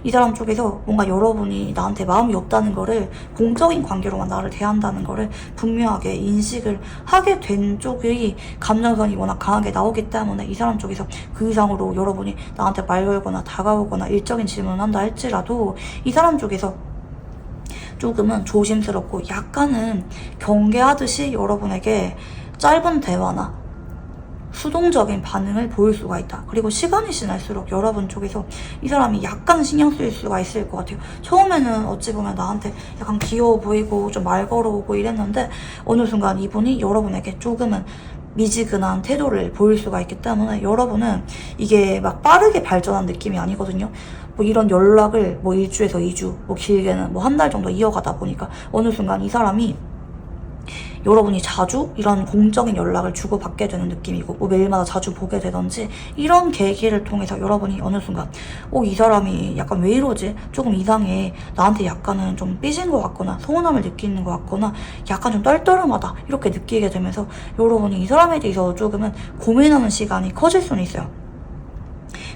이 사람 쪽에서 뭔가 여러분이 나한테 마음이 없다는 거를, 공적인 관계로만 나를 대한다는 거를 분명하게 인식을 하게 된 쪽이 감정선이 워낙 강하게 나오기 때문에 이 사람 쪽에서 그 이상으로 여러분이 나한테 말 걸거나 다가오거나 일적인 질문을 한다 할지라도 이 사람 쪽에서 조금은 조심스럽고 약간은 경계하듯이 여러분에게 짧은 대화나 수동적인 반응을 보일 수가 있다. 그리고 시간이 지날수록 여러분 쪽에서 이 사람이 약간 신경 쓰일 수가 있을 것 같아요. 처음에는 어찌 보면 나한테 약간 귀여워 보이고 좀 말 걸어오고 이랬는데 어느 순간 이분이 여러분에게 조금은 미지근한 태도를 보일 수가 있기 때문에 여러분은 이게 막 빠르게 발전한 느낌이 아니거든요. 뭐 이런 연락을 뭐 1주에서 2주, 뭐 길게는 뭐 한 달 정도 이어가다 보니까 어느 순간 이 사람이 여러분이 자주 이런 공적인 연락을 주고받게 되는 느낌이고 뭐 매일마다 자주 보게 되던지 이런 계기를 통해서 여러분이 어느 순간 이 사람이 약간 왜 이러지? 조금 이상해. 나한테 약간은 좀 삐진 것 같거나 서운함을 느끼는 것 같거나 약간 좀 떨떠름하다 이렇게 느끼게 되면서 여러분이 이 사람에 대해서 조금은 고민하는 시간이 커질 수는 있어요.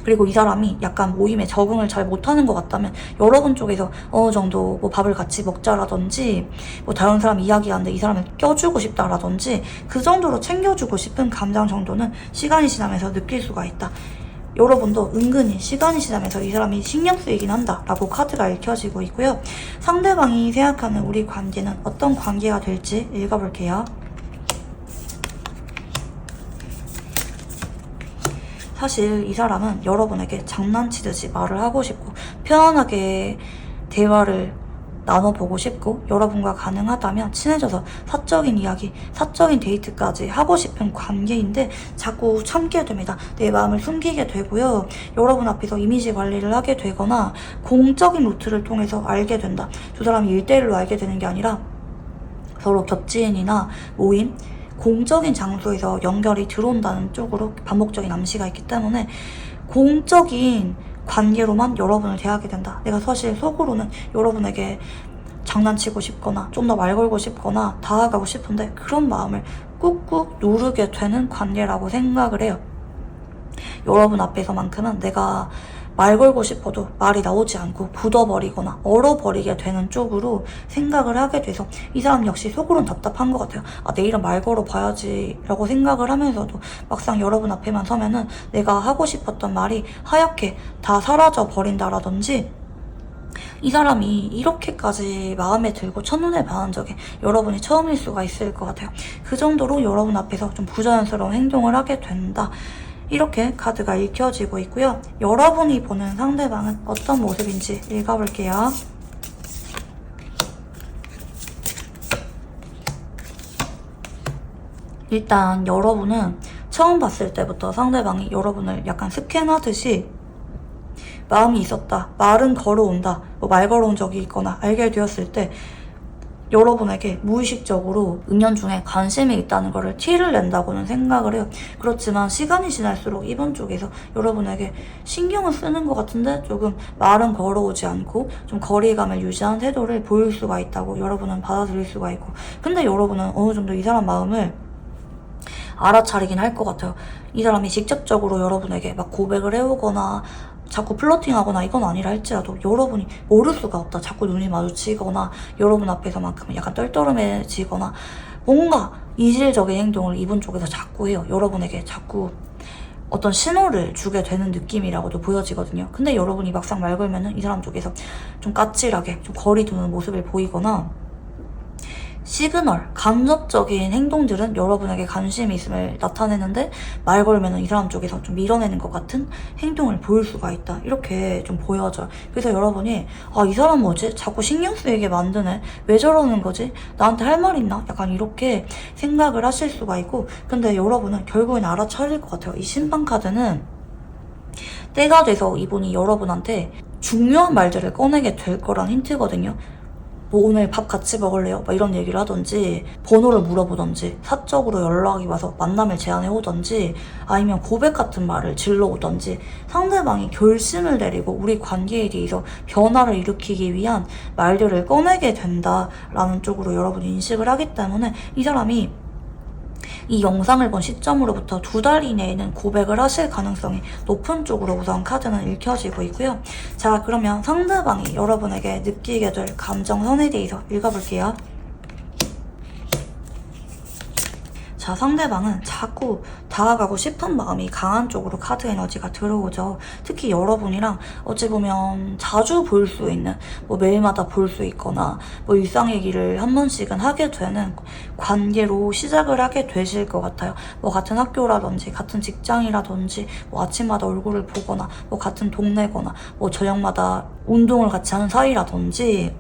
그리고 이 사람이 약간 모임에 적응을 잘 못하는 것 같다면 여러분 쪽에서 어느 정도 뭐 밥을 같이 먹자라든지 뭐 다른 사람 이야기하는데 이 사람을 껴주고 싶다라든지 그 정도로 챙겨주고 싶은 감정 정도는 시간이 지나면서 느낄 수가 있다. 여러분도 은근히 시간이 지나면서 이 사람이 신경 쓰이긴 한다 라고 카드가 읽혀지고 있고요. 상대방이 생각하는 우리 관계는 어떤 관계가 될지 읽어볼게요. 사실 이 사람은 여러분에게 장난치듯이 말을 하고 싶고 편안하게 대화를 나눠보고 싶고 여러분과 가능하다면 친해져서 사적인 이야기, 사적인 데이트까지 하고 싶은 관계인데 자꾸 참게 됩니다. 내 마음을 숨기게 되고요. 여러분 앞에서 이미지 관리를 하게 되거나 공적인 루트를 통해서 알게 된다. 두 사람이 1대1로 알게 되는 게 아니라 서로 겹지인이나 모임, 공적인 장소에서 연결이 들어온다는 쪽으로 반복적인 암시가 있기 때문에 공적인 관계로만 여러분을 대하게 된다. 내가 사실 속으로는 여러분에게 장난치고 싶거나 좀 더 말 걸고 싶거나 다가가고 싶은데 그런 마음을 꾹꾹 누르게 되는 관계라고 생각을 해요. 여러분 앞에서만큼은 내가 말 걸고 싶어도 말이 나오지 않고 굳어버리거나 얼어버리게 되는 쪽으로 생각을 하게 돼서 이 사람 역시 속으로는 답답한 것 같아요. 아, 내일은 말 걸어봐야지 라고 생각을 하면서도 막상 여러분 앞에만 서면은 내가 하고 싶었던 말이 하얗게 다 사라져 버린다라든지 이 사람이 이렇게까지 마음에 들고 첫눈에 반한 적이 여러분이 처음일 수가 있을 것 같아요. 그 정도로 여러분 앞에서 좀 부자연스러운 행동을 하게 된다. 이렇게 카드가 읽혀지고 있고요. 여러분이 보는 상대방은 어떤 모습인지 읽어볼게요. 일단 여러분은 처음 봤을 때부터 상대방이 여러분을 약간 스캔하듯이 마음이 있었다, 말은 걸어온다, 말 걸어온 적이 있거나 알게 되었을 때 여러분에게 무의식적으로 은연중에 관심이 있다는 거를 티를 낸다고는 생각을 해요. 그렇지만 시간이 지날수록 이번 쪽에서 여러분에게 신경을 쓰는 것 같은데 조금 말은 걸어오지 않고 좀 거리감을 유지한 태도를 보일 수가 있다고 여러분은 받아들일 수가 있고, 근데 여러분은 어느 정도 이 사람 마음을 알아차리긴 할 것 같아요. 이 사람이 직접적으로 여러분에게 막 고백을 해오거나 자꾸 플러팅하거나 이건 아니라 할지라도 여러분이 모를 수가 없다. 자꾸 눈이 마주치거나 여러분 앞에서만큼은 약간 떨떠름해지거나 뭔가 이질적인 행동을 이분 쪽에서 자꾸 해요. 여러분에게 자꾸 어떤 신호를 주게 되는 느낌이라고도 보여지거든요. 근데 여러분이 막상 말 걸면은 이 사람 쪽에서 좀 까칠하게 좀 거리 두는 모습을 보이거나 시그널, 간접적인 행동들은 여러분에게 관심이 있음을 나타내는데 말 걸면은 이 사람 쪽에서 좀 밀어내는 것 같은 행동을 보일 수가 있다. 이렇게 좀 보여져요. 그래서 여러분이 아, 이 사람 뭐지? 자꾸 신경 쓰이게 만드네. 왜 저러는 거지? 나한테 할 말 있나? 약간 이렇게 생각을 하실 수가 있고, 근데 여러분은 결국엔 알아차릴 것 같아요. 이 신방 카드는 때가 돼서 이분이 여러분한테 중요한 말들을 꺼내게 될 거란 힌트거든요. 뭐 오늘 밥 같이 먹을래요? 막 이런 얘기를 하던지, 번호를 물어보던지, 사적으로 연락이 와서 만남을 제안해 오던지, 아니면 고백 같은 말을 질러 오던지, 상대방이 결심을 내리고 우리 관계에 대해서 변화를 일으키기 위한 말들을 꺼내게 된다라는 쪽으로 여러분이 인식을 하기 때문에 이 사람이 이 영상을 본 시점으로부터 2달 이내에는 고백을 하실 가능성이 높은 쪽으로 우선 카드는 읽혀지고 있고요. 자, 그러면 상대방이 여러분에게 느끼게 될 감정선에 대해서 읽어볼게요. 자, 상대방은 자꾸 다가가고 싶은 마음이 강한 쪽으로 카드 에너지가 들어오죠. 특히 여러분이랑 어찌 보면 자주 볼 수 있는, 뭐 매일마다 볼 수 있거나 뭐 일상 얘기를 한 번씩은 하게 되는 관계로 시작을 하게 되실 것 같아요. 뭐 같은 학교라든지 같은 직장이라든지 뭐 아침마다 얼굴을 보거나 뭐 같은 동네거나 뭐 저녁마다 운동을 같이 하는 사이라든지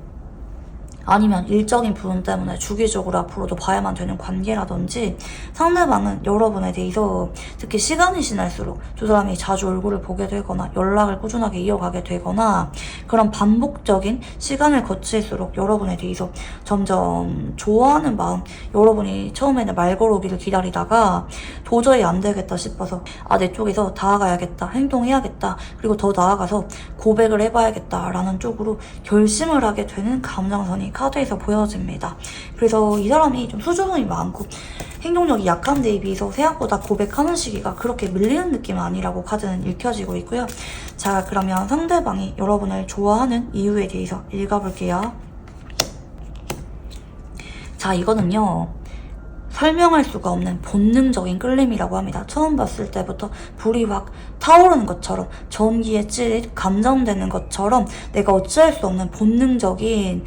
아니면 일적인 부분 때문에 주기적으로 앞으로도 봐야만 되는 관계라든지, 상대방은 여러분에 대해서 특히 시간이 지날수록 두 사람이 자주 얼굴을 보게 되거나 연락을 꾸준하게 이어가게 되거나 그런 반복적인 시간을 거칠수록 여러분에 대해서 점점 좋아하는 마음, 여러분이 처음에는 말 걸어오기를 기다리다가 도저히 안 되겠다 싶어서 아, 내 쪽에서 다가가야겠다, 행동해야겠다, 그리고 더 나아가서 고백을 해봐야겠다라는 쪽으로 결심을 하게 되는 감정선이 카드에서 보여집니다. 그래서 이 사람이 좀 수줍음이 많고 행동력이 약한 데에 비해서 생각보다 고백하는 시기가 그렇게 밀리는 느낌은 아니라고 카드는 읽혀지고 있고요. 자, 그러면 상대방이 여러분을 좋아하는 이유에 대해서 읽어볼게요. 자, 이거는요, 설명할 수가 없는 본능적인 끌림이라고 합니다. 처음 봤을 때부터 불이 확 타오르는 것처럼, 전기에 찔 감정되는 것처럼 내가 어찌할 수 없는 본능적인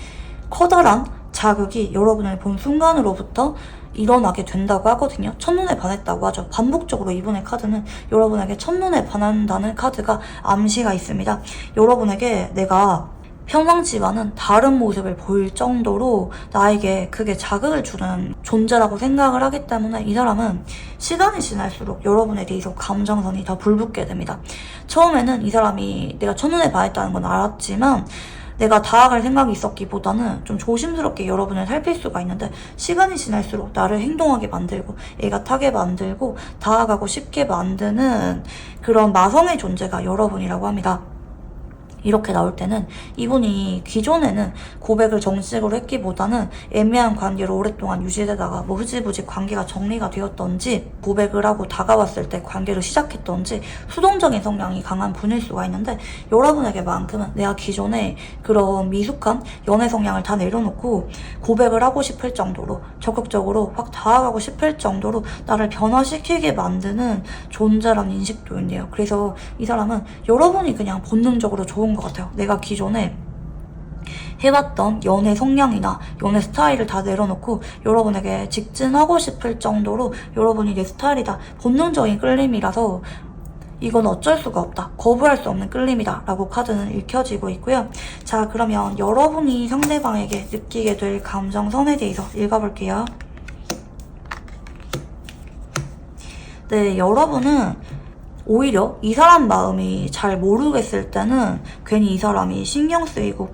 커다란 자극이 여러분을 본 순간으로부터 일어나게 된다고 하거든요. 첫눈에 반했다고 하죠. 반복적으로 이분의 카드는 여러분에게 첫눈에 반한다는 카드가 암시가 있습니다. 여러분에게 내가 평상시와는 다른 모습을 보일 정도로 나에게 그게 자극을 주는 존재라고 생각을 하기 때문에 이 사람은 시간이 지날수록 여러분에 대해서 감정선이 더 불붙게 됩니다. 처음에는 이 사람이 내가 첫눈에 반했다는 건 알았지만 내가 다가갈 생각이 있었기보다는 좀 조심스럽게 여러분을 살필 수가 있는데 시간이 지날수록 나를 행동하게 만들고 애가 타게 만들고 다가가고 싶게 만드는 그런 마성의 존재가 여러분이라고 합니다. 이렇게 나올 때는 이분이 기존에는 고백을 정식으로 했기보다는 애매한 관계로 오랫동안 유지되다가 뭐 흐지부지 관계가 정리가 되었던지 고백을 하고 다가왔을 때 관계를 시작했던지 수동적인 성향이 강한 분일 수가 있는데 여러분에게만큼은 내가 기존에 그런 미숙한 연애 성향을 다 내려놓고 고백을 하고 싶을 정도로 적극적으로 확 다가가고 싶을 정도로 나를 변화시키게 만드는 존재라는 인식도 있네요. 그래서 이 사람은 여러분이 그냥 본능적으로 좋은 것 같아요. 내가 기존에 해왔던 연애 성향이나 연애 스타일을 다 내려놓고 여러분에게 직진하고 싶을 정도로 여러분이 내 스타일이다. 본능적인 끌림이라서 이건 어쩔 수가 없다. 거부할 수 없는 끌림이다. 라고 카드는 읽혀지고 있고요. 자, 그러면 여러분이 상대방에게 느끼게 될 감정선에 대해서 읽어볼게요. 네, 여러분은 오히려 이 사람 마음이 잘 모르겠을 때는 괜히 이 사람이 신경 쓰이고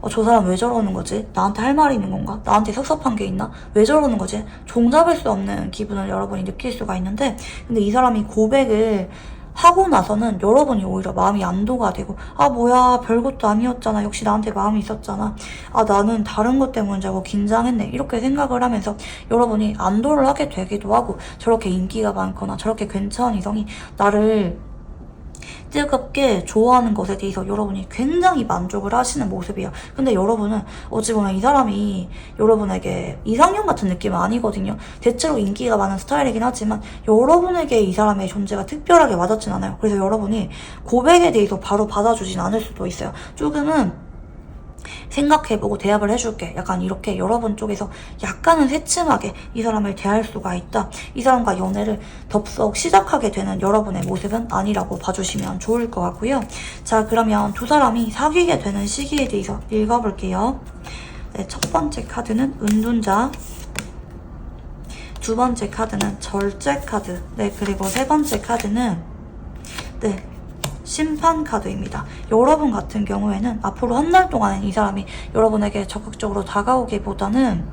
저 사람 왜 저러는 거지? 나한테 할 말이 있는 건가? 나한테 섭섭한 게 있나? 왜 저러는 거지? 종잡을 수 없는 기분을 여러분이 느낄 수가 있는데 근데 이 사람이 고백을 하고 나서는 여러분이 오히려 마음이 안도가 되고 뭐야 별것도 아니었잖아. 역시 나한테 마음이 있었잖아. 나는 다른 것 때문이라고 긴장했네. 이렇게 생각을 하면서 여러분이 안도를 하게 되기도 하고 저렇게 인기가 많거나 저렇게 괜찮은 이성이 나를 뜨겁게 좋아하는 것에 대해서 여러분이 굉장히 만족을 하시는 모습이에요. 근데 여러분은 어찌 보면 이 사람이 여러분에게 이상형 같은 느낌은 아니거든요. 대체로 인기가 많은 스타일이긴 하지만 여러분에게 이 사람의 존재가 특별하게 와닿진 않아요. 그래서 여러분이 고백에 대해서 바로 받아주진 않을 수도 있어요. 조금은 생각해보고 대답을 해줄게. 약간 이렇게 여러분 쪽에서 약간은 새침하게 이 사람을 대할 수가 있다. 이 사람과 연애를 덥석 시작하게 되는 여러분의 모습은 아니라고 봐주시면 좋을 것 같고요. 자, 그러면 두 사람이 사귀게 되는 시기에 대해서 읽어볼게요. 네, 첫 번째 카드는 은둔자, 두 번째 카드는 절제 카드, 네, 그리고 세 번째 카드는 심판 카드입니다. 여러분 같은 경우에는 앞으로 한 달 동안은 이 사람이 여러분에게 적극적으로 다가오기보다는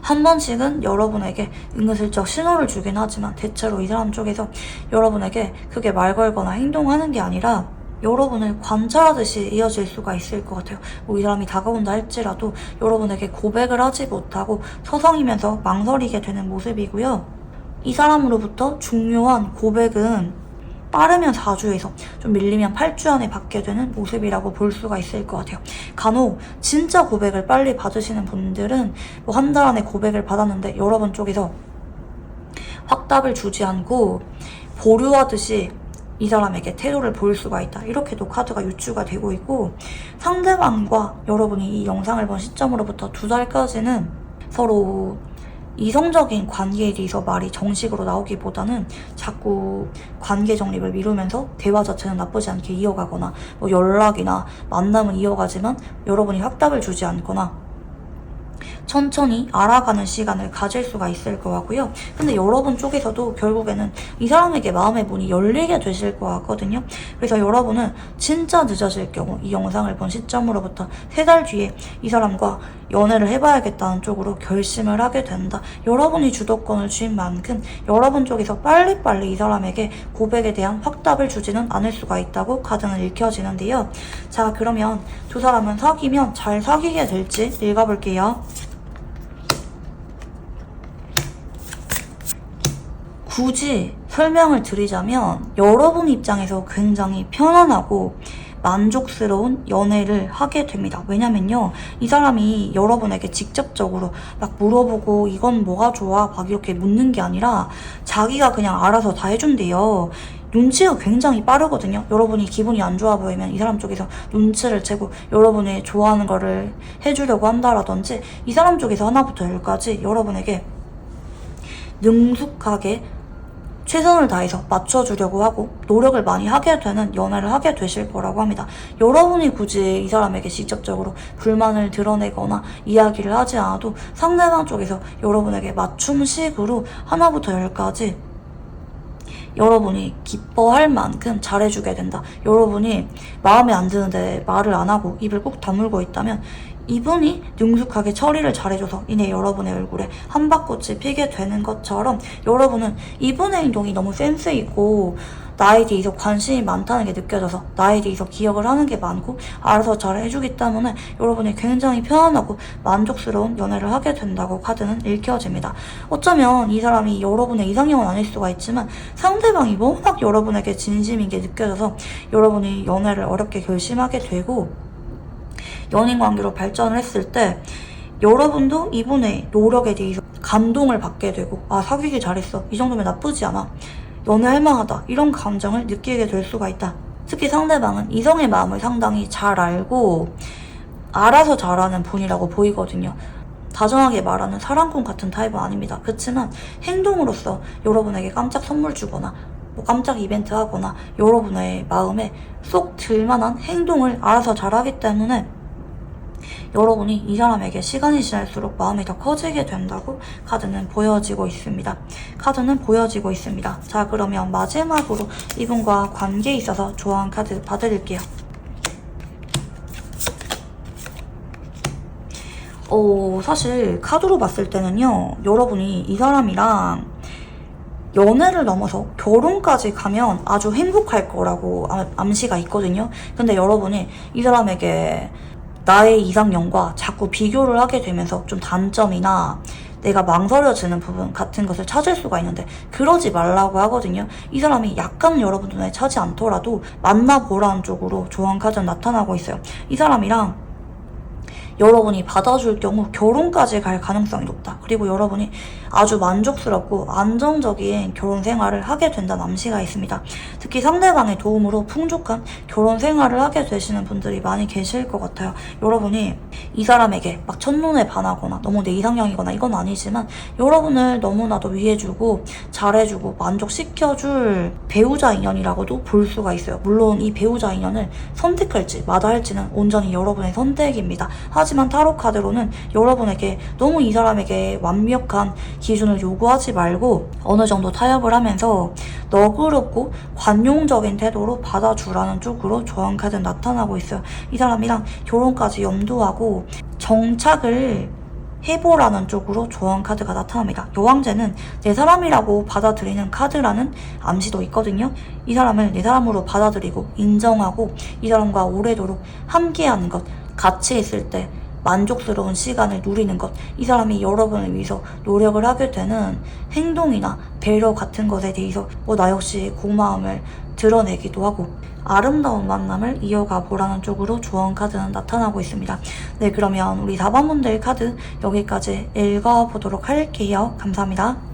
한 번씩은 여러분에게 은근슬쩍 신호를 주긴 하지만 대체로 이 사람 쪽에서 여러분에게 크게 말 걸거나 행동하는 게 아니라 여러분을 관찰하듯이 이어질 수가 있을 것 같아요. 이 사람이 다가온다 할지라도 여러분에게 고백을 하지 못하고 서성이면서 망설이게 되는 모습이고요. 이 사람으로부터 중요한 고백은 빠르면 4주에서 좀 밀리면 8주 안에 받게 되는 모습이라고 볼 수가 있을 것 같아요. 간혹 진짜 고백을 빨리 받으시는 분들은 한 달 안에 고백을 받았는데 여러분 쪽에서 확답을 주지 않고 보류하듯이 이 사람에게 태도를 보일 수가 있다. 이렇게도 카드가 유추가 되고 있고 상대방과 여러분이 이 영상을 본 시점으로부터 2달까지는 서로 이성적인 관계에 대해서 말이 정식으로 나오기보다는 자꾸 관계 정립을 미루면서 대화 자체는 나쁘지 않게 이어가거나 연락이나 만남은 이어가지만 여러분이 확답을 주지 않거나 천천히 알아가는 시간을 가질 수가 있을 것 같고요. 근데 여러분 쪽에서도 결국에는 이 사람에게 마음의 문이 열리게 되실 것 같거든요. 그래서 여러분은 진짜 늦어질 경우 이 영상을 본 시점으로부터 3달 뒤에 이 사람과 연애를 해봐야겠다는 쪽으로 결심을 하게 된다. 여러분이 주도권을 쥔 만큼 여러분 쪽에서 빨리빨리 이 사람에게 고백에 대한 확답을 주지는 않을 수가 있다고 카드는 읽혀지는데요. 자, 그러면 두 사람은 사귀면 잘 사귀게 될지 읽어볼게요. 굳이 설명을 드리자면 여러분 입장에서 굉장히 편안하고 만족스러운 연애를 하게 됩니다. 왜냐면요, 이 사람이 여러분에게 직접적으로 막 물어보고 이건 뭐가 좋아 막 이렇게 묻는 게 아니라 자기가 그냥 알아서 다 해준대요. 눈치가 굉장히 빠르거든요. 여러분이 기분이 안 좋아 보이면 이 사람 쪽에서 눈치를 채고 여러분이 좋아하는 거를 해주려고 한다라든지 이 사람 쪽에서 하나부터 열까지 여러분에게 능숙하게 최선을 다해서 맞춰주려고 하고 노력을 많이 하게 되는 연애를 하게 되실 거라고 합니다. 여러분이 굳이 이 사람에게 직접적으로 불만을 드러내거나 이야기를 하지 않아도 상대방 쪽에서 여러분에게 맞춤식으로 하나부터 열까지 여러분이 기뻐할 만큼 잘해주게 된다. 여러분이 마음에 안 드는데 말을 안 하고 입을 꾹 다물고 있다면 이분이 능숙하게 처리를 잘해줘서 이내 여러분의 얼굴에 한박꽃이 피게 되는 것처럼 여러분은 이분의 행동이 너무 센스 있고 나에 대해서 관심이 많다는 게 느껴져서 나에 대해서 기억을 하는 게 많고 알아서 잘 해주기 때문에 여러분이 굉장히 편안하고 만족스러운 연애를 하게 된다고 카드는 읽혀집니다. 어쩌면 이 사람이 여러분의 이상형은 아닐 수가 있지만 상대방이 워낙 여러분에게 진심인 게 느껴져서 여러분이 연애를 어렵게 결심하게 되고 연인 관계로 발전을 했을 때 여러분도 이분의 노력에 대해서 감동을 받게 되고 아 사귀길 잘했어 이 정도면 나쁘지 않아 연애할 만하다 이런 감정을 느끼게 될 수가 있다. 특히 상대방은 이성의 마음을 상당히 잘 알고 알아서 잘하는 분이라고 보이거든요. 다정하게 말하는 사랑꾼 같은 타입은 아닙니다. 그렇지만 행동으로서 여러분에게 깜짝 선물 주거나 뭐 깜짝 이벤트 하거나 여러분의 마음에 쏙 들만한 행동을 알아서 잘하기 때문에 여러분이 이 사람에게 시간이 지날수록 마음이 더 커지게 된다고 카드는 보여지고 있습니다. 자, 그러면 마지막으로 이분과 관계에 있어서 조언 카드 봐드릴게요. 사실 카드로 봤을 때는요, 여러분이 이 사람이랑 연애를 넘어서 결혼까지 가면 아주 행복할 거라고 암시가 있거든요. 근데 여러분이 이 사람에게 나의 이상형과 자꾸 비교를 하게 되면서 좀 단점이나 내가 망설여지는 부분 같은 것을 찾을 수가 있는데 그러지 말라고 하거든요. 이 사람이 약간 여러분 눈에 차지 않더라도 만나보라는 쪽으로 조언 카드는 나타나고 있어요. 이 사람이랑 여러분이 받아줄 경우 결혼까지 갈 가능성이 높다. 그리고 여러분이 아주 만족스럽고 안정적인 결혼 생활을 하게 된다는 암시가 있습니다. 특히 상대방의 도움으로 풍족한 결혼 생활을 하게 되시는 분들이 많이 계실 것 같아요. 여러분이 이 사람에게 막 첫눈에 반하거나 너무 내 이상형이거나 이건 아니지만 여러분을 너무나도 위해주고 잘해주고 만족시켜줄 배우자 인연이라고도 볼 수가 있어요. 물론 이 배우자 인연을 선택할지 마다할지는 온전히 여러분의 선택입니다. 하지만 타로 카드로는 여러분에게 너무 이 사람에게 완벽한 기준을 요구하지 말고 어느 정도 타협을 하면서 너그럽고 관용적인 태도로 받아주라는 쪽으로 조언 카드는 나타나고 있어요. 이 사람이랑 결혼까지 염두하고 정착을 해보라는 쪽으로 조언 카드가 나타납니다. 여왕제는 내 사람이라고 받아들이는 카드라는 암시도 있거든요. 이 사람을 내 사람으로 받아들이고 인정하고 이 사람과 오래도록 함께하는 것, 같이 있을 때 만족스러운 시간을 누리는 것, 이 사람이 여러분을 위해서 노력을 하게 되는 행동이나 배려 같은 것에 대해서 나 역시 고마움을 드러내기도 하고 아름다운 만남을 이어가 보라는 쪽으로 조언 카드는 나타나고 있습니다. 네, 그러면 우리 4번 분들 카드 여기까지 읽어보도록 할게요. 감사합니다.